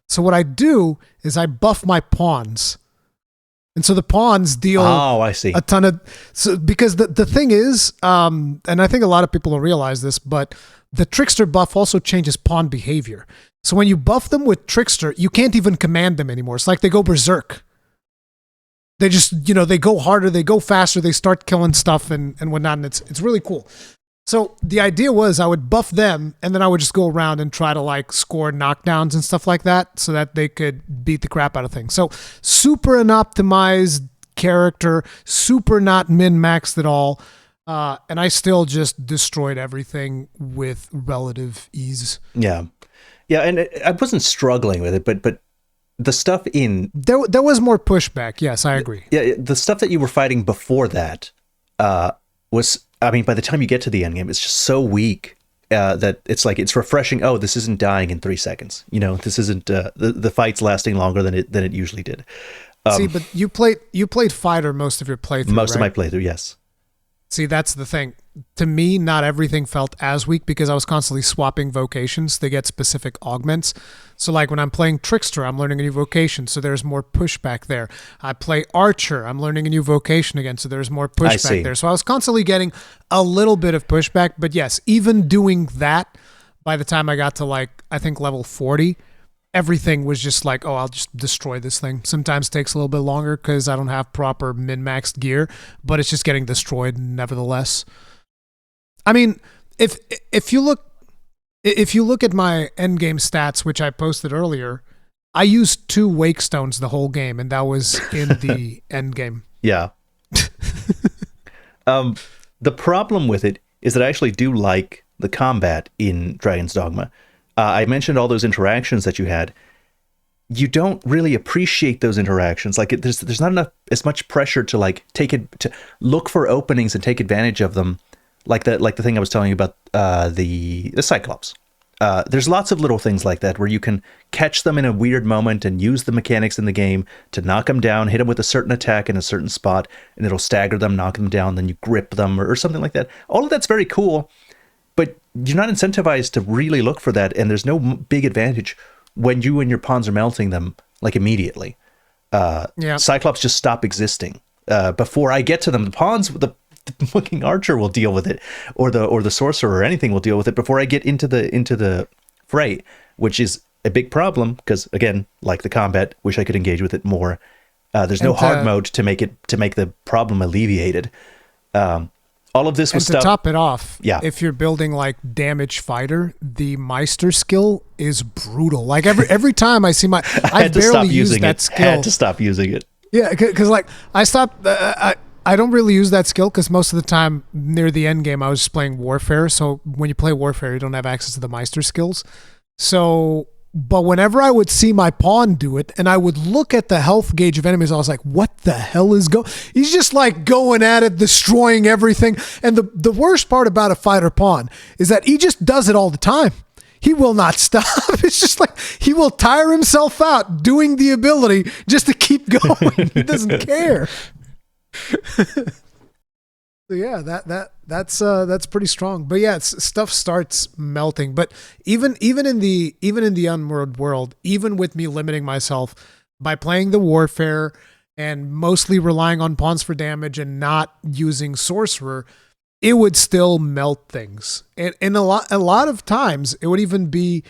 So what I do is I buff my pawns. And so the pawns deal a ton of... So because the thing is, and I think a lot of people don't realize this, but the trickster buff also changes pawn behavior. So when you buff them with trickster, you can't even command them anymore. It's like they go berserk. They just, they go harder, they go faster, they start killing stuff and whatnot, and it's really cool. So the idea was I would buff them and then I would just go around and try to like score knockdowns and stuff like that so that they could beat the crap out of things. So super unoptimized character, super not min-maxed at all. And I still just destroyed everything with relative ease. Yeah. Yeah, and I wasn't struggling with it, but the stuff in there was more pushback. Yes, I agree. yeah, the stuff that you were fighting before that was, I mean, by the time you get to the end game, it's just so weak that it's like it's refreshing. Oh, this isn't dying in 3 seconds. You know, this isn't the fight's lasting longer than it usually did. See, but you played fighter most of your playthrough. Most right? of my playthrough, yes. See, that's the thing. To me, not everything felt as weak because I was constantly swapping vocations to get specific augments. So like when I'm playing Trickster, I'm learning a new vocation, so there's more pushback there. I play Archer, I'm learning a new vocation again, so there's more pushback there. So I was constantly getting a little bit of pushback, but yes, even doing that, by the time I got to like, I think level 40, everything was just like, oh, I'll just destroy this thing. Sometimes it takes a little bit longer because I don't have proper min-maxed gear, but it's just getting destroyed nevertheless. I mean, if you look at my endgame stats, which I posted earlier, I used 2 wake stones the whole game, and that was in the endgame. Yeah. The problem with it is that I actually do like the combat in Dragon's Dogma. I mentioned all those interactions that you had. You don't really appreciate those interactions. Like there's not enough as much pressure to like take it to look for openings and take advantage of them. Like the thing I was telling you about the Cyclops. There's lots of little things like that where you can catch them in a weird moment and use the mechanics in the game to knock them down, hit them with a certain attack in a certain spot, and it'll stagger them, knock them down, then you grip them or something like that. All of that's very cool, but you're not incentivized to really look for that, and there's no big advantage when you and your pawns are melting them like immediately. Cyclops just stop existing before I get to them. The pawns, the fucking archer will deal with it, or the sorcerer or anything will deal with it before I get into the fray, which is a big problem because, again, like the combat, wish I could engage with it more. There's no hard mode to make the problem alleviated. All of this was and to top it off, yeah. If you're building like damage fighter, the Meister skill is brutal. Like every time I see I barely use that skill. I had to stop using it. Yeah, because like I stopped. I don't really use that skill because most of the time near the end game I was just playing Warfare. So when you play Warfare, you don't have access to the Meister skills. So, but whenever I would see my pawn do it and I would look at the health gauge of enemies, I was like, what the hell is He's just like going at it, destroying everything. And the worst part about a fighter pawn is that he just does it all the time. He will not stop. It's just like he will tire himself out doing the ability just to keep going. He doesn't care. So yeah, that's pretty strong. But yeah, stuff starts melting. But even in the Unworld world, even with me limiting myself by playing the Warfare and mostly relying on pawns for damage and not using sorcerer, it would still melt things. And a lot of times it would even be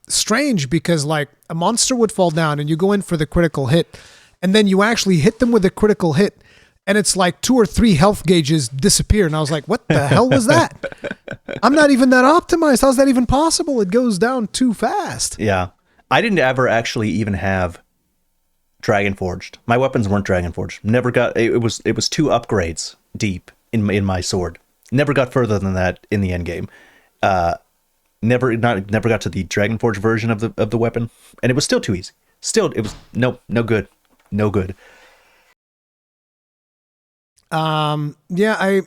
strange because like a monster would fall down and you go in for the critical hit, and then you actually hit them with a critical hit. And it's like 2 or 3 health gauges disappear. And I was like, what the hell was that? I'm not even that optimized. How's that even possible? It goes down too fast. Yeah. I didn't ever actually even have Dragon Forged. My weapons weren't Dragon Forged. Never got it was 2 upgrades deep in my sword. Never got further than that in the end game. Never got to the Dragon Forged version of the weapon. And it was still too easy. Still, it was no good. No good. Yeah, I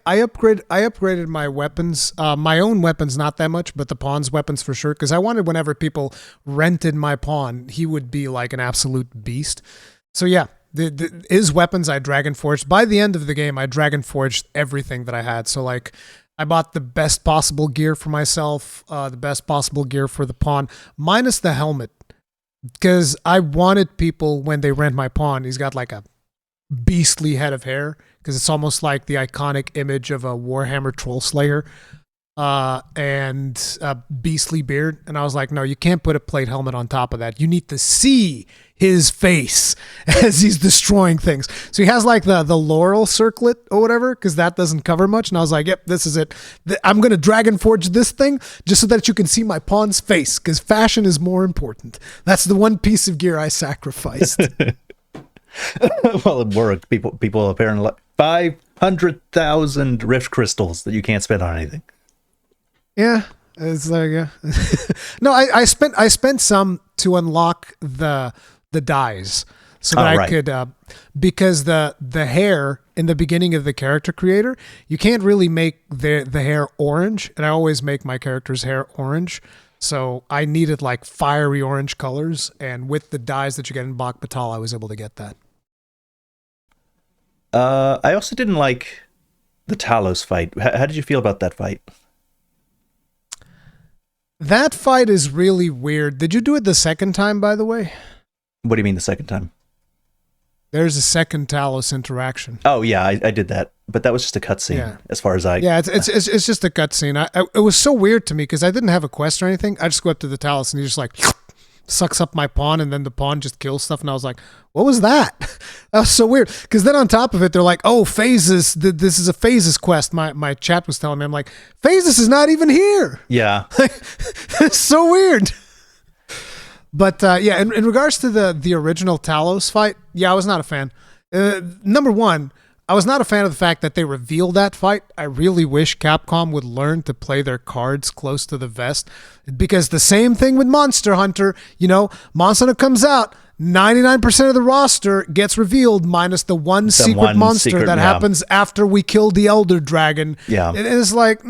upgraded my weapons, my own weapons, not that much, but the pawn's weapons for sure. Cause I wanted whenever people rented my pawn, he would be like an absolute beast. So yeah, his weapons I Dragon Forged. By the end of the game, I Dragon Forged everything that I had. So like I bought the best possible gear for myself, the best possible gear for the pawn, minus the helmet. Cause I wanted people when they rent my pawn, he's got like a beastly head of hair because it's almost like the iconic image of a Warhammer troll slayer and a beastly beard. And I was like, no, you can't put a plate helmet on top of that. You need to see his face as he's destroying things. So he has like the laurel circlet or whatever, because that doesn't cover much. And I was like, yep, this is it. I'm going to Dragon Forge this thing just so that you can see my pawn's face, because fashion is more important. That's the one piece of gear I sacrificed. Well, it worked. People apparently like 500,000 rift crystals that you can't spend on anything. Yeah. It's like, yeah. No, I spent some to unlock the dyes so that I could, because the hair in the beginning of the character creator, you can't really make the hair orange, and I always make my character's hair orange. So I needed like fiery orange colors, and with the dyes that you get in Bak Batal, I was able to get that. I also didn't like the Talos fight. How did you feel about that fight? That fight is really weird. Did you do it the second time, by the way? What do you mean the second time? There's a second Talos interaction. Oh yeah, I did that, but that was just a cutscene. As far as I it's just a cutscene. It was so weird to me because I didn't have a quest or anything. I just go up to the Talos and he just like sucks up my pawn, and then the pawn just kills stuff. And I was like, what was that? That was so weird. Because then on top of it, they're like, oh, phases. This is a phases quest. My chat was telling me, I'm like, phases is not even here. Yeah. It's so weird. But yeah, in regards to the original Talos fight, yeah, I was not a fan. Number one, I was not a fan of the fact that they revealed that fight. I really wish Capcom would learn to play their cards close to the vest, because the same thing with Monster Hunter, Monster Hunter comes out, 99% of the roster gets revealed minus the one secret monster that happens after we kill the Elder Dragon. Yeah. And it's like, you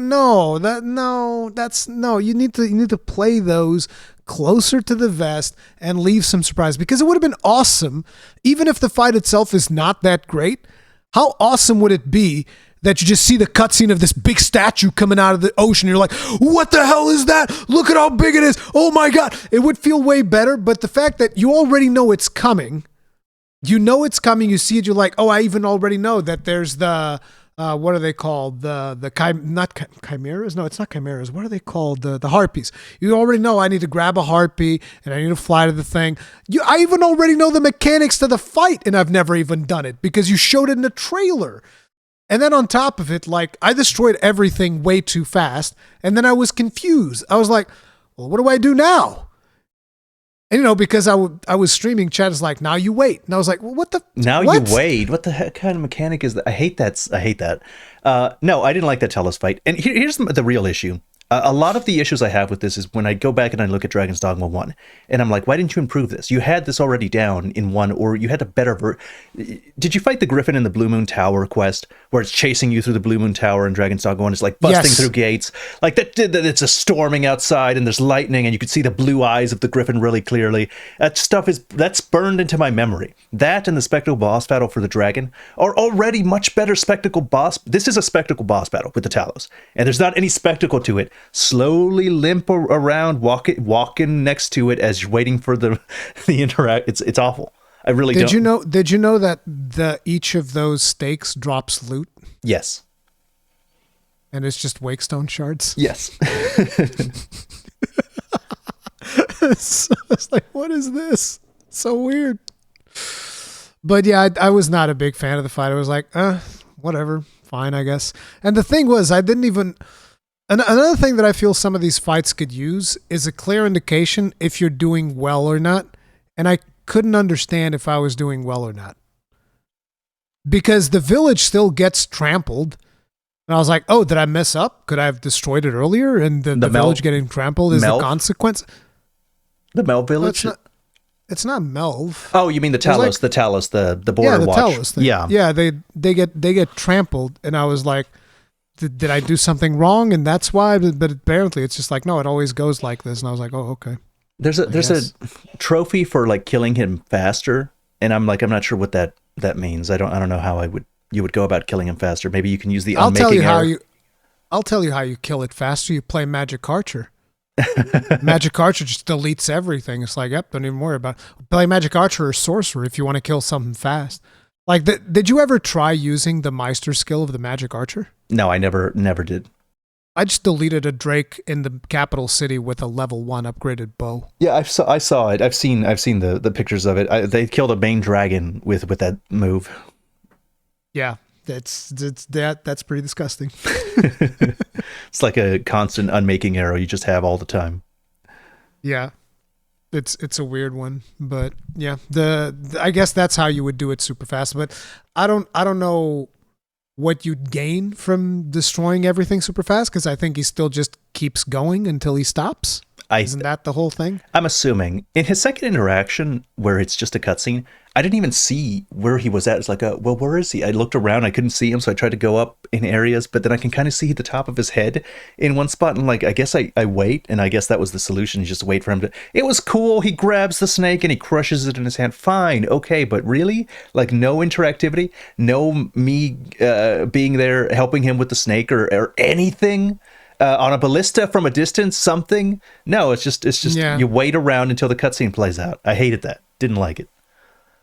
need to play those closer to the vest and leave some surprise, because it would have been awesome, even if the fight itself is not that great. How awesome would it be that you just see the cutscene of this big statue coming out of the ocean? You're like, what the hell is that? Look at how big it is. Oh my God. It would feel way better. But the fact that you already know it's coming, you see it, you're like, oh, I even already know that there's the, what are they called? Not chimeras? No, it's not chimeras. What are they called? The harpies. You already know I need to grab a harpy and I need to fly to the thing. I even already know the mechanics to the fight, and I've never even done it because you showed it in the trailer. And then on top of it, like, I destroyed everything way too fast, and then I was confused. I was like, well, what do I do now? And, because I was streaming, chat is like, now you wait. And I was like, well, what? You wait? What the heck kind of mechanic is that? I hate that. No, I didn't like that Talos fight. And here's the real issue. A lot of the issues I have with this is when I go back and I look at Dragon's Dogma 1, and I'm like, why didn't you improve this? You had this already down in 1, or you had a better Did you fight the Griffin in the Blue Moon Tower quest, where it's chasing you through the Blue Moon Tower in Dragon's Dogma 1? It's like busting through gates. Like that, it's a storming outside, and there's lightning, and you can see the blue eyes of the Griffin really clearly. That's burned into my memory. That and the spectacle boss battle for the dragon are already much better spectacle boss. This is a spectacle boss battle with the Talos, and there's not any spectacle to it. Slowly limp around, walking next to it as you're waiting for the interact. It's awful. I really don't. Did you know that each of those stakes drops loot? Yes. And it's just Wakestone shards? Yes. So it's like, what is this? So weird. But yeah, I was not a big fan of the fight. I was like, whatever, fine, I guess. And the thing was, I didn't even... Another thing that I feel some of these fights could use is a clear indication if you're doing well or not. And I couldn't understand if I was doing well or not. Because the village still gets trampled. And I was like, oh, did I mess up? Could I have destroyed it earlier? And the village getting trampled is the consequence? The Melv village? It's not Melv. Oh, you mean the Talos, the border watch. Talos thing. Yeah, they get trampled. And I was like, did I do something wrong? And that's why, but apparently it's just like, no, it always goes like this. And I was like, oh, okay. There's a trophy for like killing him faster. And I'm not sure what that means. I don't know how you would go about killing him faster. Maybe you can use the unmaking error. I'll tell you how you kill it faster. You play Magic Archer. Magic Archer just deletes everything. It's like, yep, don't even worry about it. Play Magic Archer or Sorcerer if you want to kill something fast. Like, did you ever try using the Meister skill of the Magic Archer? No, I never did. I just deleted a Drake in the capital city with a level 1 upgraded bow. Yeah, I saw it. I've seen the pictures of it. They killed a main dragon with that move. Yeah, that's pretty disgusting. It's like a constant unmaking arrow you just have all the time. Yeah. It's a weird one, but yeah, I guess that's how you would do it super fast, but I don't know what you'd gain from destroying everything super fast, because I think he still just keeps going until he stops. Isn't that the whole thing? I'm assuming in his second interaction, where it's just a cutscene, I didn't even see where he was at. It's like, well, where is he? I looked around, I couldn't see him, so I tried to go up in areas, but then I can kind of see the top of his head in one spot, and like, I guess I wait, and I guess that was the solution, you just wait for him to... It was cool, he grabs the snake and he crushes it in his hand, fine, okay, but really? Like, no interactivity? No me being there helping him with the snake or anything? On a ballista from a distance, something? No, it's just yeah. You wait around until the cutscene plays out. I hated that. Didn't like it.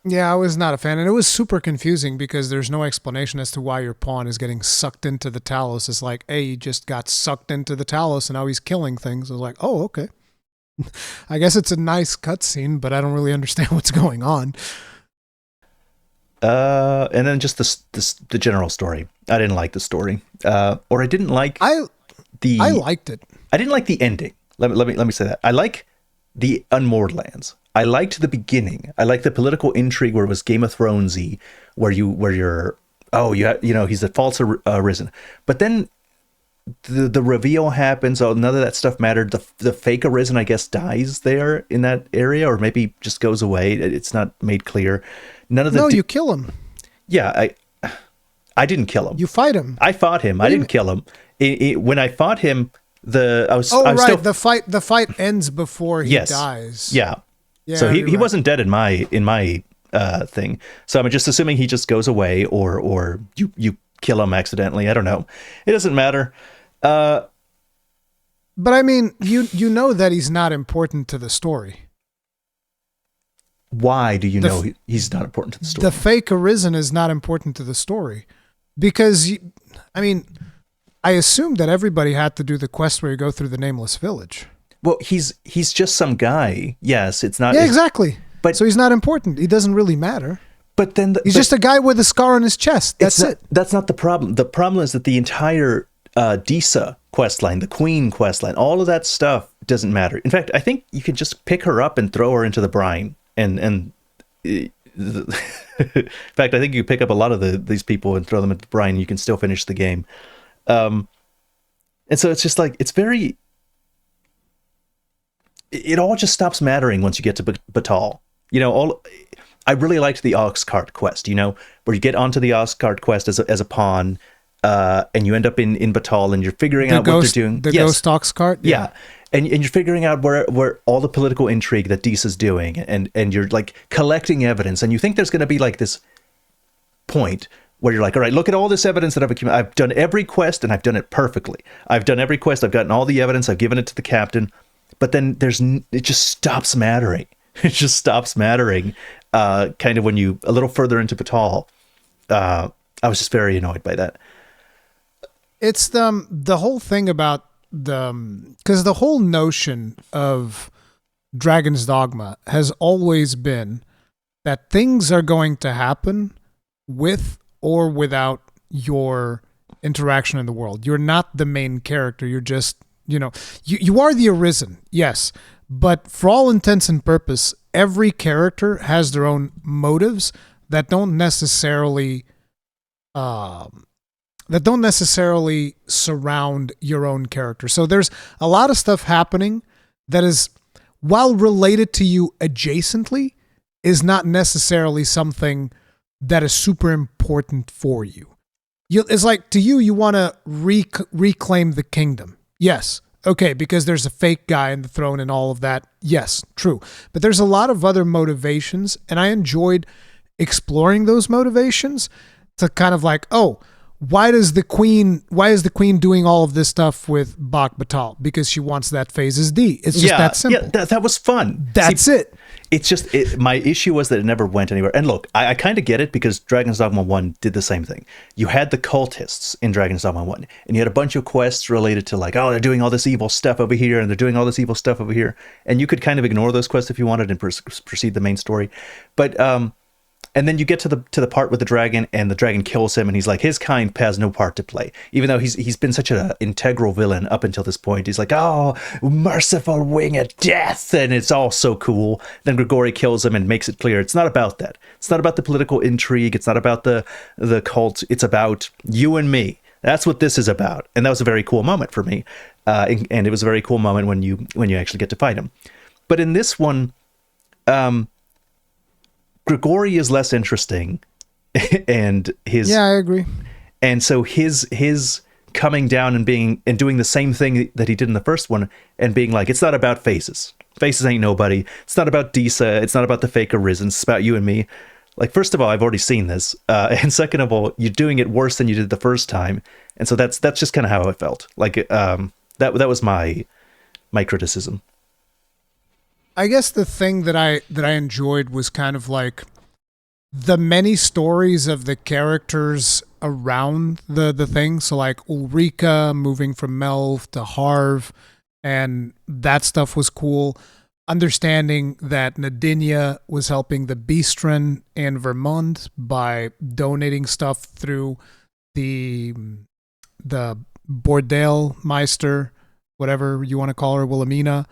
Yeah, I was not a fan, and it was super confusing because there's no explanation as to why your pawn is getting sucked into the Talos. It's like, hey, he just got sucked into the Talos and now he's killing things. I was like, oh, okay. I guess it's a nice cutscene, but I don't really understand what's going on. And then just the general story. I didn't like the story, or I didn't like. I liked it. I didn't like the ending. Let me say that. I like the Unmoored Lands. I liked the beginning. I liked the political intrigue where it was Game of Thronesy, where you're he's a false arisen. But then the reveal happens. Oh, none of that stuff mattered. The fake arisen, I guess, dies there in that area, or maybe just goes away. It's not made clear. You kill him. Yeah, I didn't kill him. You fight him. I fought him. I didn't kill him. When I fought him, the fight ends before he dies. Yeah. So he wasn't dead in my thing. So I'm just assuming he just goes away, or you kill him accidentally. I don't know. It doesn't matter. But I mean, you know that he's not important to the story. Why do you know he's not important to the story? The fake arisen is not important to the story because I assumed that everybody had to do the quest where you go through the Nameless Village. Well, he's just some guy. Yes, it's not. Yeah, exactly. But so he's not important. He doesn't really matter. But then he's just a guy with a scar on his chest. That's it. That's not the problem. The problem is that the entire Disa questline, the Queen questline, all of that stuff doesn't matter. In fact, I think you could just pick her up and throw her into the brine. In fact, I think you pick up a lot of these people and throw them into the brine, and you can still finish the game. And so it's just like, it's very... It all just stops mattering once you get to Batal. I really liked the Ox Cart quest, where you get onto the Ox Cart quest as a pawn, and you end up in Batal, and you're figuring out what they're doing. The Ghost Ox Cart? Yeah. And you're figuring out where all the political intrigue that Disa's doing, and you're like collecting evidence, and you think there's going to be like this point where you're like, all right, look at all this evidence that I've done every quest, and I've done it perfectly. I've done every quest, I've gotten all the evidence, I've given it to the captain, but then it just stops mattering. It just stops mattering, kind of when you, a little further into Batal. I was just very annoyed by that. It's the whole thing about because the whole notion of Dragon's Dogma has always been that things are going to happen with or without your interaction in the world. You're not the main character. You're just, you are the Arisen, yes. But for all intents and purpose, every character has their own motives that don't necessarily surround your own character. So there's a lot of stuff happening that is, while related to you adjacently, is not necessarily something that is super important for you. It's like, to you, you want to reclaim the kingdom. Yes. Okay, because there's a fake guy in the throne and all of that. Yes, true. But there's a lot of other motivations, and I enjoyed exploring those motivations to kind of like, why is the queen doing all of this stuff with Bak Batal? Because she wants that Phases D. It's just that simple. Yeah, that was fun. That's it. It's just my issue was that it never went anywhere. And look, I kind of get it because Dragon's Dogma 1 did the same thing. You had the cultists in Dragon's Dogma 1, and you had a bunch of quests related to like, oh, they're doing all this evil stuff over here, and they're doing all this evil stuff over here. And you could kind of ignore those quests if you wanted and proceed the main story. But and then you get to the part with the dragon, and the dragon kills him, and he's like, his kind has no part to play. Even though he's been such an integral villain up until this point. He's like, oh, merciful wing of death, and it's all so cool. Then Grigori kills him and makes it clear it's not about that. It's not about the political intrigue. It's not about the cult. It's about you and me. That's what this is about. And that was a very cool moment for me. And it was a very cool moment when you actually get to fight him. But in this one, Grigori is less interesting, and his I agree. And so his coming down and doing the same thing that he did in the first one, and being like, it's not about faces. Faces ain't nobody. It's not about Disa. It's not about the fake Arisen. It's about you and me. Like, first of all, I've already seen this, and second of all, you're doing it worse than you did the first time, and so that's just kind of how I felt. Like, that was my criticism. I guess the thing that I enjoyed was kind of like the many stories of the characters around the thing. So like Ulrika moving from Melv to Harv, and that stuff was cool. Understanding that Nadinia was helping the Beastren and Vermund by donating stuff through the Bordel Meister, whatever you want to call her, Wilhelmina.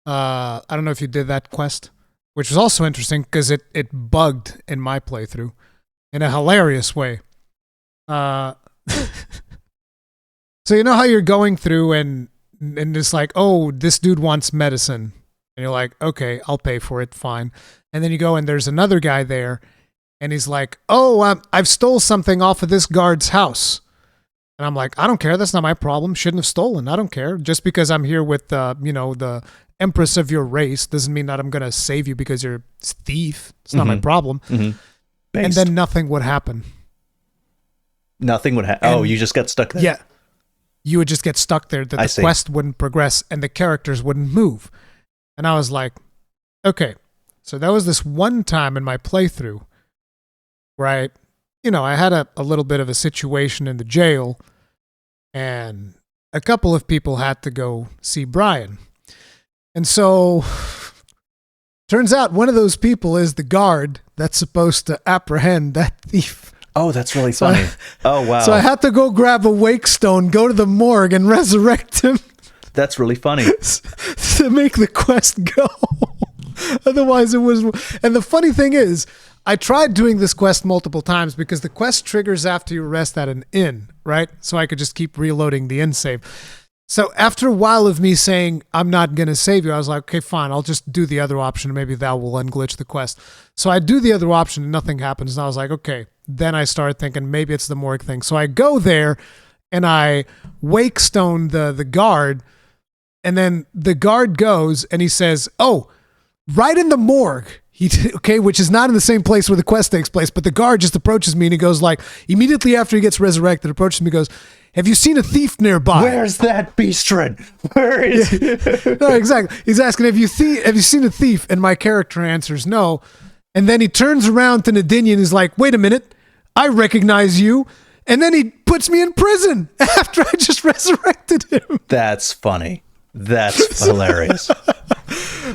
I don't know if you did that quest, which was also interesting because it bugged in my playthrough in a hilarious way. So you know how you're going through and it's like, oh, this dude wants medicine. And you're like, okay, I'll pay for it, fine. And then you go and there's another guy there and he's like, oh, I've stole something off of this guard's house. And I'm like, I don't care. That's not my problem. Shouldn't have stolen. I don't care. Just because I'm here with, the empress of your race doesn't mean that I'm going to save you because you're a thief. It's not my problem. Mm-hmm. And then nothing would happen. Nothing would happen. Oh, you just got stuck there? Yeah. You would just get stuck there. That the quest wouldn't progress and the characters wouldn't move. And I was like, okay. So that was this one time in my playthrough where I had a little bit of a situation in the jail, and a couple of people had to go see Brian. And so turns out one of those people is the guard that's supposed to apprehend that thief. Oh, that's really funny. Oh, wow. So I had to go grab a wake stone, go to the morgue, and resurrect him. That's really funny. To make the quest go. Otherwise, it was... And the funny thing is, I tried doing this quest multiple times because the quest triggers after you rest at an inn, right? So I could just keep reloading the inn save. So after a while of me saying, I'm not going to save you, I was like, okay, fine, I'll just do the other option. Maybe that will unglitch the quest. So I do the other option and nothing happens. And I was like, okay. Then I started thinking maybe it's the morgue thing. So I go there and I wake stone the guard. And then the guard goes and he says, oh, right in the morgue. Which is not in the same place where the quest takes place, but the guard just approaches me and he goes like, immediately after he gets resurrected, approaches me and goes, have you seen a thief nearby? Where's that Beastren? Where is he? No, exactly. He's asking, have you seen a thief? And my character answers no. And then he turns around to Nadinia and he's like, wait a minute, I recognize you. And then he puts me in prison after I just resurrected him. That's funny. That's hilarious.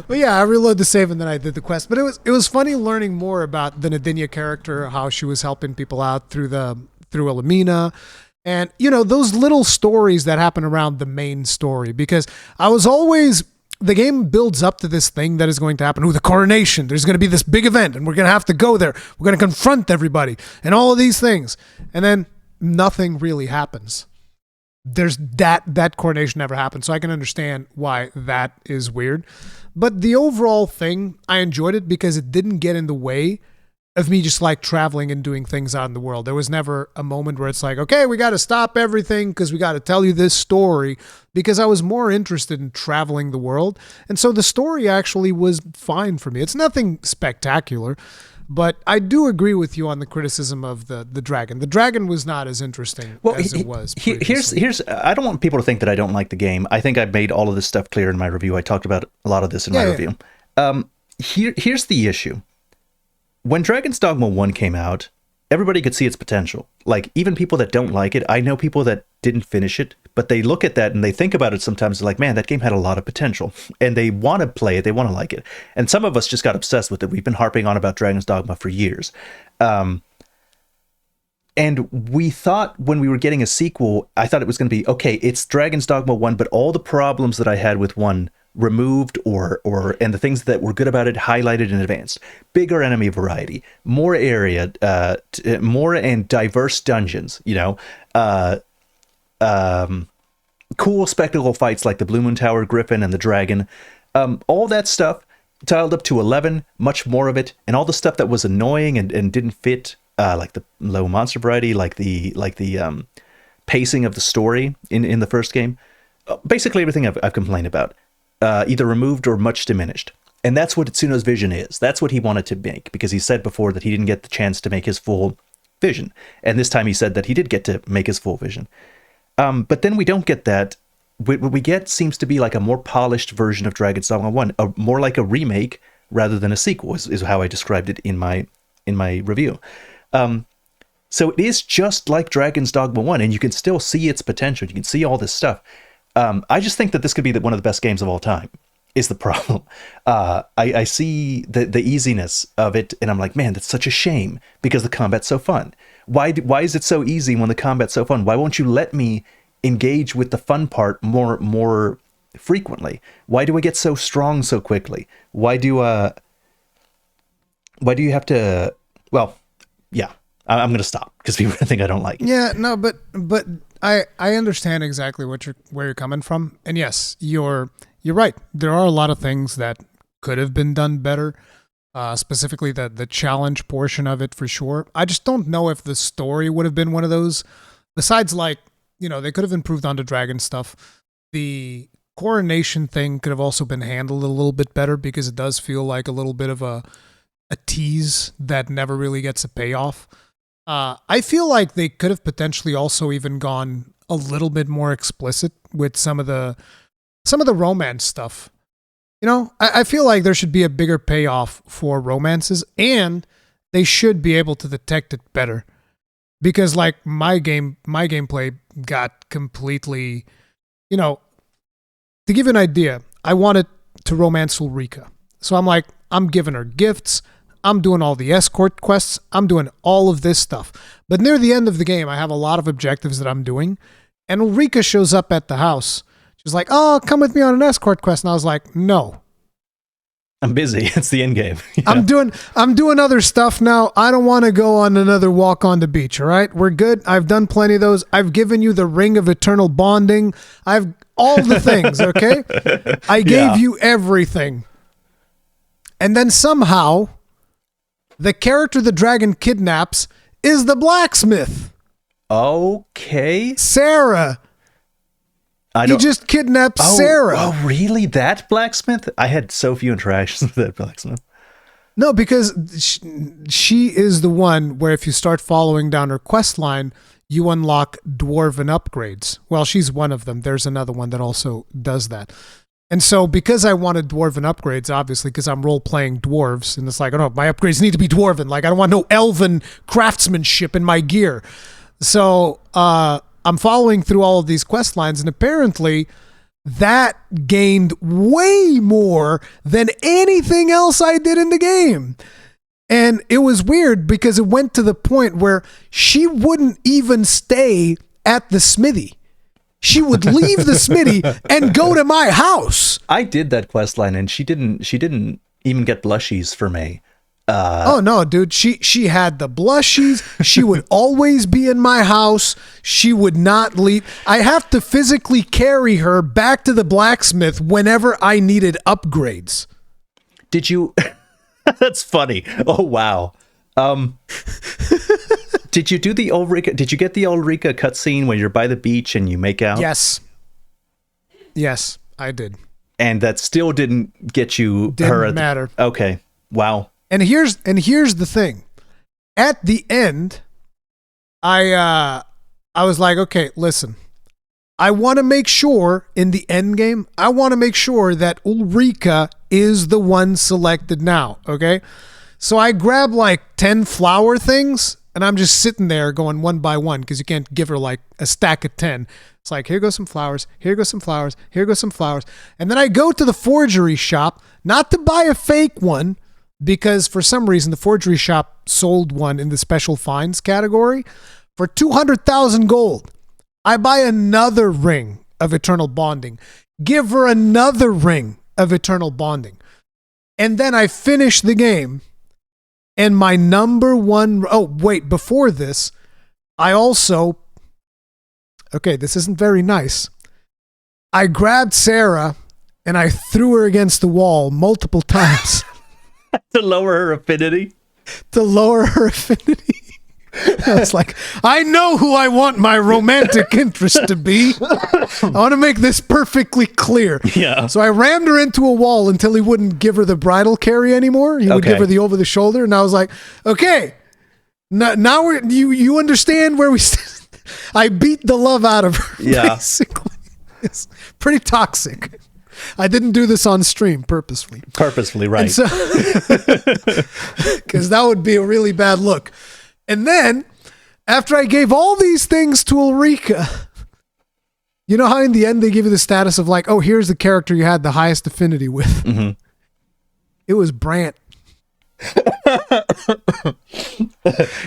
But yeah, I reloaded the save and then I did the quest. But it was funny learning more about the Nadinia character, how she was helping people out through Elamina. And, those little stories that happen around the main story. Because the game builds up to this thing that is going to happen. Ooh, the coronation. There's going to be this big event and we're going to have to go there. We're going to confront everybody and all of these things. And then nothing really happens. There's that coronation never happened. So I can understand why that is weird. But the overall thing, I enjoyed it because it didn't get in the way of me just like traveling and doing things out in the world. There was never a moment where it's like, okay, we got to stop everything because we got to tell you this story, because I was more interested in traveling the world. And so the story actually was fine for me. It's nothing spectacular, but I do agree with you on the criticism of the dragon. The dragon was not as interesting as it was previously. Here's I don't want people to think that I don't like the game. I think I've made all of this stuff clear in my review. I talked about a lot of this in my review. Here's the issue. When Dragon's Dogma 1 came out, everybody could see its potential. Like, even people that don't like it, I know people that didn't finish it, but they look at that and they think about it sometimes like, man, that game had a lot of potential. And they want to play it, they want to like it. And some of us just got obsessed with it. We've been harping on about Dragon's Dogma for years. And we thought when we were getting a sequel, I thought it was going to be, okay, it's Dragon's Dogma 1, but all the problems that I had with 1 removed and the things that were good about it highlighted and advanced. Bigger enemy variety, more area, more and diverse dungeons, cool spectacle fights like the Blue Moon Tower Griffin and the Dragon. All that stuff tiled up to 11, much more of it, and all the stuff that was annoying and didn't fit, like the low monster variety, like the pacing of the story in the first game. Basically everything I've complained about, either removed or much diminished. And that's what Itsuno's vision is. That's what he wanted to make, because he said before that he didn't get the chance to make his full vision. And this time he said that he did get to make his full vision. But then we don't get that. What we get seems to be like a more polished version of Dragon's Dogma 1, more like a remake rather than a sequel, is how I described it in my review. So it is just like Dragon's Dogma 1, and you can still see its potential. You can see all this stuff. I just think that this could be one of the best games of all time, is the problem. I see the easiness of it, and I'm like, man, that's such a shame, because the combat's so fun. Why is it so easy when the combat's so fun? Why won't you let me engage with the fun part more frequently? Why do I get so strong so quickly? Why do you have to... Well, yeah, I'm going to stop because people think I don't like it. Yeah, no, but I understand exactly where you're coming from, and yes, you're right. There are a lot of things that could have been done better, specifically the challenge portion of it for sure. I just don't know if the story would have been one of those. Besides, like, they could have improved on the dragon stuff. The coronation thing could have also been handled a little bit better, because it does feel like a little bit of a tease that never really gets a payoff. I feel like they could have potentially also even gone a little bit more explicit with some of the romance stuff. I feel like there should be a bigger payoff for romances, and they should be able to detect it better. Because like my gameplay got completely, to give you an idea, I wanted to romance Ulrika. So I'm giving her gifts. I'm doing all the escort quests. I'm doing all of this stuff. But near the end of the game, I have a lot of objectives that I'm doing. And Ulrika shows up at the house. She's like, oh, come with me on an escort quest. And I was like, no. I'm busy. It's the end game. Yeah. I'm doing other stuff now. I don't want to go on another walk on the beach, all right? We're good. I've done plenty of those. I've given you the ring of eternal bonding. I've all the things, okay? I gave you everything. And then somehow, the character the dragon kidnaps is the blacksmith. Okay. Sarah. He just kidnapped Sarah. Oh, really? That blacksmith? I had so few interactions with that blacksmith. No, because she is the one where if you start following down her quest line, you unlock dwarven upgrades. Well, she's one of them. There's another one that also does that. And so because I wanted dwarven upgrades, obviously, because I'm role-playing dwarves, and it's like, oh no, my upgrades need to be dwarven. Like, I don't want no elven craftsmanship in my gear. So I'm following through all of these quest lines, and apparently that gained way more than anything else I did in the game. And it was weird because it went to the point where she wouldn't even stay at the smithy. She would leave the smithy and go to my house. I did that quest line, and she didn't even get blushies for me. Oh no, dude. She had the blushies. She would always be in my house. She would not leave. I have to physically carry her back to the blacksmith whenever I needed upgrades. Did you? That's funny. Oh wow. Did you do the Ulrika? Did you get the Ulrika cutscene when you're by the beach and you make out? Yes, I did. And that still didn't get you. Didn't matter. Okay. Wow. And here's the thing. At the end, I was like, okay, listen. I want to make sure in the end game, I want to make sure that Ulrika is the one selected now, okay? So I grab like 10 flower things, and I'm just sitting there going one by one because you can't give her like a stack of 10. It's like, here goes some flowers, here goes some flowers, here goes some flowers. And then I go to the forgery shop, not to buy a fake one, because for some reason the forgery shop sold one in the special finds category for 200,000 gold. I buy another ring of eternal bonding, give her another ring of eternal bonding, and then I finish the game. And my number one, before this, I also, this isn't very nice. I grabbed Sarah and I threw her against the wall multiple times. To lower her affinity? To lower her affinity. I was like, I know who I want my romantic interest to be. I want to make this perfectly clear. Yeah. So I rammed her into a wall until he wouldn't give her the bridal carry anymore. He would give her the over the shoulder. And I was like, okay, now you understand where we stand. I beat the love out of her. Yeah. Basically. It's pretty toxic. I didn't do this on stream purposefully. Purposefully, right. Because that would be a really bad look. And then, after I gave all these things to Ulrika, you know how in the end they give you the status of like, oh, here's the character you had the highest affinity with. Mm-hmm. It was Brant. You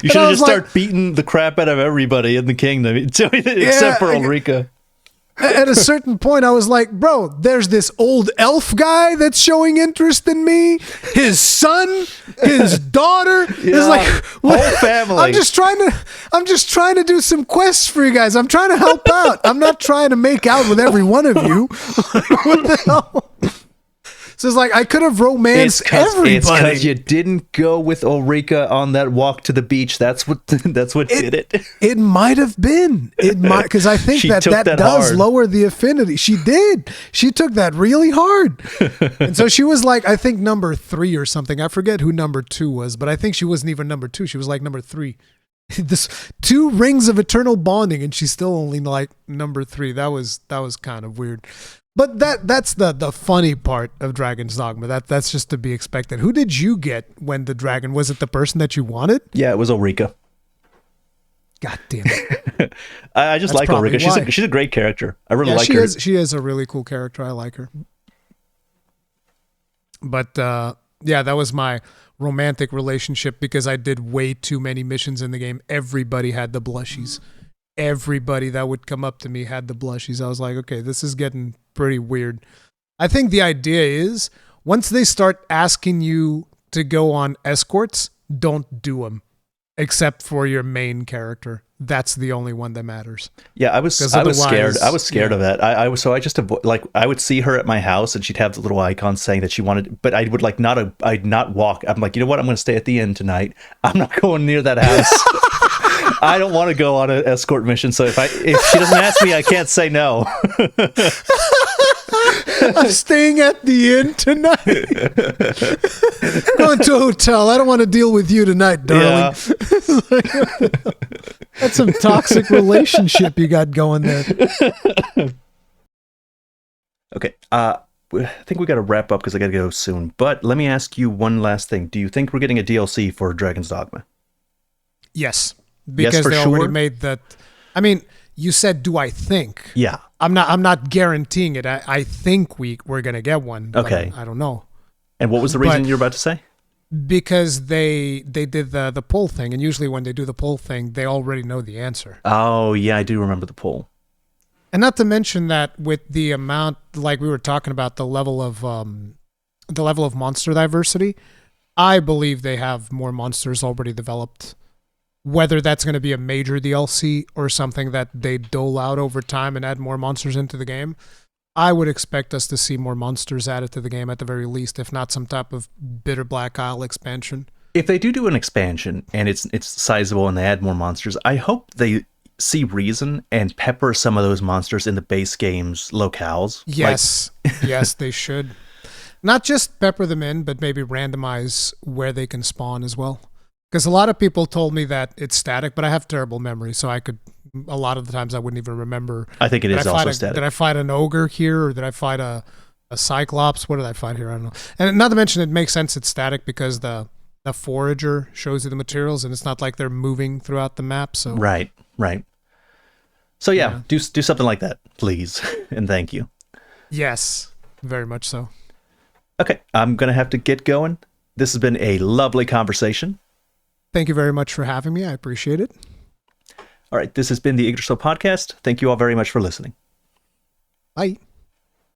should have just start beating the crap out of everybody in the kingdom, except for Ulrika. At a certain point, I was like, bro, there's this old elf guy that's showing interest in me. His son, his daughter. It's like, what? Whole family. I'm just trying to do some quests for you guys. I'm trying to help out. I'm not trying to make out with every one of you. What the hell? So it's like, I could have romanced everybody. It's because you didn't go with Ulrika on that walk to the beach. That's what did it. It might have been. It might, because I think that does lower the affinity. She did. She took that really hard. And so she was like, I think number 3 or something. I forget who number 2 was, but I think she wasn't even number 2. She was like number 3. This 2 rings of eternal bonding, and she's still only like number 3. That was kind of weird. But that's the funny part of Dragon's Dogma. That's just to be expected. Who did you get when the dragon? Was it the person that you wanted? Yeah, it was Ulrika. God damn it! I just like Ulrika. She's a great character. I really like her. She is a really cool character. I like her. But that was my romantic relationship because I did way too many missions in the game. Everybody had the blushies. Everybody that would come up to me had the blushies. I was like, okay, this is getting pretty weird. I think the idea is once they start asking you to go on escorts, don't do them except for your main character. That's the only one that matters. Yeah, I was scared. I was scared of that. I would see her at my house and she'd have the little icon saying that she wanted, but I would I'd not walk. I'm like, you know what? I'm going to stay at the inn tonight. I'm not going near that house. I don't want to go on an escort mission, so if she doesn't ask me, I can't say no. I'm staying at the inn tonight. Going to a hotel. I don't want to deal with you tonight, darling. Yeah. That's some toxic relationship you got going there. Okay. I think we got to wrap up because I got to go soon. But let me ask you one last thing. Do you think we're getting a DLC for Dragon's Dogma? Yes. Because they already made that. I mean, you said, do I think? Yeah. I'm not guaranteeing it. I think we're going to get one. Okay. I don't know. And what was the reason you're about to say? Because they did the poll thing. And usually when they do the poll thing, they already know the answer. Oh, yeah, I do remember the poll. And not to mention that with the amount, like we were talking about, the level of monster diversity, I believe they have more monsters already developed. Whether that's going to be a major DLC or something that they dole out over time and add more monsters into the game, I would expect us to see more monsters added to the game at the very least, if not some type of Bitter Black Isle expansion. If they do an expansion and it's sizable and they add more monsters, I hope they see reason and pepper some of those monsters in the base game's locales. Yes, yes, they should. Not just pepper them in, but maybe randomize where they can spawn as well. Because a lot of people told me that it's static, but I have terrible memory, so I could a lot of the times I wouldn't even remember. I think it is also static. Did I fight an ogre here, or did I fight a cyclops? What did I fight here? I don't know. And not to mention, it makes sense it's static because the forager shows you the materials, and it's not like they're moving throughout the map. So right. So yeah, do something like that, please, and thank you. Yes, very much so. Okay, I'm gonna have to get going. This has been a lovely conversation. Thank you very much for having me. I appreciate it. All right, this has been the Yggdrasil podcast. Thank you all very much for listening. Bye.